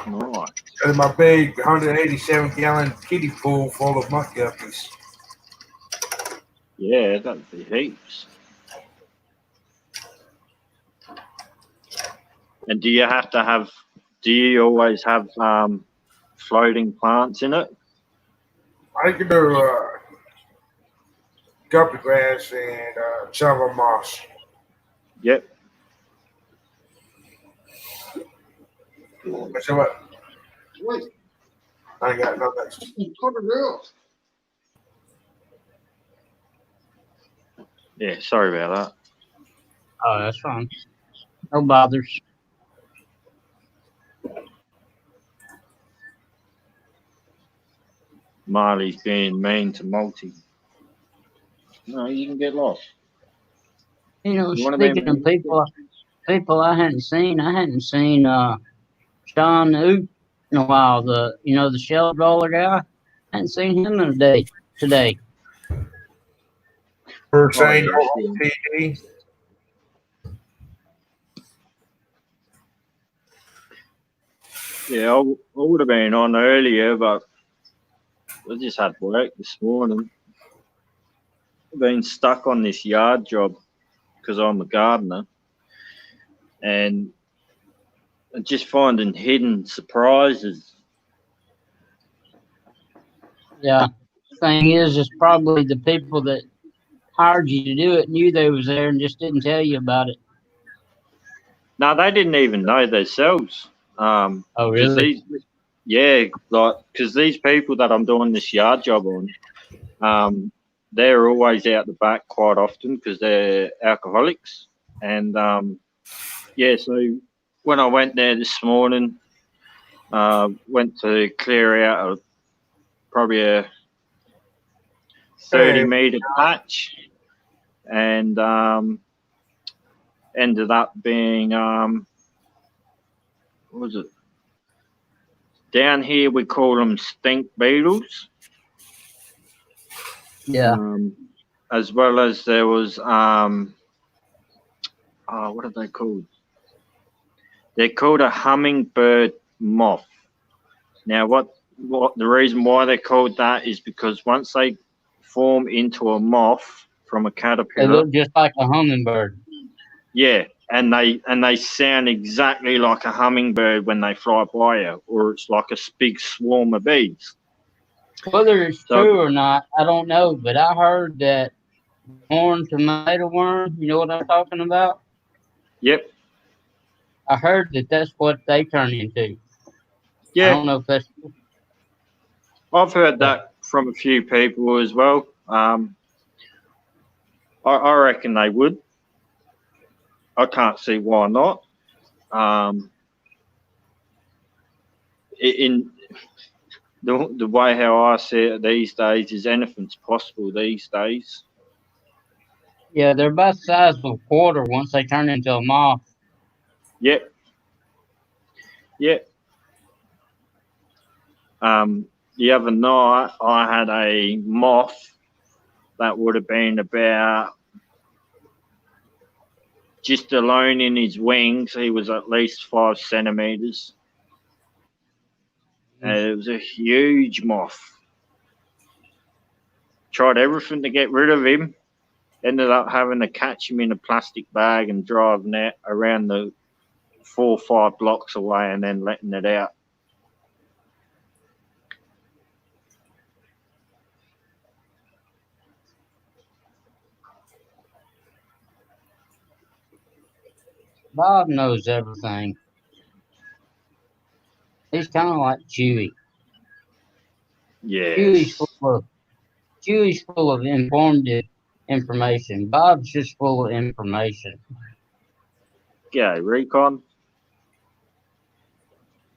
Nice. And my big 187-gallon kiddie pool full of muck guppies. Yeah, that'd be heaps. And do you always have floating plants in it? I can do guppy grass and shovel moss. Yep. So what? Wait. I ain't got no next. Yeah, sorry about that. Oh, that's fine. No bothers. Marley's being mean to Multi. No, you can get lost. You know, You wanna be speaking of mean? people I hadn't seen Sean Oot in a while. The shell roller guy. Hadn't seen him in a day today. For Oh, saying yeah. TV. Yeah, I would have been on earlier, but I just had work this morning. I've been stuck on this yard job because I'm a gardener, and just finding hidden surprises. Yeah. Thing is, it's probably the people that hired you to do it knew they was there and just didn't tell you about it. No, they didn't even know themselves. Oh, really? Because these people that I'm doing this yard job on, they're always out the back quite often because they're alcoholics. And so when I went there this morning, went to clear out probably a 30-meter patch, and ended up being what was it? Down here we call them stink beetles. Yeah. As well as there was what are they called? They're called a hummingbird moth. Now what the reason why they're called that is because once they form into a moth from a They caterpillar, look just like a hummingbird. yeah, and they sound exactly like a hummingbird when they fly by you, or it's like a big swarm of bees. Whether it's So- true or not, I don't know, but I heard that horned tomato worm, you know what I'm talking about? Yep. I heard that that's what they turn into. I Yeah, don't know if that's I've heard that from a few people as well. I reckon they would. I can't see why not. In the way how I see it these days is anything's possible these days. yeah, they're about the size of a quarter once they turn into a moth. Yep. Yep. The other night I had a moth that would have been about just alone in his wings. He was at least 5 centimeters. And it was a huge moth. Tried everything to get rid of him. Ended up having to catch him in a plastic bag and driving it around the 4 or 5 blocks away and then letting it out. Bob knows everything. He's kind of like Chewy. Yes. Chewy's full of informative information. Bob's just full of information. G'day, Recon.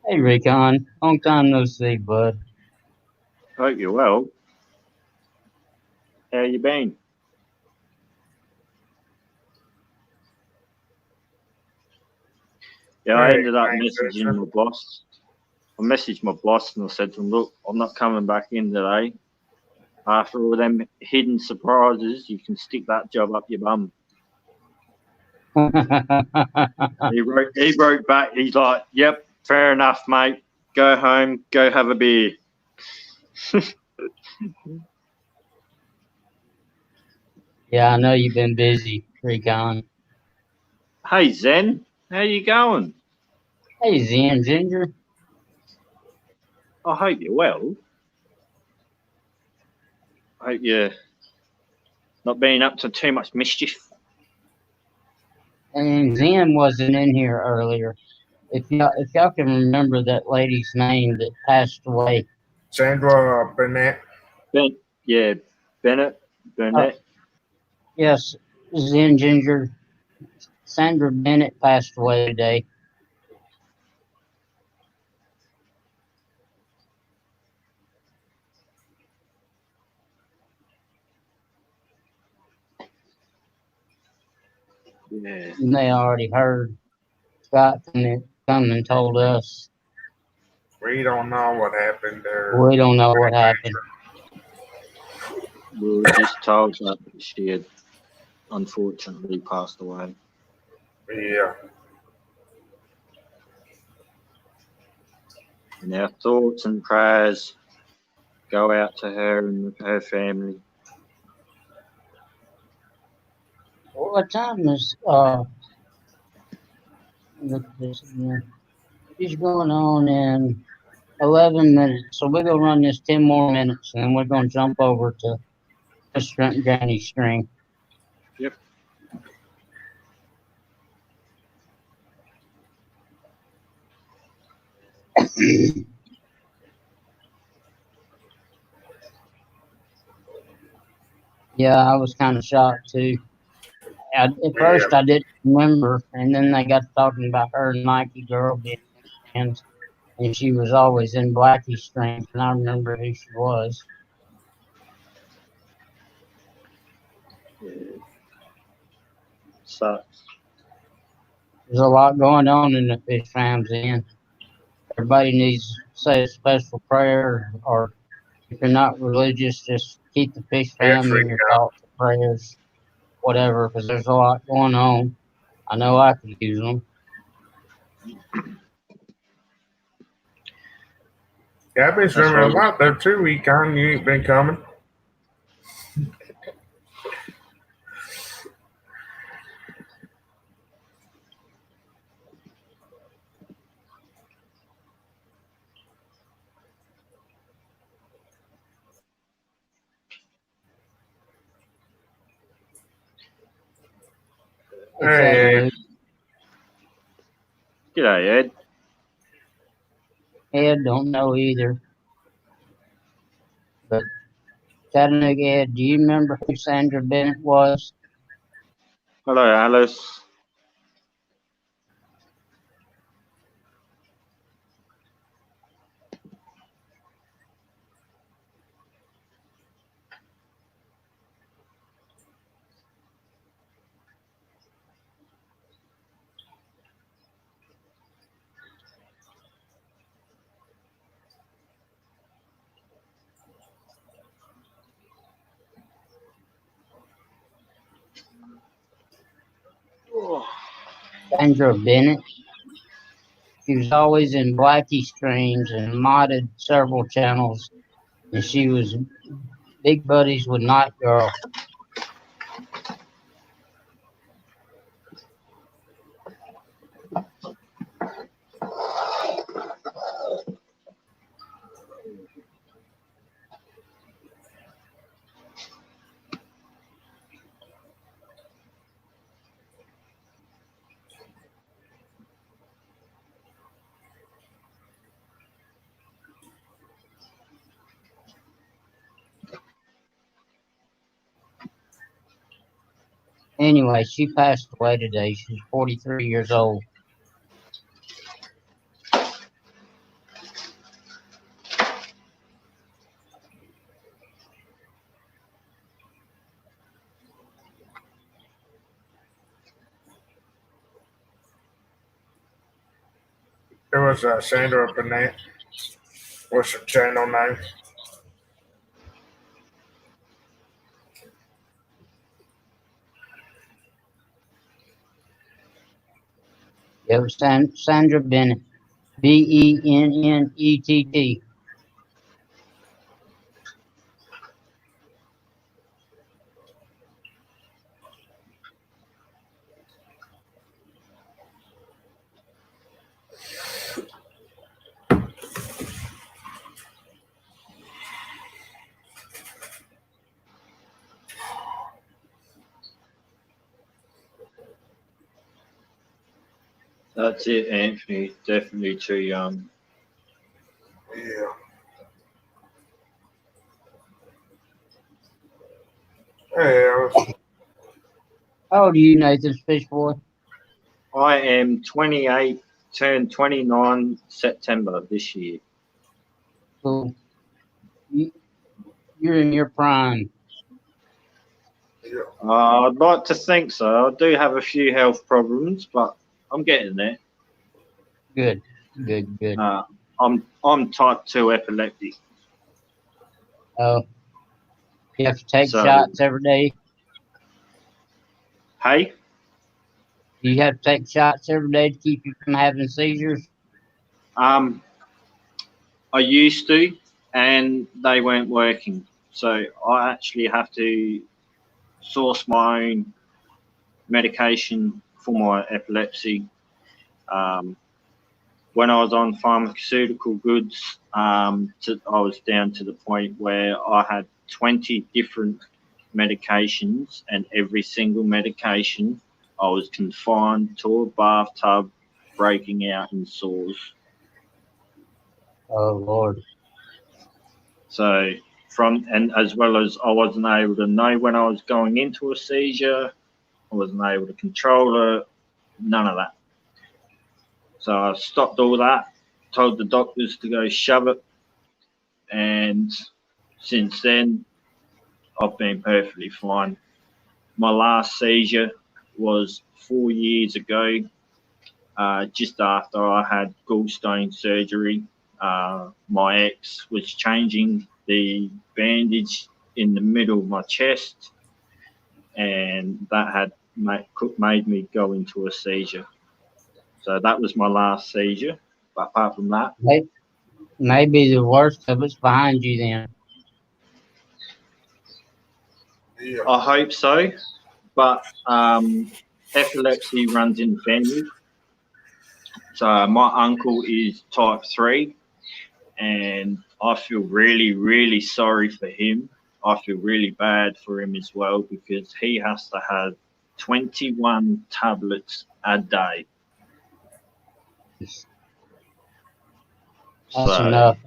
Hey, Recon. Long time no see, bud. Hope you're well. How you been? Yeah, I ended up messaging my boss. I messaged my boss and I said to him, look, I'm not coming back in today. After all them hidden surprises, you can stick that job up your bum. He wrote back, he's like, yep, fair enough, mate. Go home, go have a beer. Yeah, I know you've been busy, Recon. Hey Zen, how you going? Hey, Zen Ginger. I hope you're well. I hope you're not being up to too much mischief. And Zen wasn't in here earlier. If y'all can remember that lady's name that passed away. Sandra Burnett. Yeah, Bennett. Yes, Zen Ginger. Sandra Bennett passed away today. Yeah. And they already heard. Scott come and told us. We don't know what happened there. We don't know what happened. We were just told that she had unfortunately passed away. Yeah. And our thoughts and prayers go out to her and her family. What time is look at this again. It's going on in 11 minutes. So we're gonna run this 10 more minutes and then we're gonna jump over to Mr. and Granny String. Yep. Yeah, I was kind of shocked too. At first, I didn't remember, and then they got talking about her and Nike girl being friends, and she was always in Blackie Strings, and I remember who she was. Yeah. Sucks. There's a lot going on in the fish fams, and everybody needs to say a special prayer, or if you're not religious, just keep the fish fam in your thoughts and prayers, whatever, because there's a lot going on. I know I could use them. Yeah, I've been swimming a lot there too, Econ. You ain't been coming. Hey, G'day, Ed. Ed don't know either. But Chattanooga Ed, do you remember who Sandra Bennett was? Hello, Alice. Sandra Bennett. She was always in Blackie Streams and modded several channels, and she was big buddies with Night Girl. Anyway, she passed away today. She's 43 years old. It was Sandra Burnett. What's her channel name? It was Sandra Bennett. Bennett. That's it, Anthony. Definitely too young. Yeah. Hey, How old are you, Nathan Fish Boy? I am 28, turned 29 September this year. Cool. You're in your prime. yeah. I'd like to think so. I do have a few health problems, but I'm getting there. Good. Good. Good. I'm type 2 epileptic. Oh, you have to take So, shots every day. hey, You have to take shots every day to keep you from having seizures. I used to, and they weren't working. So I actually have to source my own medication for my epilepsy. Um, when I was on pharmaceutical goods, I was down to the point where I had 20 different medications, and every single medication I was confined to a bathtub, breaking out in sores. Oh Lord. So and as well as I wasn't able to know when I was going into a seizure, I wasn't able to control it, none of that. So I stopped all that, told the doctors to go shove it, and since then I've been perfectly fine. My last seizure was 4 years ago, just after I had gallstone surgery. My ex was changing the bandage in the middle of my chest, and that had made me go into a seizure. So that was my last seizure. But apart from that, Maybe the worst of it's behind you then. Yeah. I hope so. But epilepsy runs in the family. So my uncle is type 3, and I feel really, really sorry for him. I feel really bad for him as well because he has to have 21 tablets a day. That's So, enough.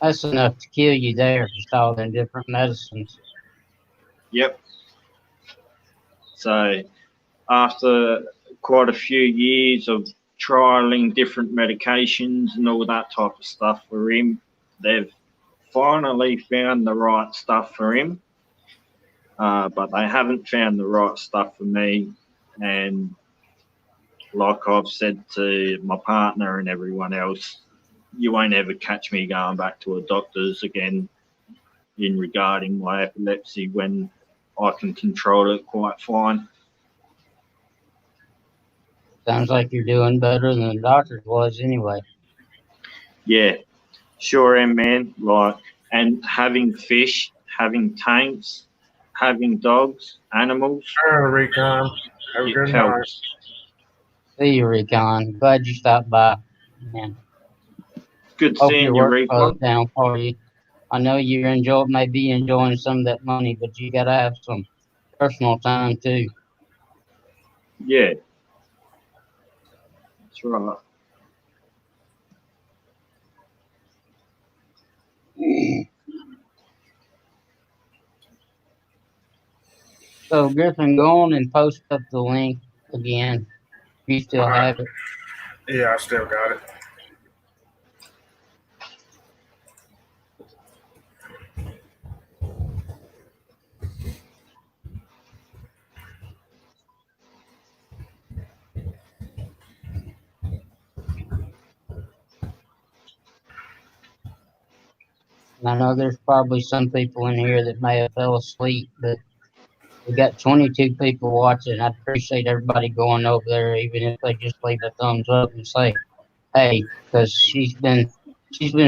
That's enough to kill you there, just all them different medicines. yep. So after quite a few years of trialing different medications and all that type of stuff for him, they've finally found the right stuff for him. But they haven't found the right stuff for me. And like I've said to my partner and everyone else, you won't ever catch me going back to a doctor's again in regarding my epilepsy when I can control it quite fine. Sounds like you're doing better than the doctor was anyway. Yeah, sure am, man. Like, and having fish, having tanks, having dogs, animals, All right, Recon. Have a it good night. helps. See you, Recon. Glad you stopped by. Man, Good hope seeing your you, work Recon. slows down for you. I know you may be enjoying some of that money, but you gotta have some personal time too. Yeah, that's right. So Griffin, go on and post up the link again. You still have it. Yeah, I still got it. And I know there's probably some people in here that may have fell asleep, but we got 22 people watching. I appreciate everybody going over there, even if they just leave a thumbs up and say, "Hey," because she's been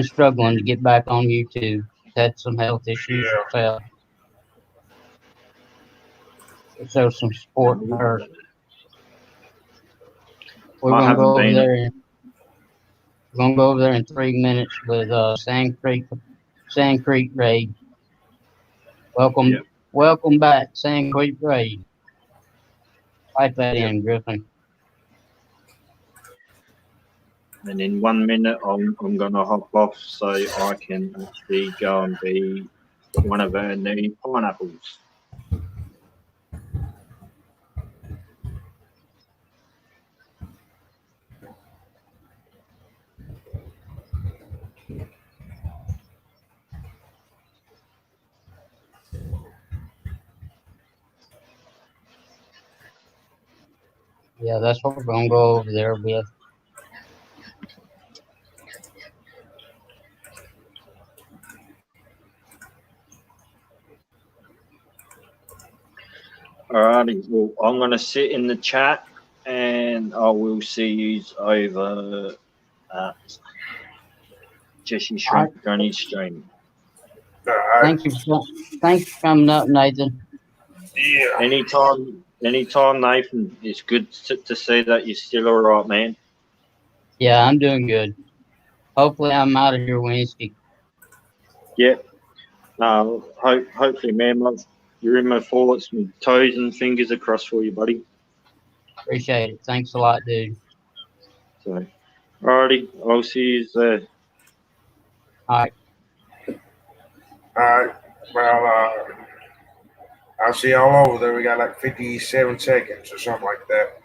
struggling to get back on YouTube. She's had some health issues Yeah. herself. So show some support to her. We're I gonna haven't go over been. there. We're gonna go over there in 3 minutes with Sand Creek Raid. Yeah. Welcome back, Sand Creek Raid. Type that Yep. in, Griffin. And in 1 minute, I'm going to hop off so I can actually go and be one of our new pineapples. Yeah, that's what we're gonna go over there with. Alrighty, well, I'm going to sit in the chat and I will see you over at Jesse Shrimp Gunny's stream. All right. Thanks for coming up, Nathan. Yeah. Anytime, Nathan. It's good to see that you're still all right, man. Yeah, I'm doing good. Hopefully, I'm out of here Wednesday. Yeah. Hopefully, man. You're in my thoughts, my toes and fingers across for you, buddy. Appreciate it. Thanks a lot, dude. So, alrighty, I'll see you there. All right. All right. Well, I'll see y'all over there. We got like 57 seconds or something like that.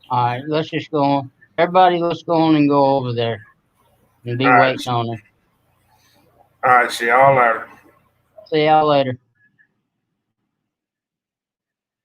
All right. Let's just go on. Everybody, let's go on and go over there and be All right. waiting on her. All right. See y'all later. See y'all later.